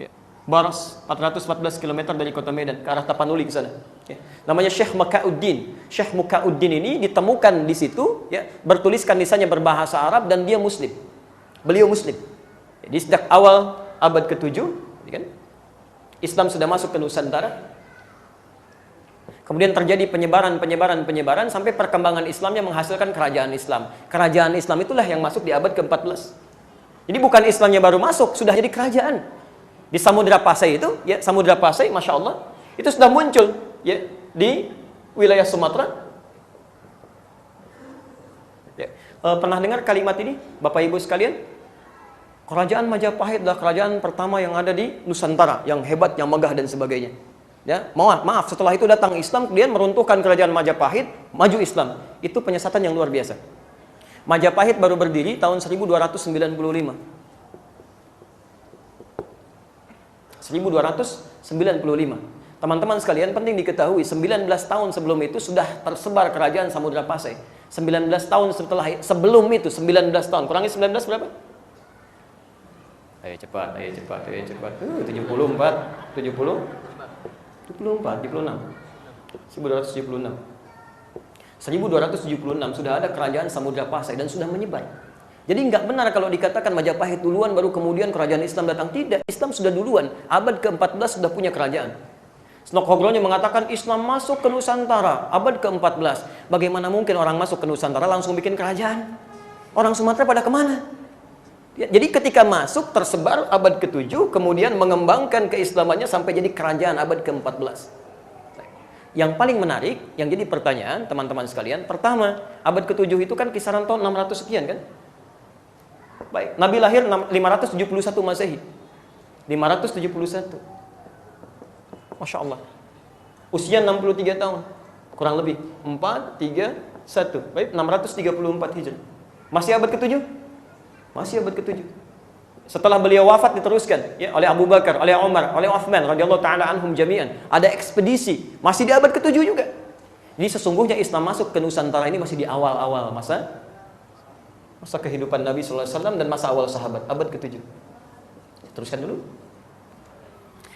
Ya, Baros, 414 km dari kota Medan, ke arah Tapanuli ke sana. Ya. Namanya Syekh Mukauddin. Syekh Mukauddin ini ditemukan di situ, ya, bertuliskan lisannya berbahasa Arab dan dia Muslim. Beliau Muslim. Jadi sejak awal abad ke-7, ya kan, Islam sudah masuk ke Nusantara. Kemudian terjadi penyebaran sampai perkembangan Islamnya menghasilkan kerajaan Islam. Kerajaan Islam itulah yang masuk di abad ke-14. Jadi bukan Islamnya baru masuk, sudah jadi kerajaan. Di Samudra Pasai itu, ya, Samudra Pasai, Masya Allah, itu sudah muncul, ya, di wilayah Sumatera. Ya. Pernah dengar kalimat ini, Bapak Ibu sekalian? Kerajaan Majapahit adalah kerajaan pertama yang ada di Nusantara, yang hebat, yang megah dan sebagainya. Ya, maaf, setelah itu datang Islam, kemudian meruntuhkan kerajaan Majapahit, maju Islam. Itu penyesatan yang luar biasa. Majapahit baru berdiri tahun 1295. 1295. Teman-teman sekalian, penting diketahui, 19 tahun sebelum itu sudah tersebar kerajaan Samudra Pasai. 19 tahun sebelum itu, 19 tahun. Kurangi 19 berapa? Ayo cepat. 74, 1276 sudah ada kerajaan Samudra Pasai dan sudah menyebar. Jadi nggak benar kalau dikatakan Majapahit duluan baru kemudian kerajaan Islam datang. Tidak, Islam sudah duluan. Abad ke-14 sudah punya kerajaan. Snokhorny mengatakan Islam masuk ke Nusantara abad ke-14. Bagaimana mungkin orang masuk ke Nusantara langsung bikin kerajaan? Orang Sumatera pada kemana? Ya, jadi ketika masuk tersebar abad ke-7, kemudian mengembangkan keislamannya sampai jadi kerajaan abad ke-14. Yang paling menarik, yang jadi pertanyaan teman-teman sekalian, pertama, abad ke-7 itu kan kisaran tahun 600 sekian kan? Baik, Nabi lahir 571 Masehi. 571. Masya Allah. Usia 63 tahun. Kurang lebih 4, 3, 1. Baik, 634 Hijriah. Masih abad ke-7? Masih abad ke-7. Setelah beliau wafat diteruskan, ya, oleh Abu Bakar, oleh Umar, oleh Uthman radhiyallahu taala anhum jami'an. Ada ekspedisi, masih di abad ke-7 juga. Jadi sesungguhnya Islam masuk ke Nusantara ini masih di awal-awal masa kehidupan Nabi sallallahu alaihi wasallam dan masa awal sahabat, abad ke-7. Teruskan dulu.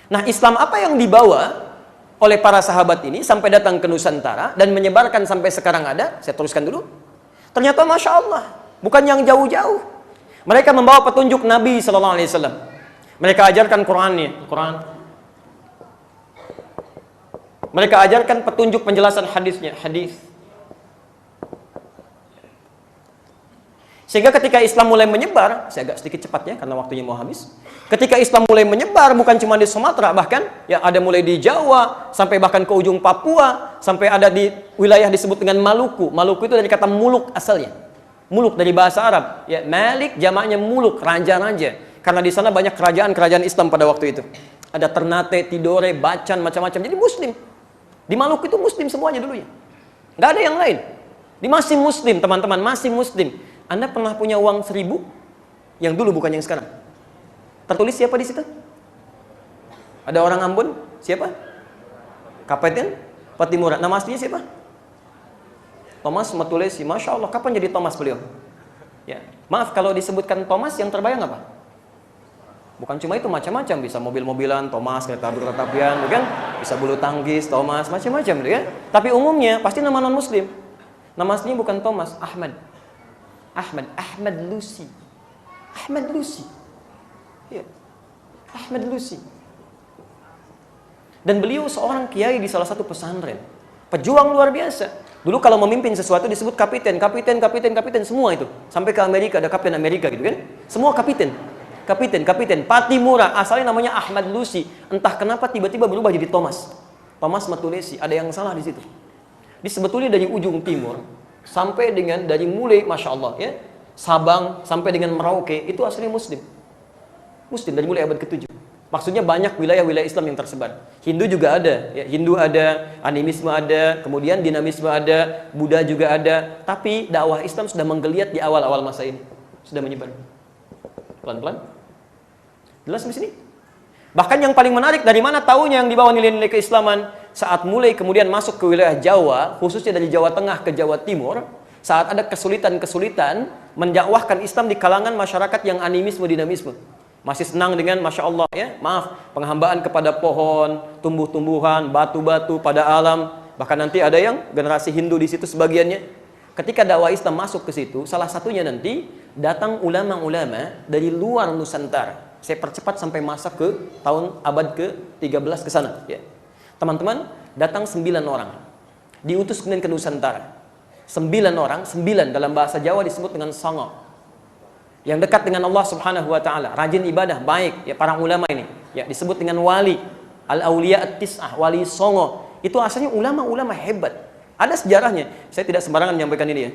Nah, Islam apa yang dibawa oleh para sahabat ini sampai datang ke Nusantara dan menyebarkan sampai sekarang ada? Saya teruskan dulu. Ternyata Masya Allah, bukan yang jauh-jauh. Mereka membawa petunjuk Nabi sallallahu alaihi wasallam. Mereka ajarkan Quran. Mereka ajarkan petunjuk penjelasan hadisnya, hadis. Sehingga ketika Islam mulai menyebar, saya agak sedikit cepat ya karena waktunya mau habis. Ketika Islam mulai menyebar bukan cuma di Sumatera, bahkan ya ada mulai di Jawa sampai bahkan ke ujung Papua, sampai ada di wilayah disebut dengan Maluku. Maluku itu dari kata muluk asalnya. Muluk dari bahasa Arab. Ya, Malik jamaknya muluk, raja-raja. Karena di sana banyak kerajaan-kerajaan Islam pada waktu itu. Ada Ternate, Tidore, Bacan, macam-macam. Jadi muslim. Di Maluku itu muslim semuanya dulu ya. Nggak ada yang lain. Di masih muslim, teman-teman, masih muslim. Anda pernah punya uang 1.000? Yang dulu bukan yang sekarang. Tertulis siapa di situ? Ada orang Ambon? Siapa? Kapten Patimura. Nama aslinya siapa? Thomas Matulesi. Masya Allah, kapan jadi Thomas beliau? Ya. Maaf, kalau disebutkan Thomas yang terbayang apa? Bukan cuma itu, macam-macam. Bisa mobil-mobilan, Thomas, kereta apian, bukan? Bisa bulu tangkis, Thomas, macam-macam, ya. Tapi umumnya pasti nama non-muslim. Nama aslinya bukan Thomas, Ahmad. Ahmad Lucy. Ahmad Lucy. Ya. Ahmad Lucy. Dan beliau seorang kiai di salah satu pesantren. Pejuang luar biasa. Dulu kalau memimpin sesuatu disebut kapiten semua itu. Sampai ke Amerika ada kapten Amerika gitu kan. Semua kapiten. Patimura asalnya namanya Ahmad Lucy. Entah kenapa tiba-tiba berubah jadi Thomas Matulesi. Ada yang salah di situ. Di sebetulnya dari ujung timur sampai dengan dari mulai Masya Allah ya, Sabang sampai dengan Merauke itu aslinya muslim dari mulai abad ke-7. Maksudnya banyak wilayah-wilayah Islam yang tersebar. Hindu juga ada ya, Hindu ada, animisme ada, kemudian dinamisme ada, Buddha juga ada. Tapi dakwah Islam sudah menggeliat di awal-awal masa ini, sudah menyebar pelan-pelan. Jelas di sini? Bahkan yang paling menarik, dari mana taunya yang dibawa nilai-nilai keislaman? Saat mulai kemudian masuk ke wilayah Jawa, khususnya dari Jawa Tengah ke Jawa Timur, saat ada kesulitan-kesulitan mendakwahkan Islam di kalangan masyarakat yang animisme, dinamisme. Masih senang dengan Masya Allah ya, penghambaan kepada pohon, tumbuh-tumbuhan, batu-batu pada alam. Bahkan nanti ada yang generasi Hindu di situ sebagiannya. Ketika dakwah Islam masuk ke situ, salah satunya nanti datang ulama-ulama dari luar Nusantara. Saya percepat sampai masa ke tahun abad ke-13 ke sana ya. Teman-teman, datang 9 orang. Diutus kemudian ke Nusantara. 9 orang, 9 dalam bahasa Jawa disebut dengan songo. Yang dekat dengan Allah Subhanahu wa taala, rajin ibadah, baik ya para ulama ini. Ya, disebut dengan wali, al-auliya at-tis'ah, wali songo. Itu asalnya ulama-ulama hebat. Ada sejarahnya. Saya tidak sembarangan menyampaikan ini ya.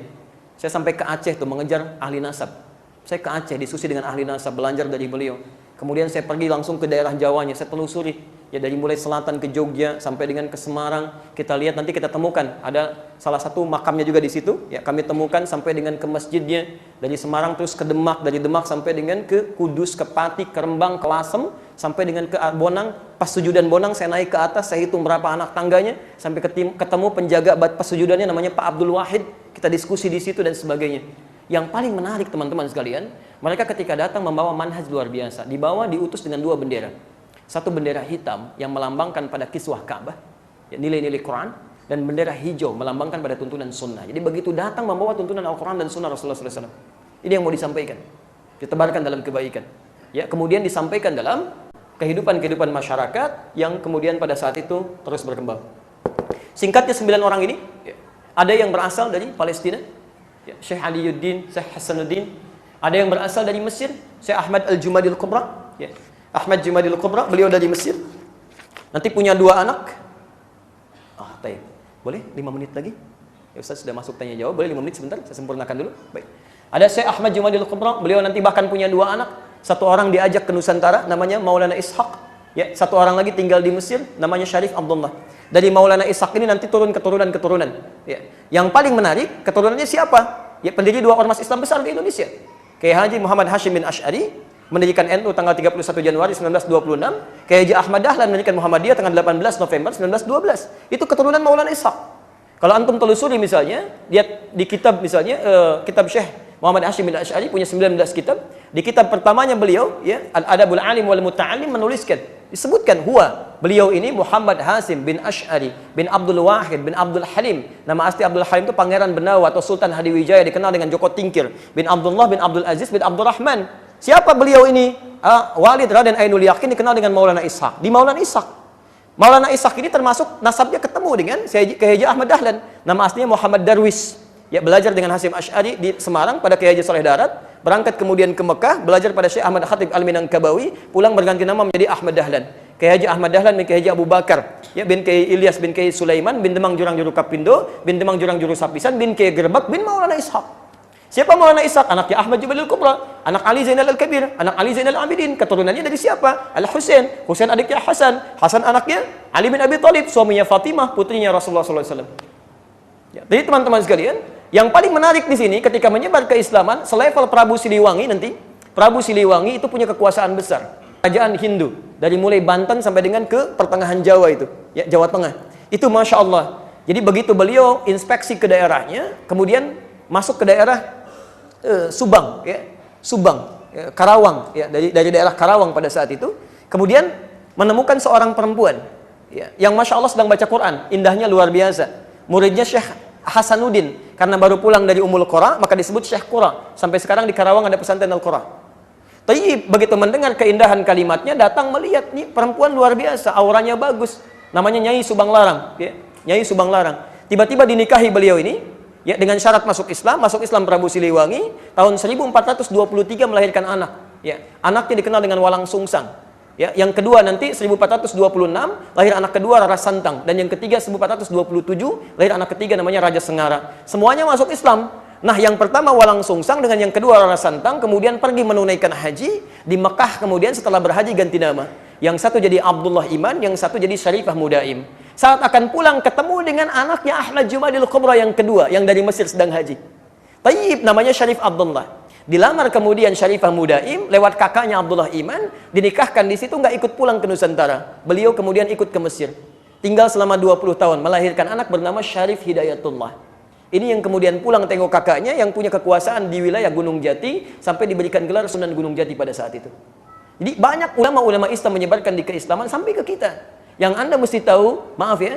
Saya sampai ke Aceh tuh mengejar ahli nasab. Saya ke Aceh diskusi dengan ahli nasab, belajar dari beliau. Kemudian saya pergi langsung ke daerah Jawanya, saya telusuri. Ya dari mulai selatan ke Jogja sampai dengan ke Semarang, kita lihat nanti kita temukan ada salah satu makamnya juga di situ. Ya kami temukan sampai dengan ke masjidnya, dari Semarang terus ke Demak, dari Demak sampai dengan ke Kudus, ke Pati, ke Rembang, ke Lasem, sampai dengan ke Bonang. Pas sujudan Bonang saya naik ke atas, saya hitung berapa anak tangganya, sampai ketemu penjaga pasujudannya namanya Pak Abdul Wahid. Kita diskusi di situ dan sebagainya. Yang paling menarik teman-teman sekalian, mereka ketika datang membawa manhaj luar biasa. Dibawa diutus dengan 2 bendera. Satu bendera hitam yang melambangkan pada kiswah Ka'bah, ya, nilai-nilai Quran, dan bendera hijau melambangkan pada tuntunan sunnah. Jadi begitu datang membawa tuntunan Al-Quran dan sunnah Rasulullah SAW. Ini yang mau disampaikan, ditebarkan dalam kebaikan. Ya, kemudian disampaikan dalam kehidupan masyarakat yang kemudian pada saat itu terus berkembang. Singkatnya 9 orang ini, ya, ada yang berasal dari Palestina, ya, Syekh Aliyuddin, Syekh Hasanuddin. Ada yang berasal dari Mesir, Syekh Ahmad Al-Jumadil Kubra, ya. Ahmad Jumadil Kubra, beliau dari Mesir. Nanti punya 2 anak. Baik. Boleh 5 menit lagi? Ya Ustaz sudah masuk tanya jawab, boleh 5 menit sebentar, saya sempurnakan dulu. Baik. Ada Syekh Ahmad Jumadil Kubra, beliau nanti bahkan punya 2 anak. Satu orang diajak ke Nusantara, namanya Maulana Ishaq. Ya, satu orang lagi tinggal di Mesir, namanya Syarif Abdullah. Dari Maulana Ishaq ini nanti turun keturunan-keturunan. Ya. Yang paling menarik, keturunannya siapa? Ya, pendiri 2 ormas Islam besar di Indonesia. Kiai Haji Muhammad Hashim bin Asy'ari mendirikan NU tanggal 31 Januari 1926, Kiai Haji Ahmad Dahlan mendirikan Muhammadiyah tanggal 18 November 1912. Itu keturunan Maulana Ishaq. Kalau antum telusuri misalnya, lihat di kitab misalnya kitab Syekh Muhammad Hashim bin Asy'ari punya 19 kitab. Di kitab pertamanya beliau, ya, Al-Adabul Alim wal Muta'allim, menuliskan, disebutkan beliau ini Muhammad Hashim bin Asy'ari bin Abdul Wahid bin Abdul Halim. Nama asli Abdul Halim itu Pangeran Benawa atau Sultan Hadiwijaya, dikenal dengan Joko Tingkir, bin Abdullah bin Abdul Aziz bin Abdul Rahman. Siapa beliau ini? Walid Raden Ainul Yakin, dikenal dengan Maulana Ishaq. Di Maulana Ishaq. Maulana Ishaq ini termasuk nasabnya ketemu dengan Kiai Haji Ahmad Dahlan. Nama aslinya Muhammad Darwis. ya belajar dengan Hasyim Asy'ari di Semarang pada Kiai Haji Saleh Darat, berangkat kemudian ke Mekah, belajar pada Syekh Ahmad Khatib Al-Minangkabawi, pulang berganti nama menjadi Ahmad Dahlan. Kiai Haji Ahmad Dahlan bin Kiai Haji Abu Bakar, ya bin Kiai Ilyas bin Kiai Sulaiman bin Demang Jurang Juru Kapindo bin Demang Jurang Juru Sapisan bin Kiai Gerbak bin Maulana Ishaq. Siapa Maulana Ishaq? Anaknya Ahmad Jubailul Kubra, anak Ali Zainal Al-Kabir, anak Ali Zainal Abidin. Keturunannya dari siapa? Al-Husain. Husain adiknya Hasan. Hasan anaknya Ali bin Abi Thalib, suaminya Fatimah, putrinya Rasulullah SAW. Ya, jadi teman-teman sekalian, yang paling menarik di sini ketika menyebar keislaman, selevel Prabu Siliwangi nanti, Prabu Siliwangi itu punya kekuasaan besar. Kerajaan Hindu dari mulai Banten sampai dengan ke pertengahan Jawa itu, ya Jawa Tengah. Itu Masya Allah. Jadi begitu beliau inspeksi ke daerahnya, kemudian masuk ke daerah Subang, ya, Subang, ya, Karawang, ya, dari daerah Karawang pada saat itu, kemudian menemukan seorang perempuan, ya, yang Masya Allah sedang baca Quran, indahnya luar biasa. Muridnya Syekh Hasanuddin, karena baru pulang dari Ummul Qura, maka disebut Syekh Qura. Sampai sekarang di Karawang ada pesantren Al-Qura. Tapi begitu mendengar keindahan kalimatnya, datang melihat nih perempuan luar biasa, auranya bagus, namanya Nyai Subang Larang, ya, Nyai Subang Larang. Tiba-tiba dinikahi beliau ini. Ya, dengan syarat masuk Islam Prabu Siliwangi tahun 1423 melahirkan anak. Ya, anaknya dikenal dengan Walang Sungsang. Ya, yang kedua nanti 1426 lahir anak kedua Rara Santang, dan yang ketiga 1427 lahir anak ketiga namanya Raja Sengara. Semuanya masuk Islam. Nah, yang pertama Walang Sungsang dengan yang kedua Rara Santang kemudian pergi menunaikan haji di Mekah, kemudian setelah berhaji ganti nama. Yang satu jadi Abdullah Iman, yang satu jadi Syarifah Mudaim. Saat akan pulang ketemu dengan anaknya Ahmad Jubailul Kubra yang kedua, yang dari Mesir sedang haji. Tayyib, namanya Syarif Abdullah. Dilamar kemudian Syarifah Mudaim lewat kakaknya Abdullah Iman, dinikahkan di situ, nggak ikut pulang ke Nusantara. Beliau kemudian ikut ke Mesir. Tinggal selama 20 tahun, melahirkan anak bernama Syarif Hidayatullah. Ini yang kemudian pulang tengok kakaknya yang punya kekuasaan di wilayah Gunung Jati sampai diberikan gelar Sunan Gunung Jati pada saat itu. Jadi banyak ulama-ulama Islam menyebarkan di keislaman sampai ke kita. Yang Anda mesti tahu, maaf ya,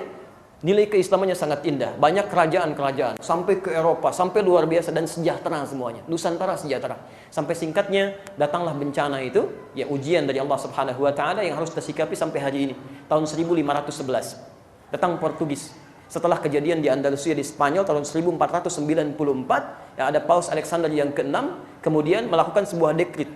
nilai keislamannya sangat indah. Banyak kerajaan-kerajaan, sampai ke Eropa, sampai luar biasa, dan sejahtera semuanya. Nusantara sejahtera. Sampai singkatnya, datanglah bencana itu, ya ujian dari Allah Subhanahu wa Ta'ala yang harus kita sikapi sampai hari ini. Tahun 1511. Datang Portugis. Setelah kejadian di Andalusia di Spanyol tahun 1494, ya ada Paus Alexander yang ke-6, kemudian melakukan sebuah dekrit.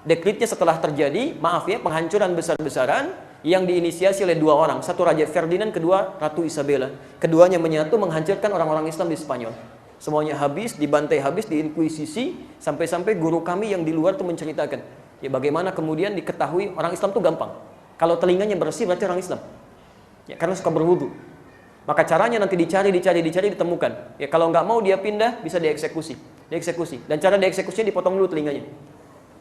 Dekritnya setelah terjadi, maaf ya, penghancuran besar-besaran, yang diinisiasi oleh dua orang, satu Raja Ferdinand, kedua Ratu Isabella. Keduanya menyatu menghancurkan orang-orang Islam di Spanyol. Semuanya habis, dibantai habis, diinkuisisi, sampai-sampai guru kami yang di luar tuh menceritakan, ya bagaimana kemudian diketahui orang Islam tuh gampang. Kalau telinganya bersih berarti orang Islam. Ya, karena suka berwudu. Maka caranya nanti dicari, ditemukan. Ya, kalau nggak mau dia pindah, bisa dieksekusi. Dan cara dieksekusinya dipotong dulu telinganya.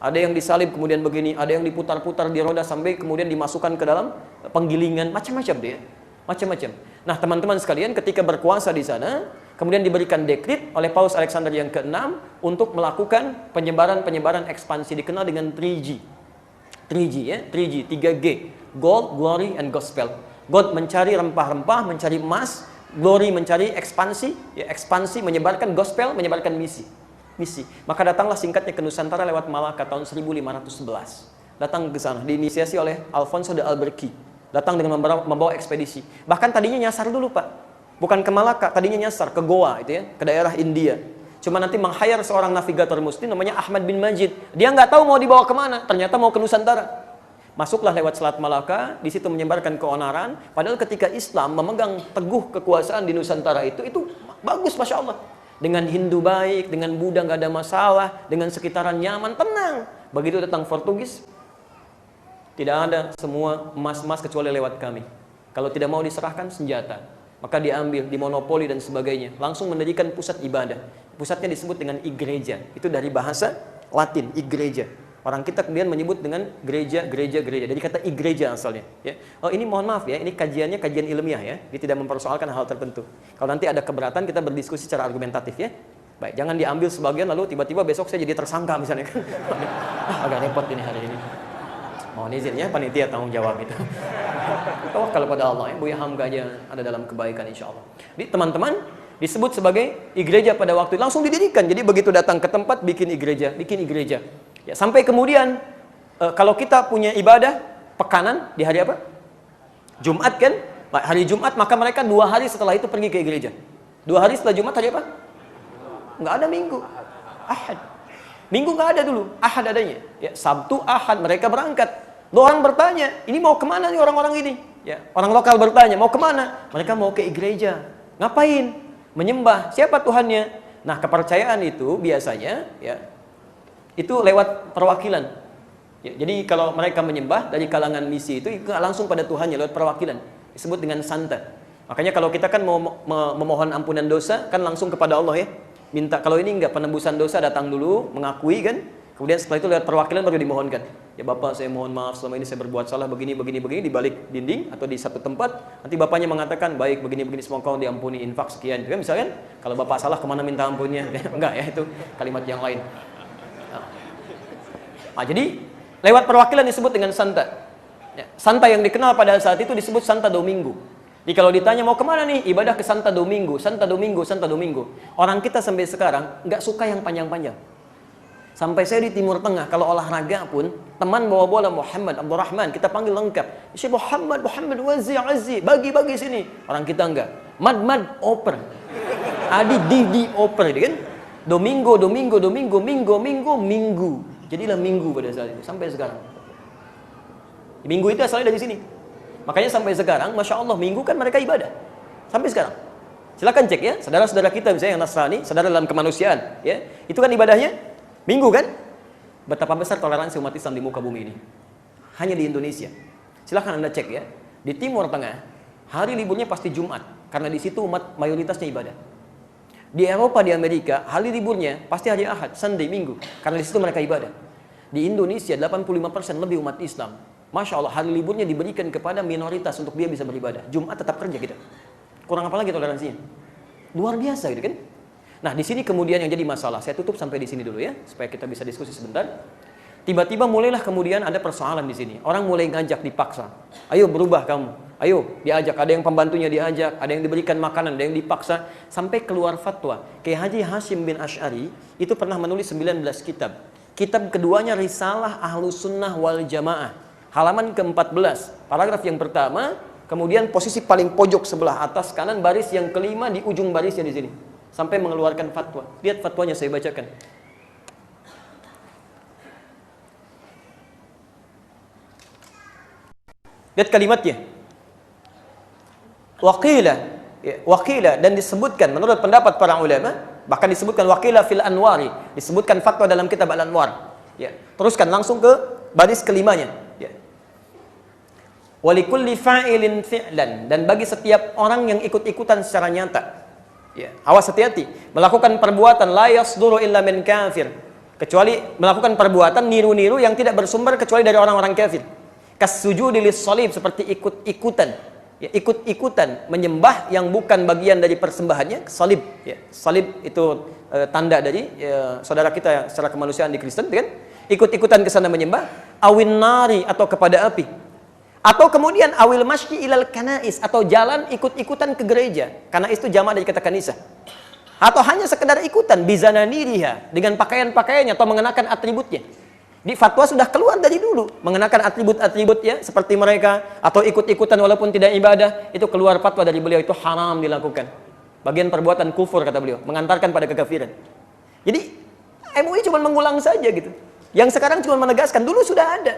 Ada yang disalib kemudian begini, ada yang diputar-putar di roda sampai kemudian dimasukkan ke dalam penggilingan, macam-macam dia. Macam-macam. Nah, teman-teman sekalian, ketika berkuasa di sana, kemudian diberikan dekrit oleh Paus Alexander yang ke-6 untuk melakukan penyebaran ekspansi, dikenal dengan 3G. 3G ya, 3G, 3G. Gold, Glory, and Gospel. Gold mencari rempah-rempah, mencari emas, Glory mencari ekspansi, ya ekspansi menyebarkan gospel, menyebarkan misi. Maka datanglah singkatnya ke Nusantara lewat Malaka tahun 1511. Datang ke sana, diinisiasi oleh Alfonso de Albuquerque. Datang dengan membawa ekspedisi. Bahkan tadinya nyasar dulu, Pak. Bukan ke Malaka, tadinya nyasar ke Goa itu ya, ke daerah India. Cuma nanti meng-hire seorang navigator muslim namanya Ahmad bin Majid. Dia nggak tahu mau dibawa kemana, ternyata mau ke Nusantara. Masuklah lewat Selat Malaka, di situ menyebarkan keonaran. Padahal ketika Islam memegang teguh kekuasaan di Nusantara itu bagus, Masya Allah. Dengan Hindu baik, dengan Buddha nggak ada masalah, dengan sekitaran nyaman, tenang. Begitu datang Portugis, tidak ada semua emas-emas kecuali lewat kami. Kalau tidak mau diserahkan senjata, maka diambil, dimonopoli dan sebagainya. Langsung mendirikan pusat ibadah. Pusatnya disebut dengan igreja. Itu dari bahasa Latin, igreja. Orang kita kemudian menyebut dengan gereja. Jadi kata igreja asalnya. Ya. Oh ini mohon maaf ya, ini kajiannya kajian ilmiah ya. Dia tidak mempersoalkan hal tertentu. Kalau nanti ada keberatan kita berdiskusi secara argumentatif ya. Baik, jangan diambil sebagian lalu tiba-tiba besok saya jadi tersangka misalnya. Agak repot ini hari ini. Mohon izin ya panitia tanggung jawab itu. Tawakal pada Allah ya. Buya Hamka aja ada dalam kebaikan insya Allah. Jadi teman-teman disebut sebagai igreja pada waktu itu langsung didirikan. Jadi begitu datang ke tempat bikin igreja. Ya, sampai kemudian kalau kita punya ibadah pekanan di hari apa? Jumat kan? Hari Jumat maka mereka 2 hari setelah itu pergi ke gereja. 2 hari setelah Jumat hari apa? nggak ada Minggu. Ahad. Minggu nggak ada dulu, Ahad adanya. Ya, Sabtu, Ahad mereka berangkat. Lalu orang bertanya, ini mau kemana nih orang-orang ini? Ya, orang lokal bertanya, mau kemana? Mereka mau ke gereja. Ngapain? Menyembah. Siapa Tuhannya? Nah, kepercayaan itu biasanya ya itu lewat perwakilan. Ya, jadi kalau mereka menyembah dari kalangan misi itu langsung pada Tuhannya lewat perwakilan. Disebut dengan santa. Makanya kalau kita kan mau memohon ampunan dosa kan langsung kepada Allah ya. Minta, kalau ini enggak, penembusan dosa datang dulu, mengakui kan. Kemudian setelah itu lewat perwakilan baru dimohonkan. Ya Bapak, saya mohon maaf selama ini saya berbuat salah begini di balik dinding atau di satu tempat. Nanti bapaknya mengatakan baik begini semoga kau diampuni, infak sekian. Kan misalkan kalau bapak salah kemana minta ampunnya? Enggak ya, itu kalimat yang lain. Nah, jadi lewat perwakilan disebut dengan santa. Ya, santa yang dikenal pada saat itu disebut Santa Domingo. Jadi kalau ditanya mau kemana nih, ibadah ke Santa Domingo, Santa Domingo, Santa Domingo. Orang kita sampai sekarang nggak suka yang panjang-panjang. Sampai saya di Timur Tengah, kalau olahraga pun, teman bawa bola Muhammad, Abdurrahman, kita panggil lengkap. Syekh Muhammad, Azzi, bagi-bagi sini. Orang kita enggak. Mad, oper. Adi, di, oper, kan? Domingo. Jadilah Minggu pada saat itu, sampai sekarang. Minggu itu asalnya dari sini. Makanya sampai sekarang, Masya Allah, Minggu kan mereka ibadah. Sampai sekarang. Silakan cek ya, saudara-saudara kita misalnya yang Nasrani, saudara dalam kemanusiaan. Ya, itu kan ibadahnya Minggu kan? Betapa besar toleransi umat Islam di muka bumi ini. Hanya di Indonesia. Silakan Anda cek ya. Di Timur Tengah, hari liburnya pasti Jumat. Karena di situ umat mayoritasnya ibadah. Di Eropa, di Amerika, hari liburnya pasti hari Ahad, Sunday, Minggu. Karena di situ mereka ibadah. Di Indonesia, 85% lebih umat Islam. Masya Allah, hari liburnya diberikan kepada minoritas untuk dia bisa beribadah. Jumat tetap kerja kita. Kurang apa lagi toleransinya? Luar biasa gitu kan? Nah, di sini kemudian yang jadi masalah. Saya tutup sampai di sini dulu ya, supaya kita bisa diskusi sebentar. Tiba-tiba mulailah kemudian ada persoalan di sini. Orang mulai ngajak dipaksa. Ayo berubah kamu. Ayo diajak. Ada yang pembantunya diajak, ada yang diberikan makanan, ada yang dipaksa. Sampai keluar fatwa. Kiai Haji Hashim bin Asy'ari itu pernah menulis 19 kitab. Kitab keduanya Risalah Ahlus Sunnah wal Jamaah. Halaman ke-14, paragraf yang pertama, kemudian posisi paling pojok sebelah atas kanan, baris yang kelima di ujung barisnya di sini. Sampai mengeluarkan fatwa. Lihat fatwanya saya bacakan. Lihat kalimatnya. Waqila dan disebutkan menurut pendapat para ulama, bahkan disebutkan waqila fil anwari, disebutkan fatwa dalam kitab Al-Anwar. Ya, teruskan langsung ke baris kelimanya. Ya. Walikulli fa'ilin fi'lan, dan bagi setiap orang yang ikut-ikutan secara nyata. Ya, awas hati-hati, melakukan perbuatan la yasduru illa min kafir, kecuali melakukan perbuatan niru-niru yang tidak bersumber kecuali dari orang-orang kafir. Kasujudi lis-shalib, seperti ikut-ikutan. Ya, ikut-ikutan menyembah yang bukan bagian dari persembahannya, salib. Ya, salib itu tanda dari saudara kita secara kemanusiaan di Kristen, kan? Ikut-ikutan ke sana menyembah, awin nari, atau kepada api. Atau kemudian awil masyi ilal kanais, atau jalan ikut-ikutan ke gereja. Kanais itu jamak dari kata kanisa. Atau hanya sekedar ikutan bizananiriha, dengan pakaian-pakaiannya atau mengenakan atributnya. Di fatwa sudah keluar dari dulu, mengenakan atribut-atributnya seperti mereka, atau ikut-ikutan walaupun tidak ibadah, itu keluar fatwa dari beliau, itu haram dilakukan. Bagian perbuatan kufur kata beliau, mengantarkan pada kekafiran. Jadi MUI cuma mengulang saja gitu. Yang sekarang cuma menegaskan, dulu sudah ada.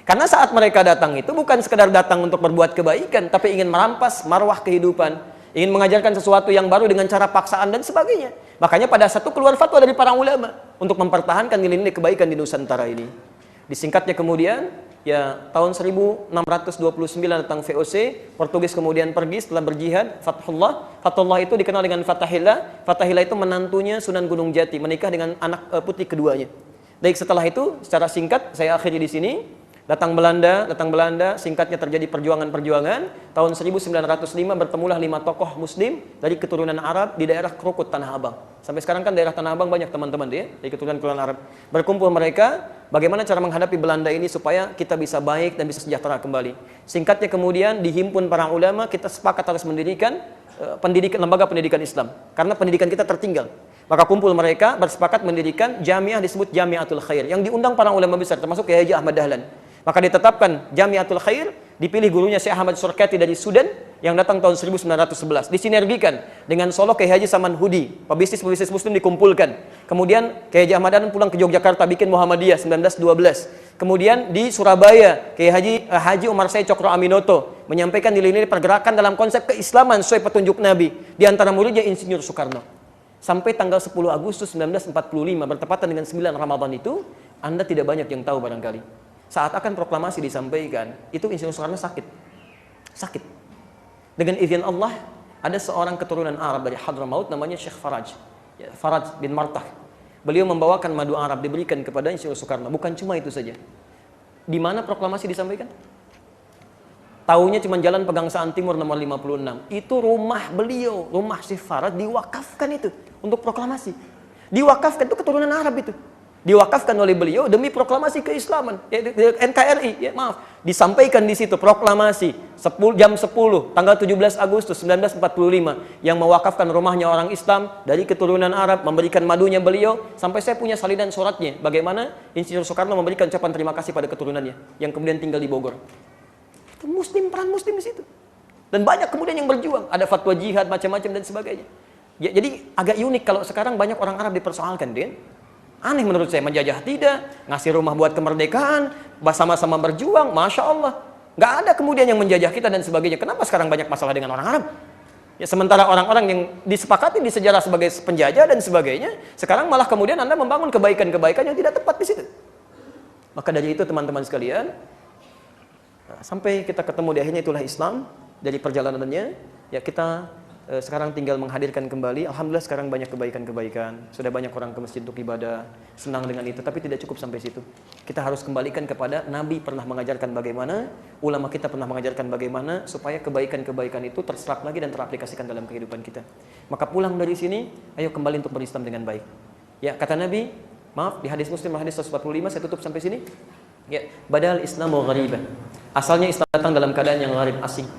Karena saat mereka datang itu bukan sekedar datang untuk berbuat kebaikan, tapi ingin merampas marwah kehidupan, ingin mengajarkan sesuatu yang baru dengan cara paksaan dan sebagainya. Makanya pada satu keluar fatwa dari para ulama untuk mempertahankan nilai-nilai kebaikan di Nusantara ini. Disingkatnya kemudian, ya tahun 1629 datang VOC, Portugis kemudian pergi setelah berjihad, Fathullah. Fathullah itu dikenal dengan Fathahillah. Fathahillah itu menantunya Sunan Gunung Jati, menikah dengan anak putri keduanya. Baik, setelah itu secara singkat saya akhiri di sini. Datang Belanda, singkatnya terjadi perjuangan-perjuangan. Tahun 1905 bertemulah 5 tokoh muslim dari keturunan Arab di daerah Krukut, Tanah Abang. Sampai sekarang kan daerah Tanah Abang banyak teman-teman dia, dari keturunan Arab. Berkumpul mereka, bagaimana cara menghadapi Belanda ini supaya kita bisa baik dan bisa sejahtera kembali. Singkatnya kemudian dihimpun para ulama, kita sepakat harus mendirikan lembaga pendidikan Islam. Karena pendidikan kita tertinggal. Maka kumpul mereka bersepakat mendirikan jamiah disebut Jamiatul Khair, yang diundang para ulama besar termasuk Kiai Haji Ahmad Dahlan. Maka ditetapkan Jamiatul Khair, dipilih gurunya Syekh Ahmad Surkati dari Sudan, yang datang tahun 1911. Disinergikan dengan Solo Kiai Haji Samanhudi, pebisnis muslim dikumpulkan. Kemudian Kiai Haji Ahmad Dahlan pulang ke Yogyakarta bikin Muhammadiyah 1912. Kemudian di Surabaya Kiai Haji Umar Said Cokro Aminoto menyampaikan nilai-nilai pergerakan dalam konsep keislaman sesuai petunjuk Nabi. Di antara muridnya Insinyur Soekarno. Sampai tanggal 10 Agustus 1945 bertepatan dengan 9 Ramadan itu, Anda tidak banyak yang tahu barangkali. Saat akan proklamasi disampaikan, itu Insinyur Soekarno sakit. Dengan izin Allah, ada seorang keturunan Arab dari Hadramaut namanya Syekh Faraj, Faraj bin Martah. Beliau membawakan madu Arab diberikan kepada Insinyur Soekarno. Bukan cuma itu saja. Di mana proklamasi disampaikan? Taunya cuma Jalan Pegangsaan Timur nomor 56. Itu rumah beliau, rumah Syekh Faraj diwakafkan itu untuk proklamasi. Diwakafkan, itu keturunan Arab itu. Diwakafkan oleh beliau demi proklamasi keislaman, NKRI, disampaikan di situ proklamasi jam 10 tanggal 17 Agustus 1945 yang mewakafkan rumahnya orang Islam dari keturunan Arab, memberikan madunya beliau, sampai saya punya salinan suratnya bagaimana Insinyur Soekarno memberikan ucapan terima kasih pada keturunannya yang kemudian tinggal di Bogor. Itu peran muslim di situ. Dan banyak kemudian yang berjuang, ada fatwa jihad macam-macam dan sebagainya. Ya, jadi agak unik kalau sekarang banyak orang Arab dipersoalkan, Din. Aneh menurut saya, menjajah tidak, ngasih rumah buat kemerdekaan, sama-sama berjuang, Masya Allah. Nggak ada kemudian yang menjajah kita dan sebagainya. Kenapa sekarang banyak masalah dengan orang Arab? Ya, sementara orang-orang yang disepakati di sejarah sebagai penjajah dan sebagainya, sekarang malah kemudian Anda membangun kebaikan-kebaikan yang tidak tepat di situ. Maka dari itu teman-teman sekalian, sampai kita ketemu di akhirnya itulah Islam, dari perjalanannya, ya kita sekarang tinggal menghadirkan kembali. Alhamdulillah sekarang banyak kebaikan-kebaikan. Sudah banyak orang ke masjid untuk ibadah, senang dengan itu. Tapi tidak cukup sampai situ. Kita harus kembalikan kepada Nabi pernah mengajarkan bagaimana, ulama kita pernah mengajarkan bagaimana, supaya kebaikan-kebaikan itu terserap lagi dan teraplikasikan dalam kehidupan kita. Maka pulang dari sini, ayo kembali untuk berislam dengan baik. Ya, kata Nabi, maaf, di hadis Muslim, hadis 145, saya tutup sampai sini. Ya, badal Islamu gharibah. Asalnya Islam datang dalam keadaan yang gharib, asing.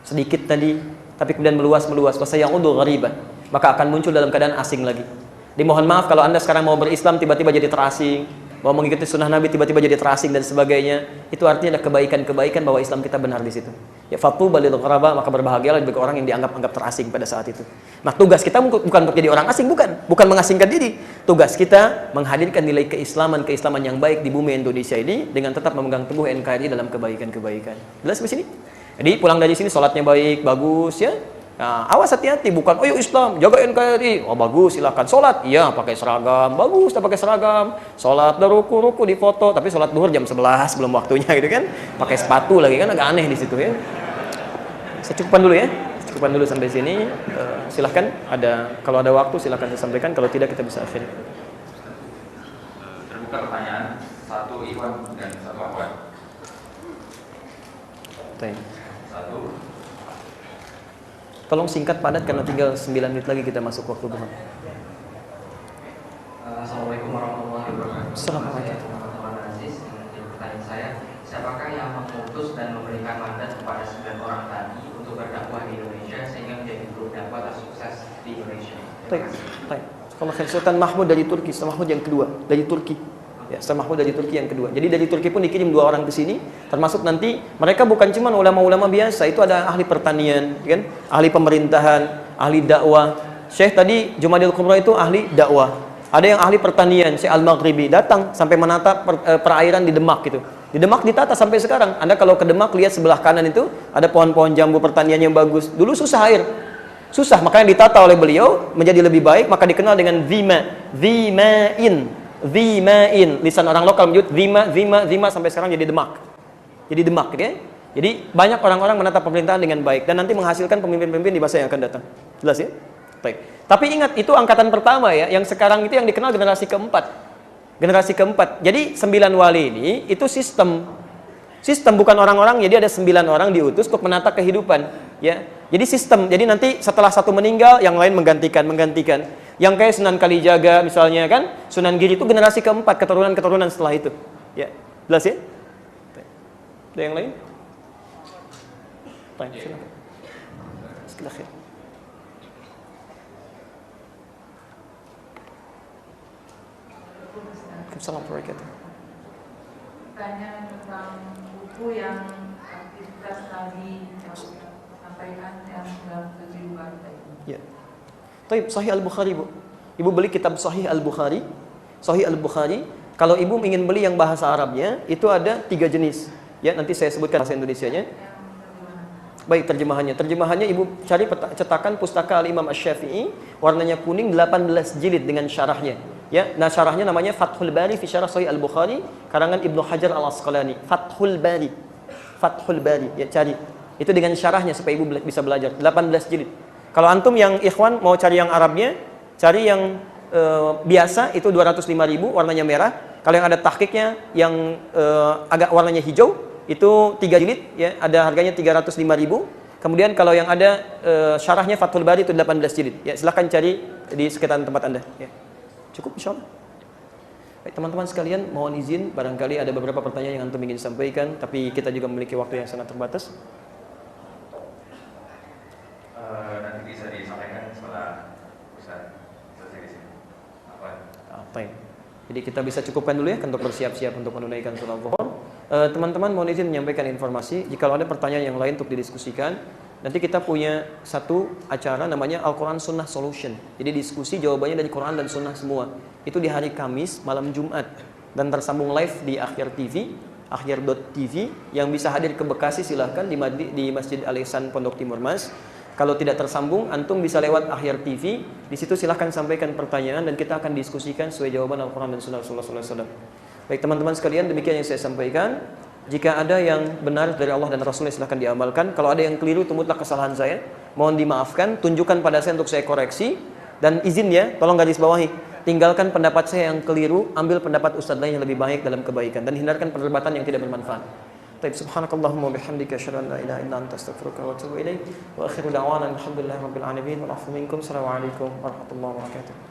Sedikit tadi, tapi kemudian meluas, wasayaudu ghariban, maka akan muncul dalam keadaan asing lagi. Dimohon maaf kalau Anda sekarang mau berislam tiba-tiba jadi terasing, mau mengikuti sunnah Nabi tiba-tiba jadi terasing dan sebagainya. Itu artinya ada kebaikan-kebaikan bahwa Islam kita benar di situ. Ya fatuba lil ghuraba, maka berbahagialah bagi orang yang dianggap terasing pada saat itu. Nah, tugas kita bukan untuk jadi orang asing, bukan mengasingkan diri. Tugas kita menghadirkan nilai keislaman yang baik di bumi Indonesia ini dengan tetap memegang teguh NKRI dalam kebaikan-kebaikan. Jelas di sini? Jadi pulang dari sini sholatnya baik, bagus ya. Nah, awas hati-hati, bukan oh yuk Islam, jaga NKRI. Oh bagus, silakan sholat. Iya, pakai seragam. Bagus, tak pakai seragam. Sholat dah ruku di foto, tapi sholat duhur jam 11 belum waktunya gitu kan. Pakai sepatu lagi kan, agak aneh di situ ya. Saya cukupkan dulu ya. Cukupkan dulu sampai sini. Silahkan kalau ada waktu silahkan saya sampaikan, kalau tidak kita bisa akhiri. Terbuka pertanyaan, satu Iwan dan satu Ahwan. Satu. Tolong singkat padat karena tinggal 9 menit lagi kita masuk waktu duha. Assalamualaikum warahmatullahi wabarakatuh. Assalamualaikum. Teman-teman Aziz, pertanyaan saya, siapakah yang mengutus dan memberikan mandat kepada 9 orang tadi untuk berdakwah di Indonesia sehingga menjadi grup dakwah tersukses di Indonesia? Baik. Kalau Sultan Mahmud dari Turki, Sultan Mahmud yang kedua dari Turki. Ya, Sultan Mahmud dari Turki yang kedua. Jadi dari Turki pun dikirim 2 orang ke sini, termasuk nanti mereka bukan cuma ulama-ulama biasa, itu ada ahli pertanian, kan? Ahli pemerintahan, ahli dakwah. Syekh tadi Jumadil Kubra itu ahli dakwah. Ada yang ahli pertanian, Syekh Al-Maghribi datang sampai menata perairan di Demak gitu. Di Demak ditata sampai sekarang. Anda kalau ke Demak lihat sebelah kanan itu ada pohon-pohon jambu pertanian yang bagus. Dulu susah air. Susah, makanya ditata oleh beliau menjadi lebih baik, maka dikenal dengan Dhima'in, lisan orang lokal menyebut Dhima sampai sekarang jadi Demak. Jadi Demak, ya. Jadi banyak orang-orang menata pemerintahan dengan baik dan nanti menghasilkan pemimpin-pemimpin di masa yang akan datang. Jelas ya? Baik. Tapi ingat itu angkatan pertama ya, yang sekarang itu yang dikenal generasi keempat. Generasi keempat. Jadi 9 wali ini itu sistem bukan orang-orang, jadi ada 9 orang diutus untuk menata kehidupan, ya. Jadi sistem. Jadi nanti setelah satu meninggal, yang lain menggantikan. Yang kayak Sunan Kalijaga misalnya kan, Sunan Giri itu generasi keempat, keturunan setelah itu. Ya, jelas ya? Ada yang lain? Baik, silakan. Silakan. Assalamualaikum warahmatullahi wabarakatuh. Tanya tentang buku yang aktivitas tadi sampaikan yang 97 baru tadi. Ya. Taib, Sahih Al-Bukhari, Bu. Ibu beli kitab Sahih Al-Bukhari. Sahih Al-Bukhari. Kalau ibu ingin beli yang bahasa Arabnya, itu ada 3 jenis. Ya, nanti saya sebutkan bahasa Indonesianya. Baik, terjemahannya. Terjemahannya ibu cari cetakan pustaka Al-Imam Asy-Syafi'i, warnanya kuning, 18 jilid dengan syarahnya. Ya, nah syarahnya namanya Fathul Bari fi Syarah Sahih Al-Bukhari, karangan Ibnu Hajar Al-Asqalani. Fathul Bari. Fathul Bari. Ya, cari. Itu dengan syarahnya supaya ibu bisa belajar. 18 jilid. Kalau antum yang ikhwan mau cari yang Arabnya, cari yang biasa itu 205.000, warnanya merah. Kalau yang ada tahqiqnya yang agak warnanya hijau, itu 3 jilid, ya, ada harganya 305.000. Kemudian kalau yang ada syarahnya Fathul Bari itu 18 jilid. Ya, silahkan cari di sekitaran tempat Anda. Ya. Cukup insyaallah. Baik, teman-teman sekalian, mohon izin barangkali ada beberapa pertanyaan yang antum ingin sampaikan, tapi kita juga memiliki waktu yang sangat terbatas. Nanti bisa disampaikan setelah Ustaz selesai di sini. Apa ya? Jadi kita bisa cukupkan dulu ya untuk bersiap-siap untuk menunaikan sholat zuhur. Teman-teman mohon izin menyampaikan informasi, jika ada pertanyaan yang lain untuk didiskusikan, nanti kita punya satu acara namanya Al-Quran Sunnah Solution. Jadi diskusi jawabannya dari Quran dan Sunnah semua. Itu di hari Kamis malam Jumat dan tersambung live di Akhyar TV, akhyar.tv. Yang bisa hadir ke Bekasi silahkan di Masjid Al-Ihsan Pondok Timur Mas. Kalau tidak tersambung, antum bisa lewat Akhyar TV. Di situ silahkan sampaikan pertanyaan dan kita akan diskusikan sesuai jawaban Al-Quran dan Sunnah Rasulullah SAW. Baik teman-teman sekalian, demikian yang saya sampaikan. Jika ada yang benar dari Allah dan Rasulnya silahkan diamalkan. Kalau ada yang keliru itu mutlak kesalahan saya, mohon dimaafkan. Tunjukkan pada saya untuk saya koreksi. Dan izin ya, tolong garis bawahi, tinggalkan pendapat saya yang keliru, ambil pendapat ustadz lain yang lebih baik dalam kebaikan, dan hindarkan perdebatan yang tidak bermanfaat. Baik, subhanakallahumma bihamdika asyhadu an la ilaha illa anta astaghfiruka wa atubu ilaik. Wa akhiru da'wana alhamdulillahi rabbil alamin. Wa afu minkum. Assalamualaikum warahmatullahi wabarakatuh.